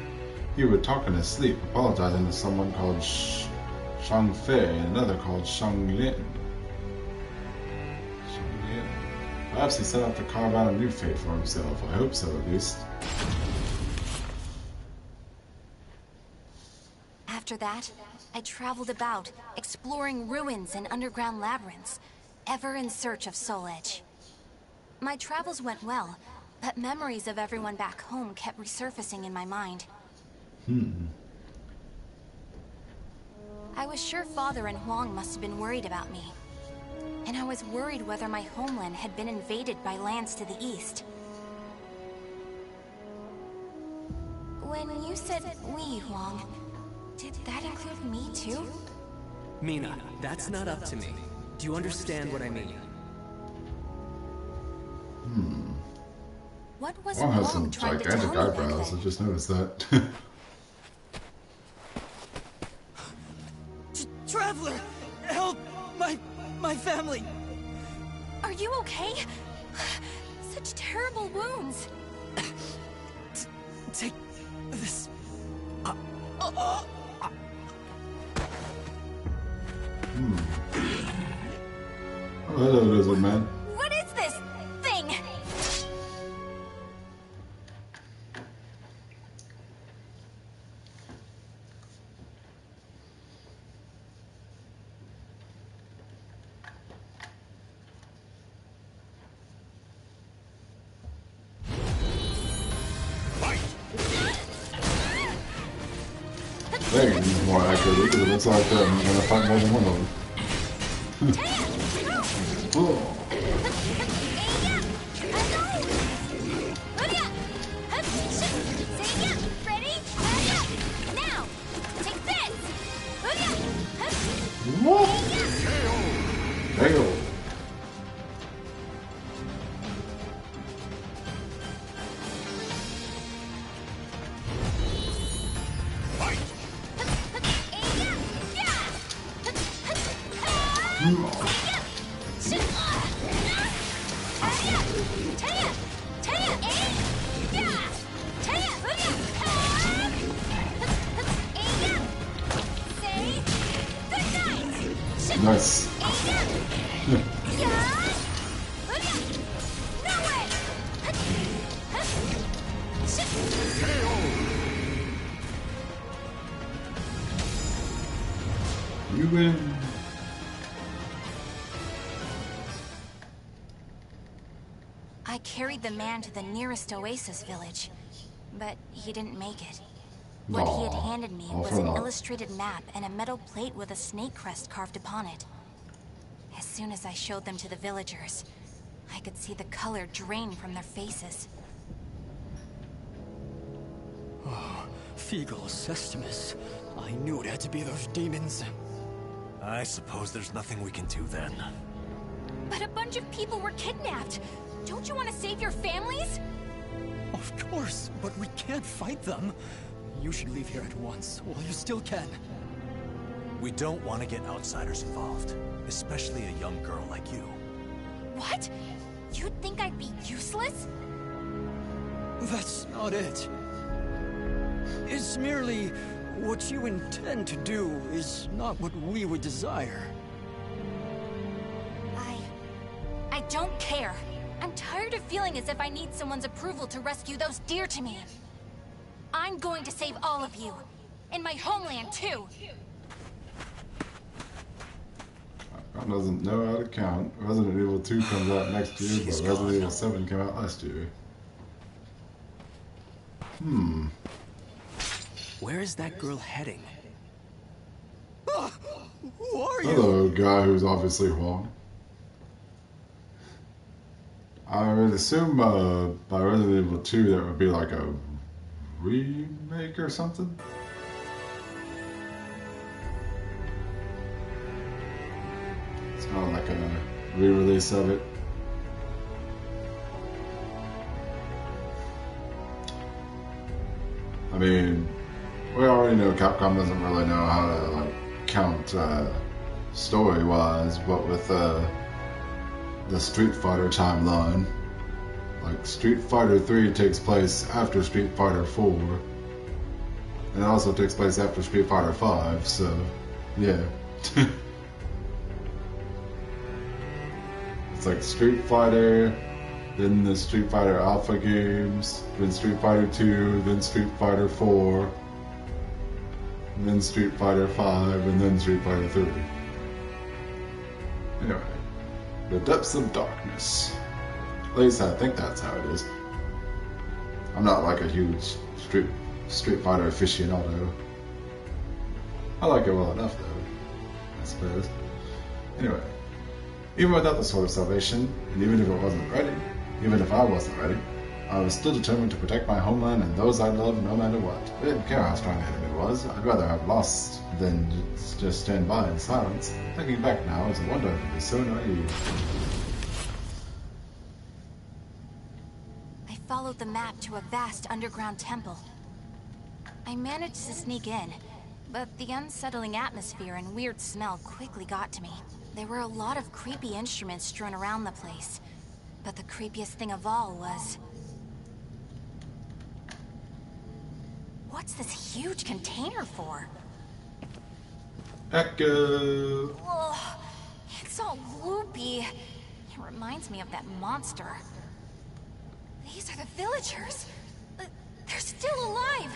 He would talk in his sleep, apologizing to someone called Shang Fei and another called Shang Lin. Perhaps he set out to carve out a new fate for himself. I hope so, at least. After that, I traveled about, exploring ruins and underground labyrinths, ever in search of Soul Edge. My travels went well, but memories of everyone back home kept resurfacing in my mind. I was sure Father and Huang must have been worried about me. And I was worried whether my homeland had been invaded by lands to the east. When you said we, Huang, did that include me too? Mina, that's not up to me. Do you understand what I mean? What was Huang has some Huang trying to tell gigantic me back eyebrows. I then? just noticed that. Traveler, help my family. Are you okay? Such terrible wounds. Take this. Oh, hello, lizard man. What is this thing? things more accurately, because it looks like I'm gonna fight more than one of them. Oh. Hail. Nice. You win. I carried the man to the nearest oasis village, but he didn't make it. What he had handed me was an illustrated map and a metal plate with a snake crest carved upon it. As soon as I showed them to the villagers, I could see the color drain from their faces. Oh, Feegle Sestimus. I knew it had to be those demons. I suppose there's nothing we can do then. But a bunch of people were kidnapped. Don't you want to save your families? Of course, but we can't fight them. You should leave here at once, while you still can. We don't want to get outsiders involved, especially a young girl like you. What? You'd think I'd be useless? That's not it. It's merely what you intend to do is not what we would desire. I don't care. I'm tired of feeling as if I need someone's approval to rescue those dear to me. I'm going to save all of you. And my homeland, too. God doesn't know how to count. Resident Evil 2 comes out next year, but Resident Evil 7 came out last year. Where is that girl heading? Who are you? Hello, guy who's obviously Huang. I would assume by Resident Evil 2 that would be like a remake or something. It's kind of like a re-release of it. I mean, we already know Capcom doesn't really know how to like count story-wise, but with the Street Fighter timeline, like Street Fighter 3 takes place after Street Fighter 4, and it also takes place after Street Fighter 5, so yeah. It's like Street Fighter, then the Street Fighter Alpha games, then Street Fighter 2, then Street Fighter 4, then Street Fighter 5, and then Street Fighter 3. Anyway, the depths of darkness. At least I think that's how it is. I'm not like a huge Street Fighter aficionado. I like it well enough though, I suppose. Anyway, even without the Sword of Salvation, and even if it wasn't ready, even if I wasn't ready, I was still determined to protect my homeland and those I loved no matter what. I didn't care how strong the enemy was. I'd rather have lost than just stand by in silence. Thinking back now, it's a wonder I could be so naive. I followed the map to a vast underground temple. I managed to sneak in, but the unsettling atmosphere and weird smell quickly got to me. There were a lot of creepy instruments strewn around the place, but the creepiest thing of all was... What's this huge container for? Echo! Ugh, it's all loopy. It reminds me of that monster. These are the villagers. They're still alive.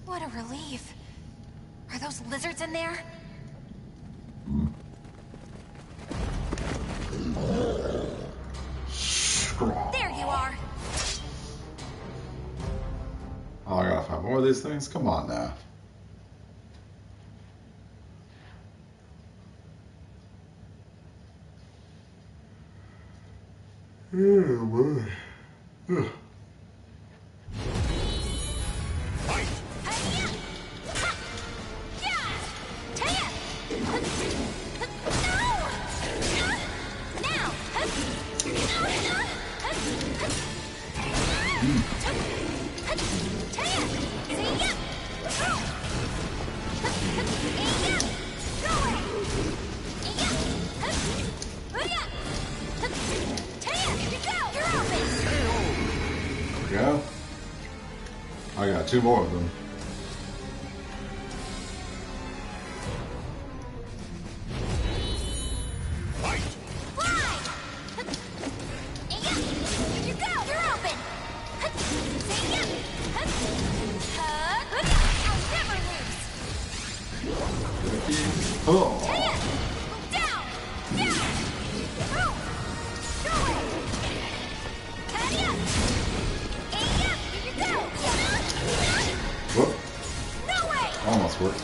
What a relief. Are those lizards in there? There you are. Oh, I gotta find more of these things? Come on now. Oh boy. Ugh. Yeah. I got two more of them. Oh. Whoop. Almost worked.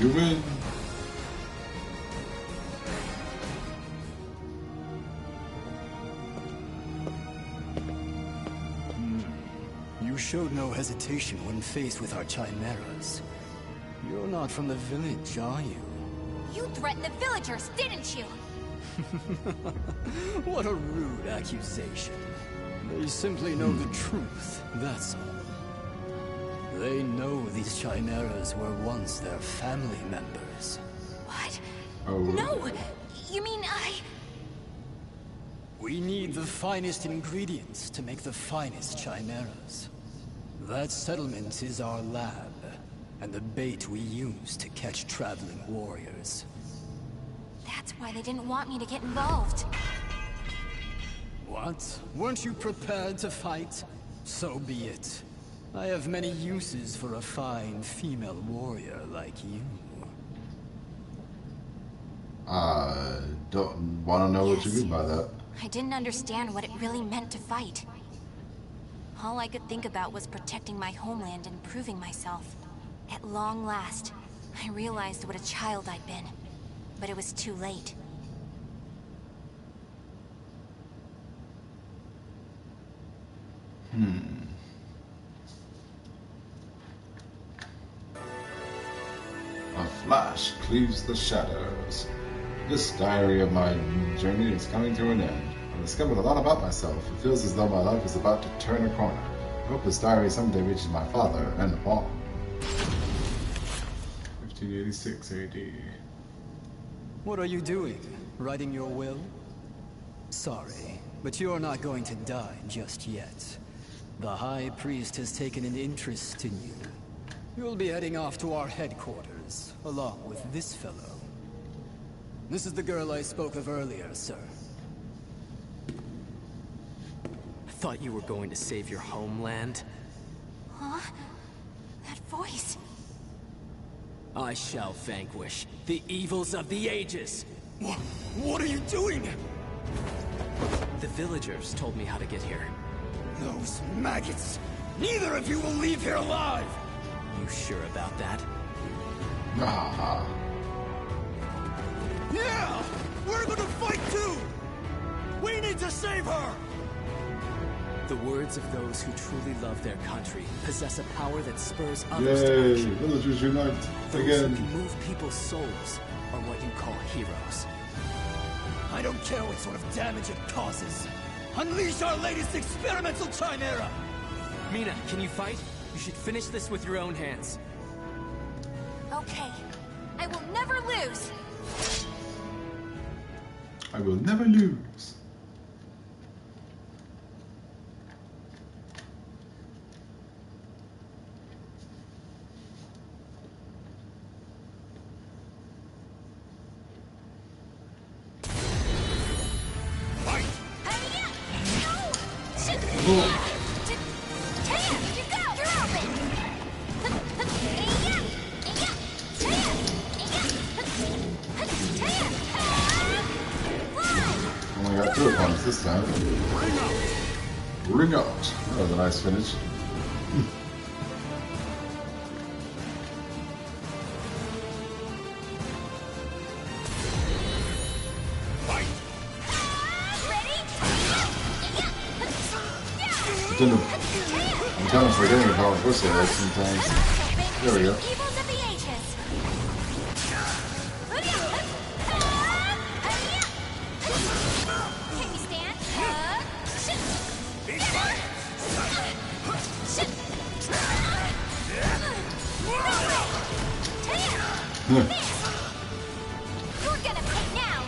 You win. You showed no hesitation when faced with our chimeras. You're not from the village, are you? You threatened the villagers, didn't you? What a rude accusation. They simply know the truth, that's all. They know these chimeras were once their family members. What? Oh. No! You mean We need the finest ingredients to make the finest chimeras. That settlement is our lab, and the bait we use to catch traveling warriors. That's why they didn't want me to get involved. What? Weren't you prepared to fight? So be it. I have many uses for a fine female warrior like you. I don't want to know what you mean by that. I didn't understand what it really meant to fight. All I could think about was protecting my homeland and proving myself. At long last, I realized what a child I'd been. But it was too late. A flash cleaves the shadows. This diary of my journey is coming to an end. I've discovered a lot about myself. It feels as though my life is about to turn a corner. I hope this diary someday reaches my father and Huang. 1586 AD. What are you doing? Writing your will? Sorry, but you're not going to die just yet. The High Priest has taken an interest in you. You'll be heading off to our headquarters, along with this fellow. This is the girl I spoke of earlier, sir. I thought you were going to save your homeland. Huh? That voice. I shall vanquish the evils of the ages. What are you doing? The villagers told me how to get here. Those maggots! Neither of you will leave here alive! You sure about that? Ah. Yeah! We're gonna fight too! We need to save her! The words of those who truly love their country possess a power that spurs others to Yay! action. Villagers unite Those again. who can move people's souls are what you call heroes. I don't care what sort of damage it causes. Unleash our latest experimental chimera! Mina, can you fight? You should finish this with your own hands. Okay. I will never lose. I will never lose. Only got 2 opponents this time. Ring out. That was a nice finish. I'm kind of forgetting how to whistle that sometimes. There we go. You're gonna pay now.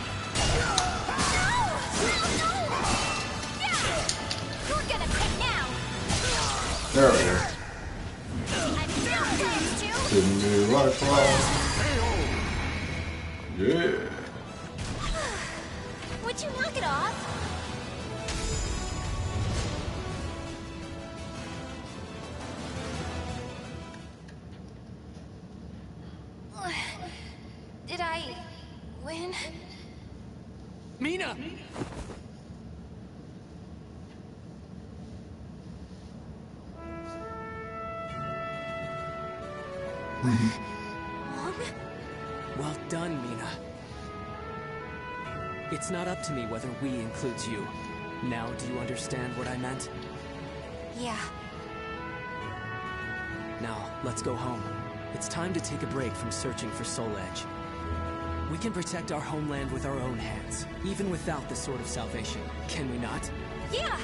You're gonna pay now. There we go. I'm real close to. Didn't do life wrong. Yeah. Would you knock it off? Did I win? Mina! Well done, Mina. It's not up to me whether we includes you. Now, do you understand what I meant? Yeah. Now, let's go home. It's time to take a break from searching for Soul Edge. We can protect our homeland with our own hands, even without the Sword of Salvation. Can we not? Yeah!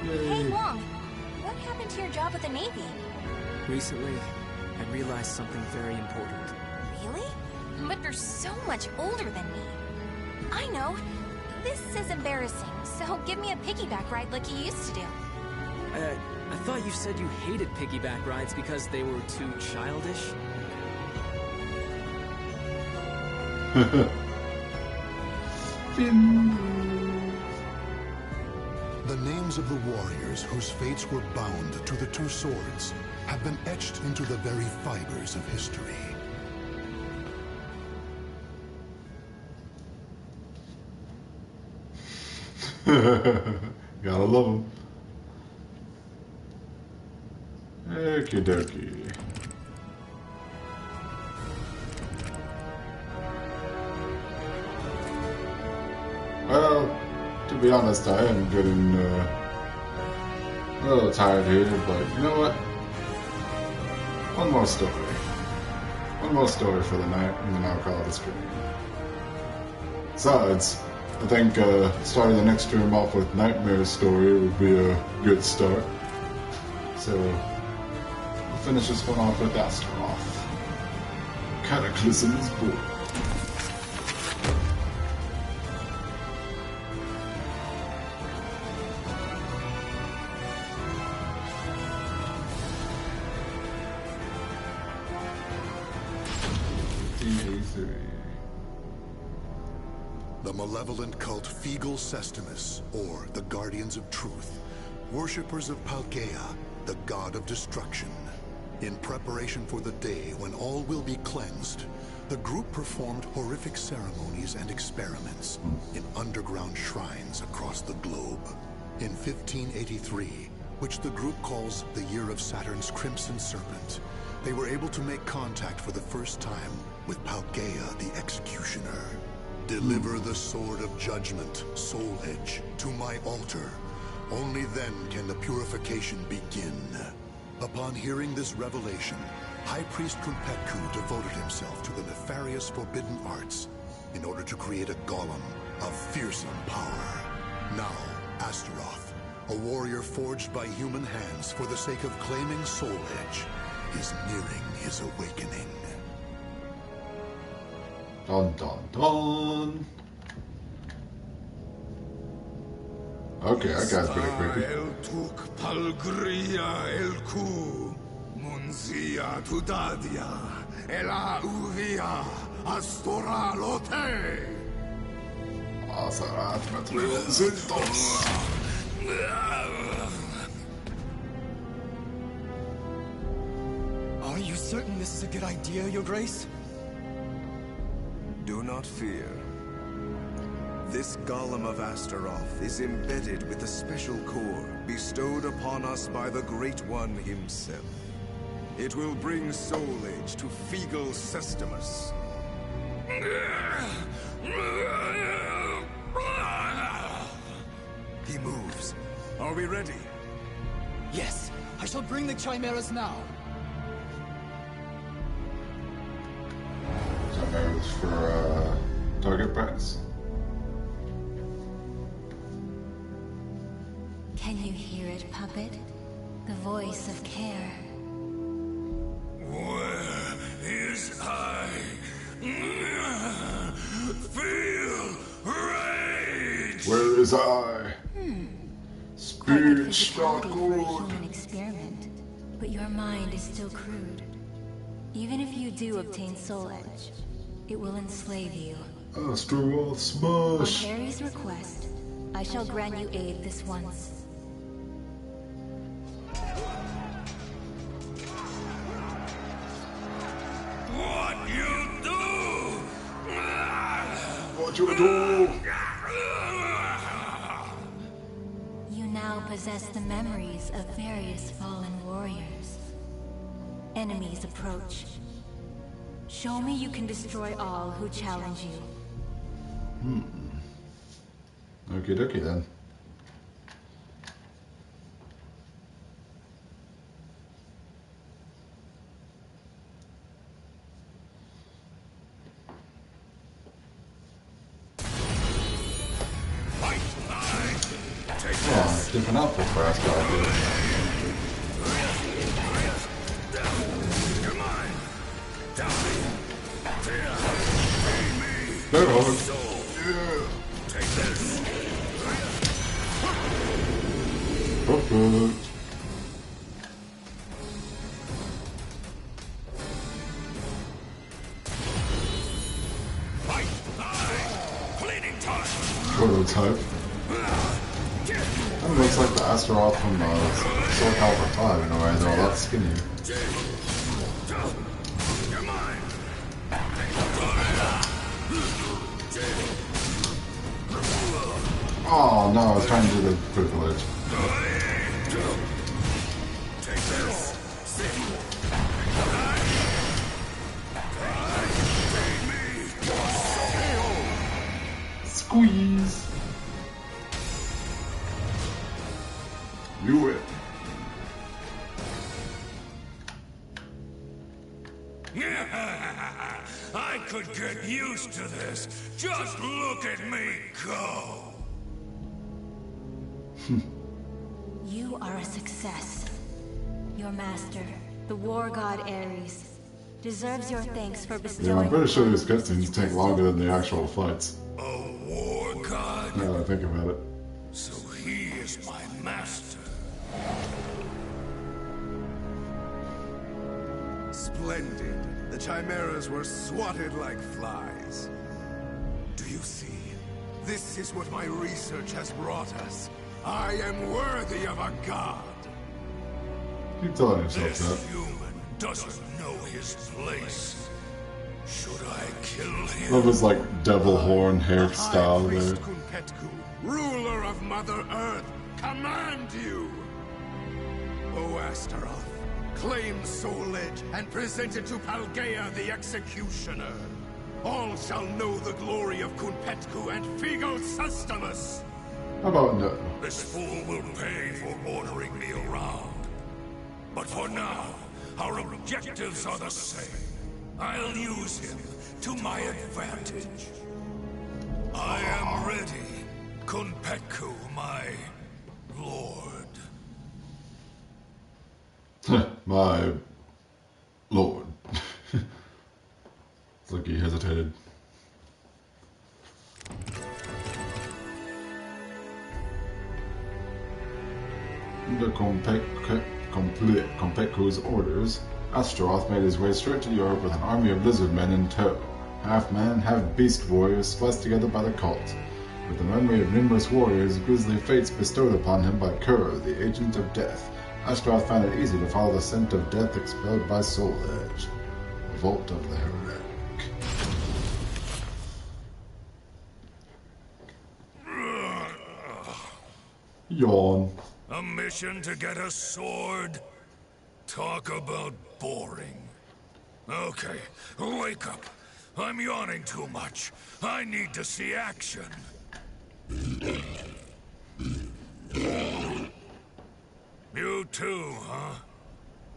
Hey, Wong. What happened to your job with the Navy? Recently, I realized something very important. Really? But you're so much older than me. I know. This is embarrassing, so give me a piggyback ride like you used to do. I thought you said you hated piggyback rides because they were too childish? The names of the warriors whose fates were bound to the 2 swords have been etched into the very fibers of history. Gotta love them. Okie dokie. Well, to be honest, I am getting a little tired here, but you know what? One more story. One more story for the night, and then I'll call it a stream. Besides, I think starting the next stream off with Nightmare's story would be a good start. So, we'll finish this one off with Astaroth. Cataclysm is born. The malevolent cult Fegal Sestimus, or the Guardians of Truth, worshippers of Paldea, the god of destruction. In preparation for the day when all will be cleansed, the group performed horrific ceremonies and experiments in underground shrines across the globe. In 1583, which the group calls the Year of Saturn's Crimson Serpent, they were able to make contact for the first time with Paldea the Executioner. Deliver the Sword of Judgment, Soul Edge, to my altar. Only then can the purification begin. Upon hearing this revelation, High Priest Trumpetku devoted himself to the nefarious forbidden arts in order to create a golem of fearsome power. Now, Astaroth, a warrior forged by human hands for the sake of claiming Soul Edge, is nearing his awakening. Dun dun dun. Okay, that guy's pretty creepy. El tuk palgria el ku, munzia tudadia, ela uvia, astora lote. Azeroth, resistance. Are you certain this is a good idea, Your Grace? Do not fear. This Golem of Astaroth is embedded with a special core bestowed upon us by the Great One himself. It will bring Soul Edge to Feegle Sestimus. He moves. Are we ready? Yes, I shall bring the chimeras now. Chimeras for target practice. Can you hear it, puppet? The voice of care. Where is I? Feel rage! Where is I? Spirit For a human experiment, but your mind is still crude. Even if you do obtain Soul Edge, it will enslave you. Astaroth smash! On Harry's request, I shall grant you aid this once. What you do? What you do? You now possess the memories of various fallen warriors. Enemies approach. Show me you can destroy all who challenge you. Okie dokie then. Oh, different outfit for us, Bear hug. Yeah. Take this. Perfect. Cleaning time. Prototype. That looks like the Astaroth from SoulCalibur 5 in a way, they're a lot skinnier. Oh no, I was trying to do the critical edge. Take this. Squeeze. Do it. I could get used to this. Just look at me go. You are a success. Your master, the war god Ares, deserves your thanks for bestowing... Yeah, I'm pretty sure these cutscenes take longer than the actual fights. A war god? Now that I think about it. So he is my master. Splendid. The chimeras were swatted like flies. Do you see? This is what my research has brought us. I am worthy of a god. Keep telling yourself This that. human doesn't know his place. Should I kill him? Love his like devil horn hairstyle there. Kunpetku, ruler of Mother Earth, command you! O Astaroth, claim Soul Edge and present it to Palgaea the Executioner. All shall know the glory of Kunpetku and Feegle Sestimus. How about no? This fool will pay for ordering me around. But for now, our objectives are the same. I'll use him to my advantage. I am ready, Kunpetku, my lord. My lord. It's like he hesitated. Under Konpeku's orders, Astaroth made his way straight to Europe with an army of lizard men in tow. Half man, half beast warriors spliced together by the cult. With the memory of numerous warriors, grisly fates bestowed upon him by Kuro, the agent of death, Astaroth found it easy to follow the scent of death expelled by Soul Edge, the vault of the heretic. Yawn. A mission to get a sword? Talk about boring. Okay, wake up. I'm yawning too much. I need to see action. You too, huh?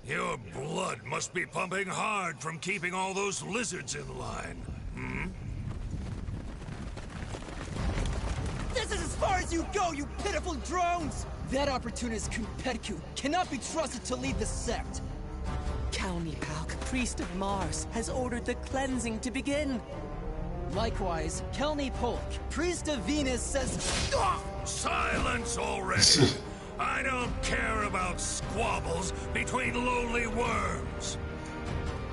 Your blood must be pumping hard from keeping all those lizards in line, hmm? This is as far as you go, you pitiful drones! That opportunist Kunpetku cannot be trusted to lead the sect. Kalnipalk, priest of Mars, has ordered the cleansing to begin. Likewise, Kelni Polk, priest of Venus, says... Silence already! I don't care about squabbles between lowly worms.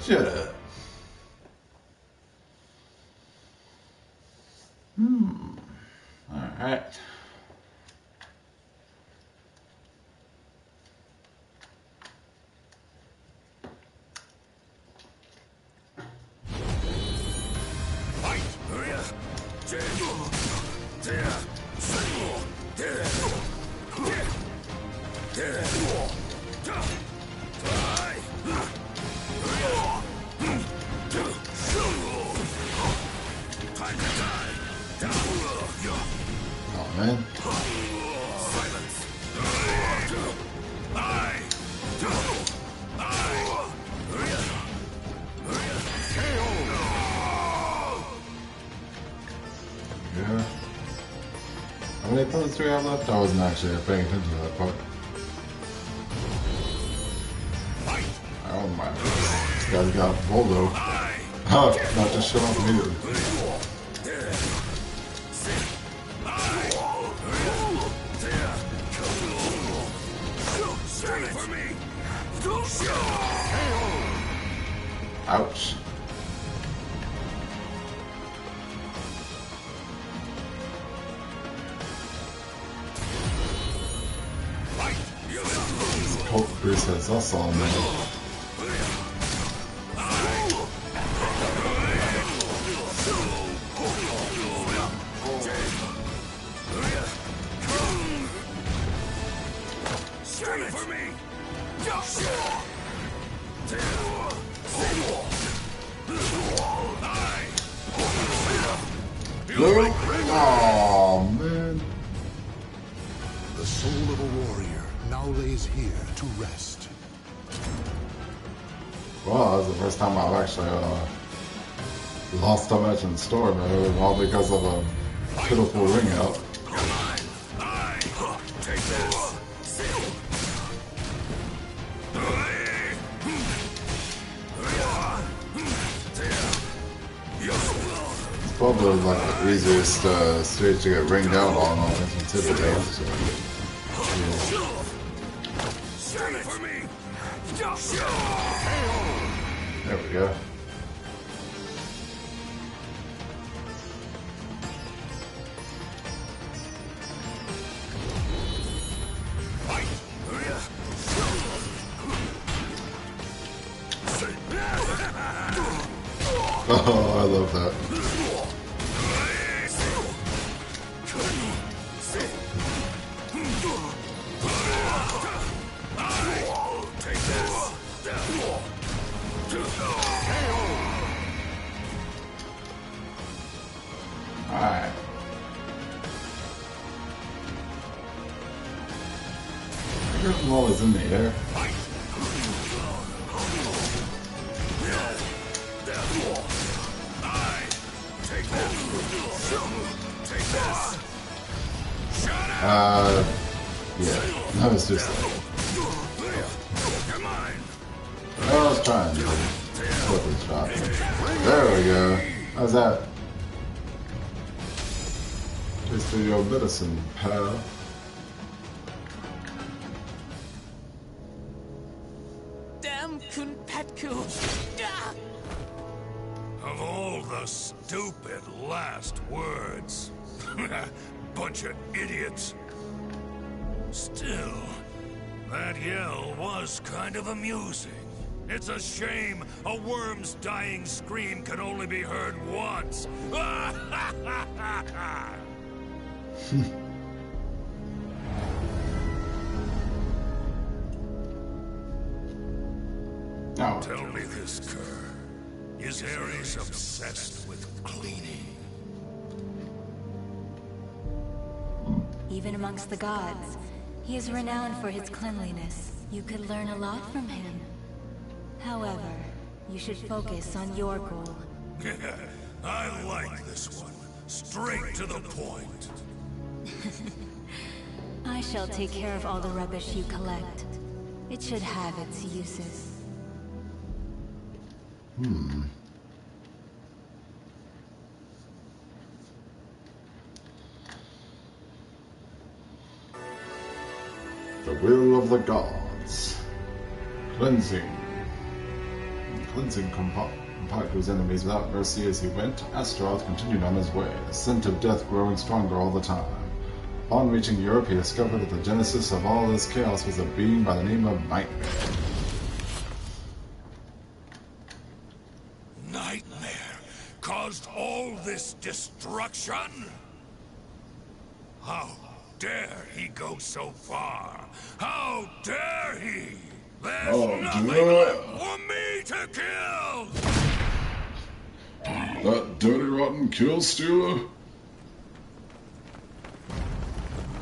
Shut up. Alright. Oh man. Yeah. How many opponents do we have left? I wasn't actually paying attention to that part. I don't mind. This guy's got Voldo. Oh, not just shut off immediately. Ouch. Cult Priest has us on there. Oh man. The soul of a warrior now lays here to rest. Well, that's the first time I've actually lost a match in store, man, all because of a pitiful ring out. Probably like the easiest stage to get ringed out on intimidating. So, yeah. There we go. Oh, I love that. Alright. I guess I'm always in the air. Yeah, that was just I was trying to flip the shot. There we go. How's that? Taste for your medicine, pal. Damn Kunpetku! Of all the stupid last words. Bunch of idiots. Still, that yell was kind of amusing. It's a shame a worm's dying scream can only be heard once. Oh. Tell me this, Kerr. Is Ares obsessed with cleaning? Even amongst the gods, he is renowned for his cleanliness. You could learn a lot from him. However, you should focus on your goal. I like this one. Straight to the point. I shall take care of all the rubbish you collect. It should have its uses. The will of the gods. Cleansing compact his enemies without mercy as he went. Astaroth continued on his way, the scent of death growing stronger all the time. Upon reaching Europe, he discovered that the genesis of all this chaos was a being by the name of Nightmare. Nightmare caused all this destruction? How dare he go so far? How dare he? There's nothing left for me to kill! That dirty, rotten kill stealer?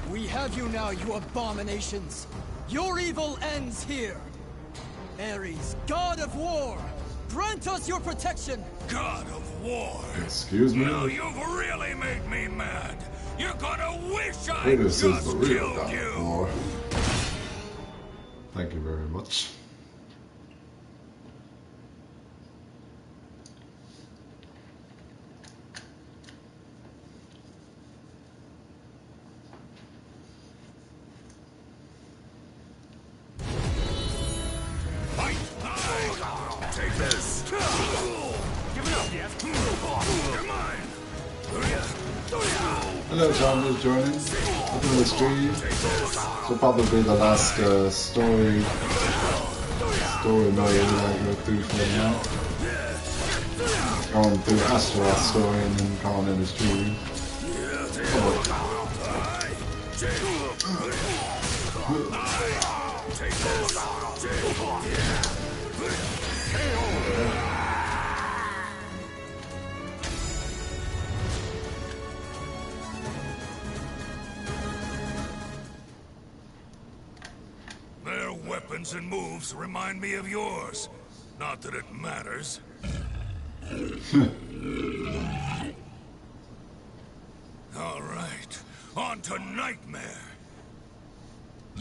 We have you now, you abominations! Your evil ends here! Ares, god of war, grant us your protection! God of war? Excuse me? Now you've really made me mad! You're gonna wish I This is just the real killed god you! of war. Thank you very much. Take this! Give it up, yes! You're mine! Hello, Tom, just joining. Welcome to the stream. This will probably be the last story mode that I go through for now. Going through Astaroth's story and then calling it a stream. Their weapons and moves remind me of yours. Not that it matters. All right, on to Nightmare. A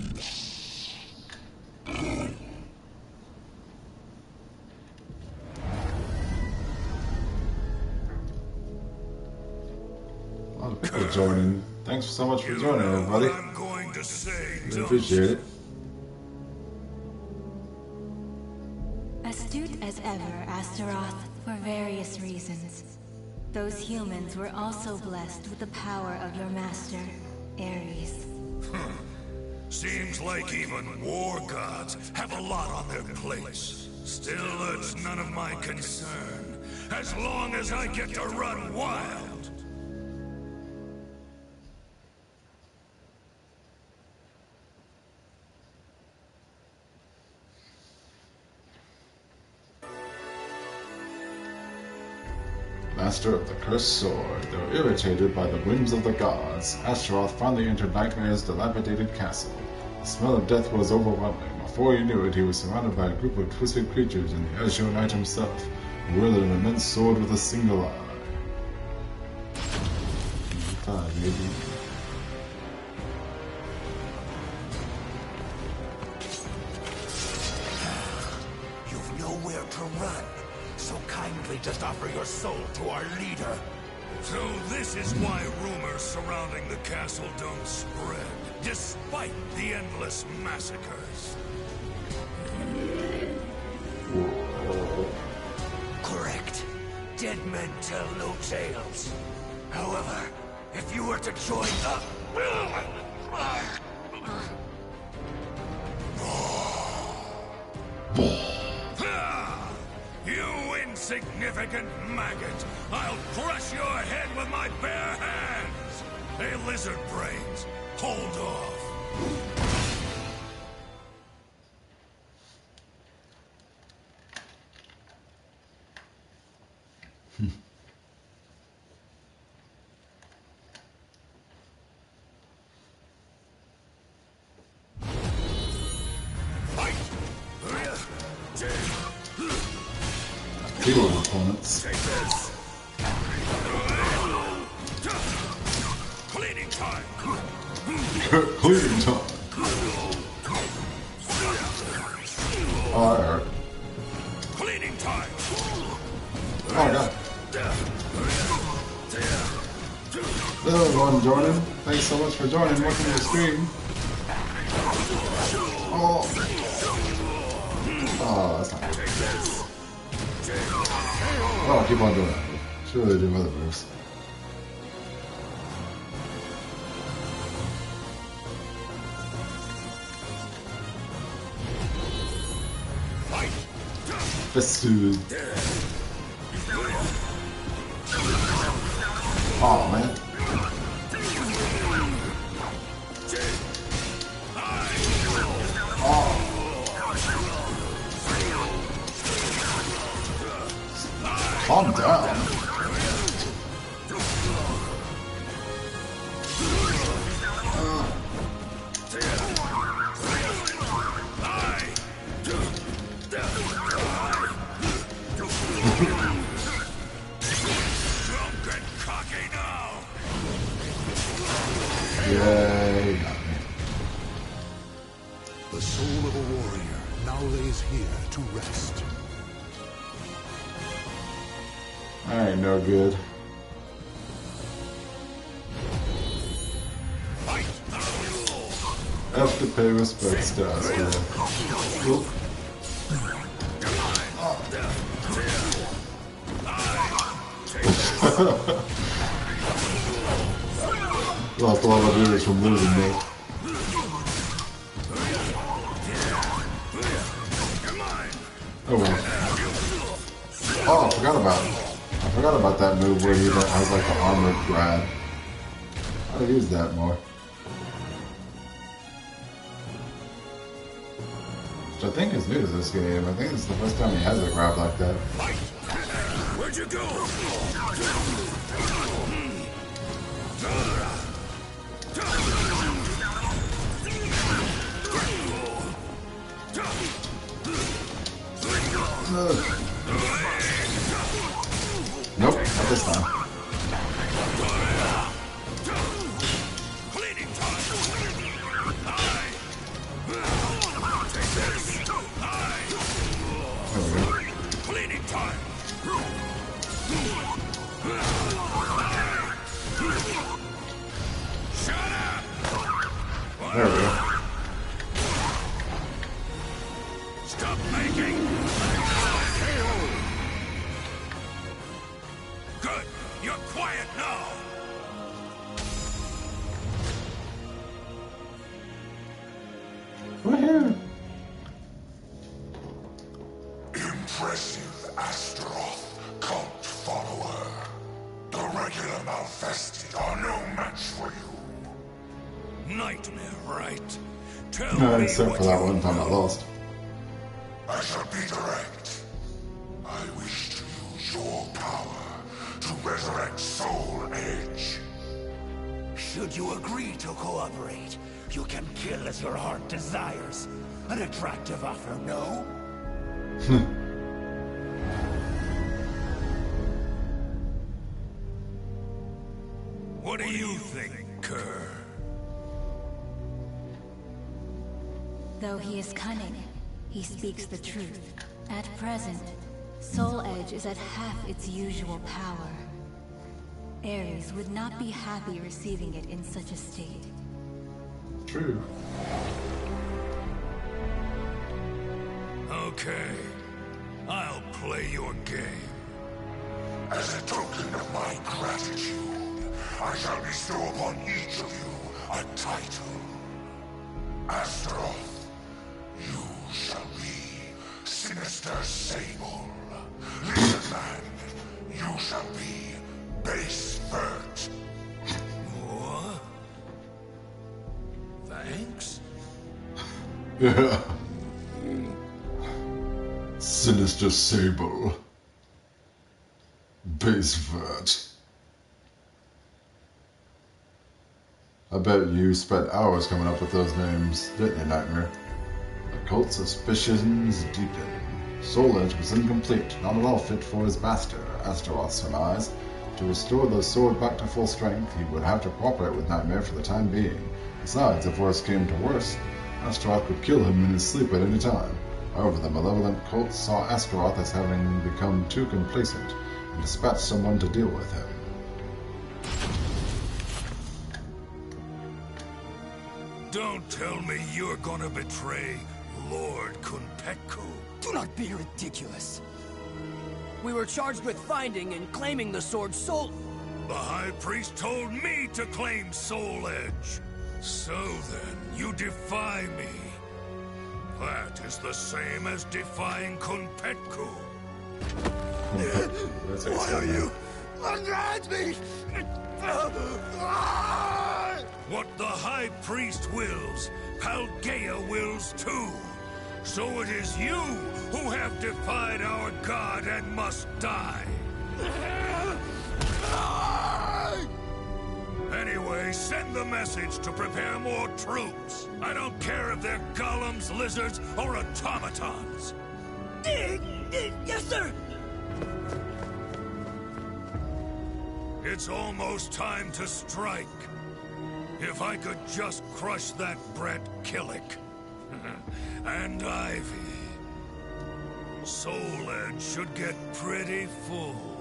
lot of people joining. Thanks so much for joining, everybody. I'm going to say, I appreciate it. Astute as ever, Astaroth, for various reasons. Those humans were also blessed with the power of your master, Ares. Seems like even war gods have a lot on their plates. Still, it's none of my concern, as long as I get to run wild. Master of the Cursed Sword. Though irritated by the whims of the gods, Astaroth finally entered Nightmare's dilapidated castle. The smell of death was overwhelming. Before he knew it, he was surrounded by a group of twisted creatures and the Azure Knight himself, who wielded an immense sword with a single eye. You've nowhere to run, so kindly just offer your soul to our leader. So this is why rumors surrounding the castle don't spread, despite the endless massacres. Correct. Dead men tell no tales. However, if you were to join up... You insignificant maggot! I'll crush your head with my bare hands! Hey, lizard brains, hold off! Dual opponents. Cleaning time! Cleaning time. Oh, that hurt. Cleaning time! Oh my god. Hello everyone joining. Thanks so much for joining. Welcome to the stream. Oh. Oh, that's not good. Oh, keep on doing that. Should really do other moves. Festoon. Oh man. Oh. Calm down. Yeah, you got me. The soul of a warrior now lays here to rest. I ain't no good. Have to pay respects to us, man. Oop. Lost a lot of viewers from losing me. Oh well. Oh, I forgot about that move where he has like an armored grab. I'll use that more. Which I think is new to this game. I think it's the first time he has a grab like that. Where'd you go? Nope, not this time. There we go. Cleaning time. Shut up. There we go. Stop making. Good. You're quiet now. Woohoo! Impressive, Astaroth, cult follower. The regular Malfesti are no match for you. Nightmare, right? Tell No, me except what for that you one time I know. lost. I shall be direct. I wish to use your power to resurrect Soul Edge. Should you agree to cooperate, you can kill as your heart desires. An attractive offer, no? What do you think, Kerr? Though he is cunning, he speaks the truth. At present, Soul Edge is at half its usual power. Ares would not be happy receiving it in such a state. True. Okay. I'll play your game. As a token of my gratitude, I shall bestow upon each of you a title. Astaroth, you shall be Sinister Sable. Listen, man, you shall be Base Vert. What? Thanks? Yeah. Sinister Sable. Base Vert. I bet you spent hours coming up with those names, didn't you, Nightmare? Occult suspicions deepen. Soul Edge was incomplete, not at all fit for his master, Astaroth surmised. To restore the sword back to full strength, he would have to cooperate with Nightmare for the time being. Besides, if worse came to worse, Astaroth could kill him in his sleep at any time. However, the malevolent cult saw Astaroth as having become too complacent and dispatched someone to deal with him. Don't tell me you're gonna betray Lord Kunpetku. Do not be ridiculous. We were charged with finding and claiming the sword Soul... The High Priest told me to claim Soul Edge. So then, you defy me. That is the same as defying Kunpetku. Why are you around me? What the High Priest wills, Paldea wills too. So it is you who have defied our god and must die. Anyway, send the message to prepare more troops. I don't care if they're golems, lizards, or automatons. Yes, sir! It's almost time to strike. If I could just crush that Brett Killick. And Ivy. Soul Edge should get pretty full.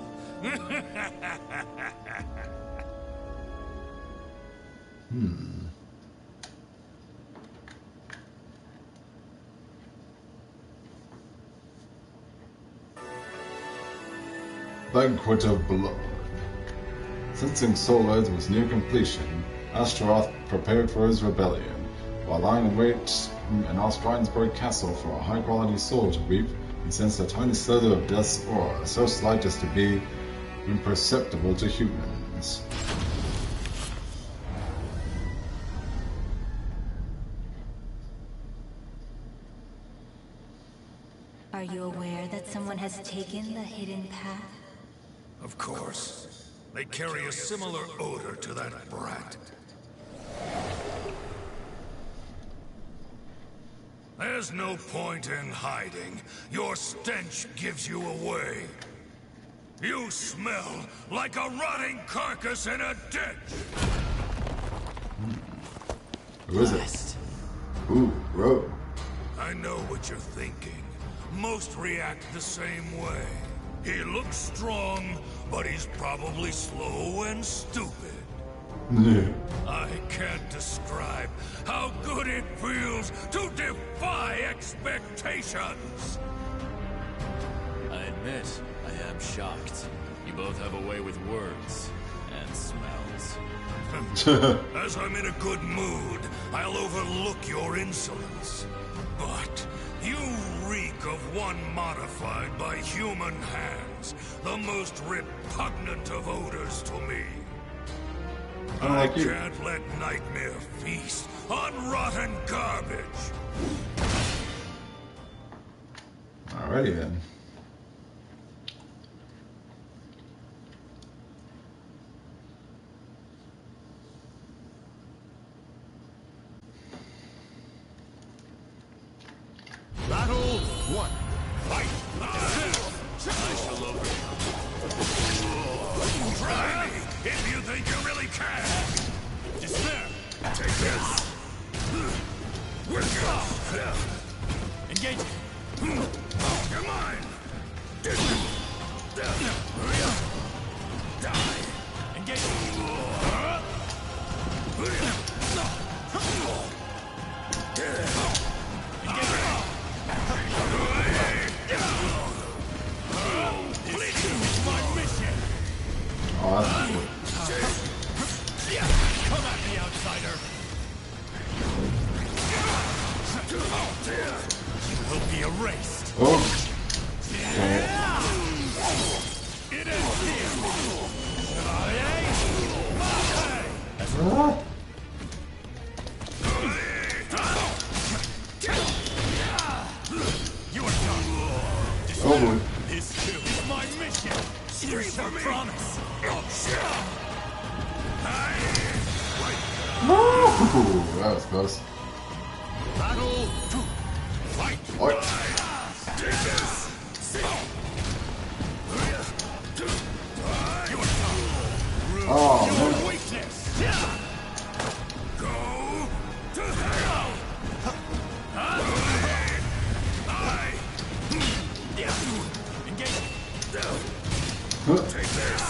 Banquet of Blood. Sensing Soul Edge was near completion, Astaroth prepared for his rebellion. While lying in wait in Ostrheinsburg Castle for a high-quality soul to reap, he sensed a tiny slither of Death's aura, so slight as to be imperceptible to humans. Are you aware that someone has taken the hidden path? Of course. They carry a similar odor to that brat. There's no point in hiding. Your stench gives you away. You smell like a rotting carcass in a ditch! Who is it? Ooh, Rogue. I know what you're thinking. Most react the same way. He looks strong, but he's probably slow and stupid. Yeah. I can't describe how good it feels to defy expectations! I admit, I am shocked. You both have a way with words and smells. As I'm in a good mood, I'll overlook your insolence. But you reek of one modified by human hands, the most repugnant of odors to me. I can't let Nightmare feast on rotten garbage. Alrighty then. Battle 1. Fight! I shall overcome. Try me if you think you really can. Despair. Take this. Engage. You're mine. Die. Engage. My mission. Ah. Oh boy. This too is my mission. You shall promise. Ooh, that was close. Battle to fight. What? Oh man. Weakness. Go to hell. Engage. Take this.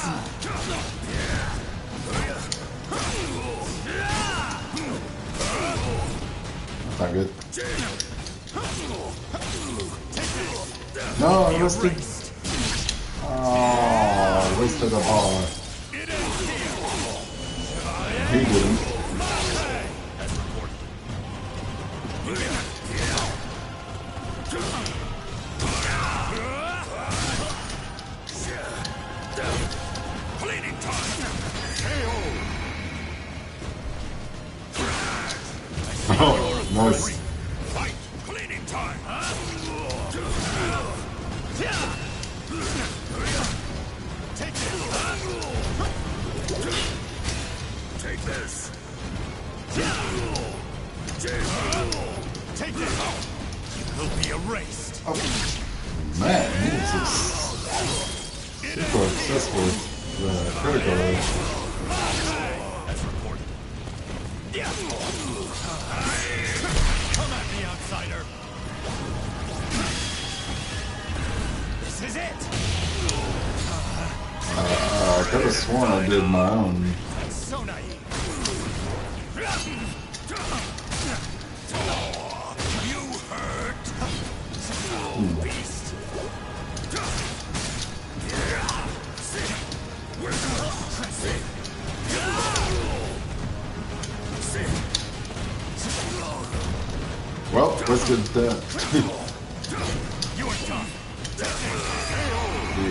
Not good. No, I wasted. Oh, wasted the ball. He didn't. Bleeding time. Oh, nice. Fight. Bleeding time. Take this. Take this. Take this. You will be erased. Oh, man, this is super obsessed with the critical edge. As reported. Come at me, outsider. This is it. I could have sworn I did my own. So naive. You hurt. Beast. Well, let's get that. You are done.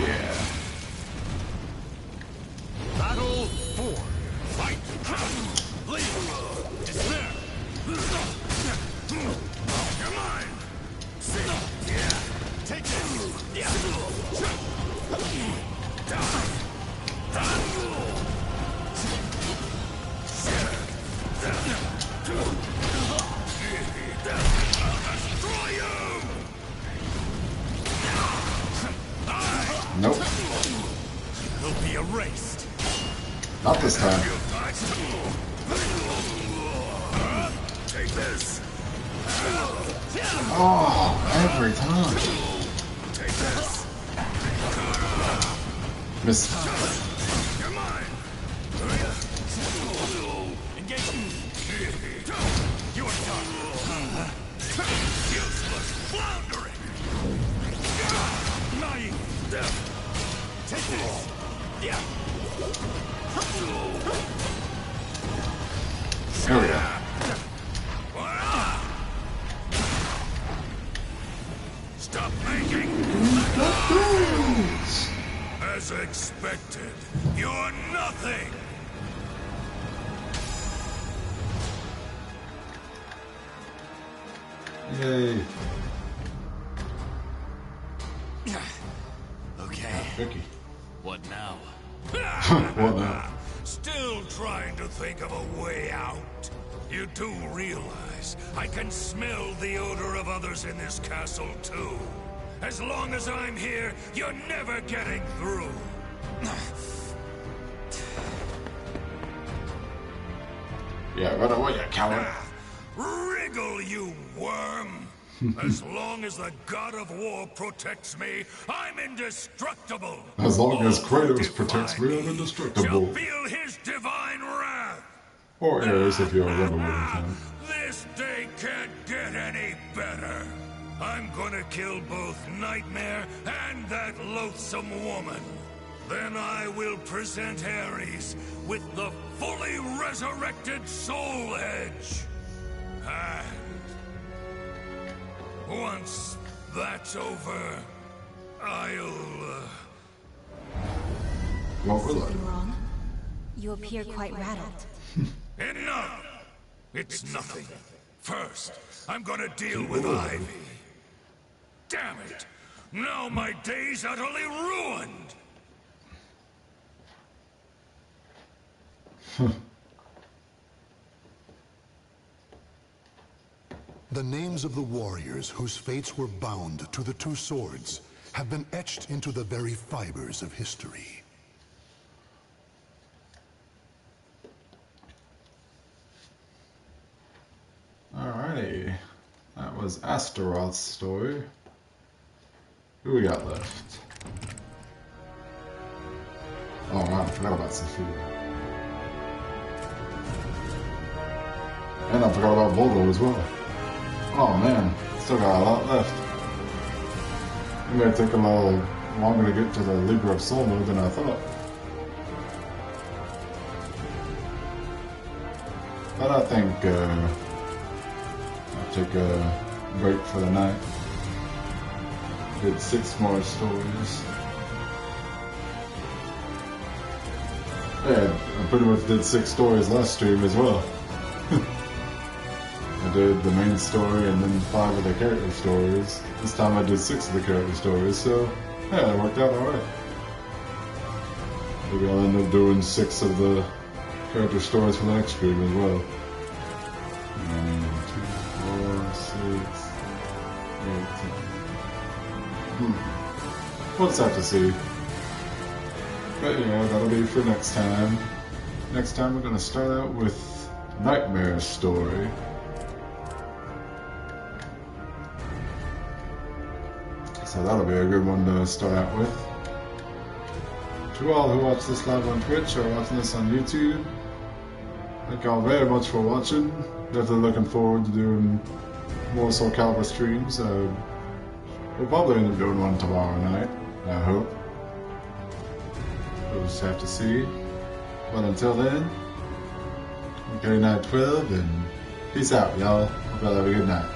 Yeah. Battle 4. Fight. Leave. Despair. You're mine. Take this. Destroy you. Nope. He'll be erased. Not this time. Take this. Oh, every time. Take this. Miss. You're mine. Engage. You are done. Useless floundering. Naive. Take this. Yeah. There we go. Stop making. As expected, you're nothing. Yay. Okay. Tricky. What now? What now? Still trying to think of a way out. You do realize I can smell the odor of others in this castle too. As long as I'm here, you're never getting through. Yeah, run away, you coward. Wriggle, you worm! As long as the god of war protects me, I'm indestructible! As long as Kratos protects me, I'm indestructible. Shall feel his divine wrath! Or Ares if you're a run away time. This day can't get any better! I'm gonna kill both Nightmare and that loathsome woman. Then I will present Ares with the fully resurrected Soul Edge. And once that's over, I'll... Something wrong? You appear quite rattled. Enough! It's nothing. First, I'm gonna deal with Ivy. Damn it! Now my day's utterly ruined! The names of the warriors whose fates were bound to the two swords have been etched into the very fibers of history. Alrighty. That was Astaroth's story. Who we got left? Oh wow, I forgot about Sophia. And I forgot about Voldo as well. Oh man, still got a lot left. It may take a little longer to get to the Libra of Soul mode than I thought. But I think I'll take a break for the night. Did 6 more stories. Yeah, I pretty much did 6 stories last stream as well. I did the main story and then 5 of the character stories. This time I did 6 of the character stories, so yeah, it worked out alright. Maybe I'll end up doing 6 of the character stories for the next stream as well. 1, 2, 4, 6, 8, 10. We'll just have to see. But yeah, that'll be for next time. Next time we're going to start out with Nightmare's story. So that'll be a good one to start out with. To all who watch this live on Twitch or watching this on YouTube, thank y'all very much for watching. Definitely looking forward to doing more Soul Calibur streams. We'll probably end up doing one tomorrow night, I hope. We'll just have to see. But until then, okay, night 12, and peace out, y'all. Hope y'all have a good night.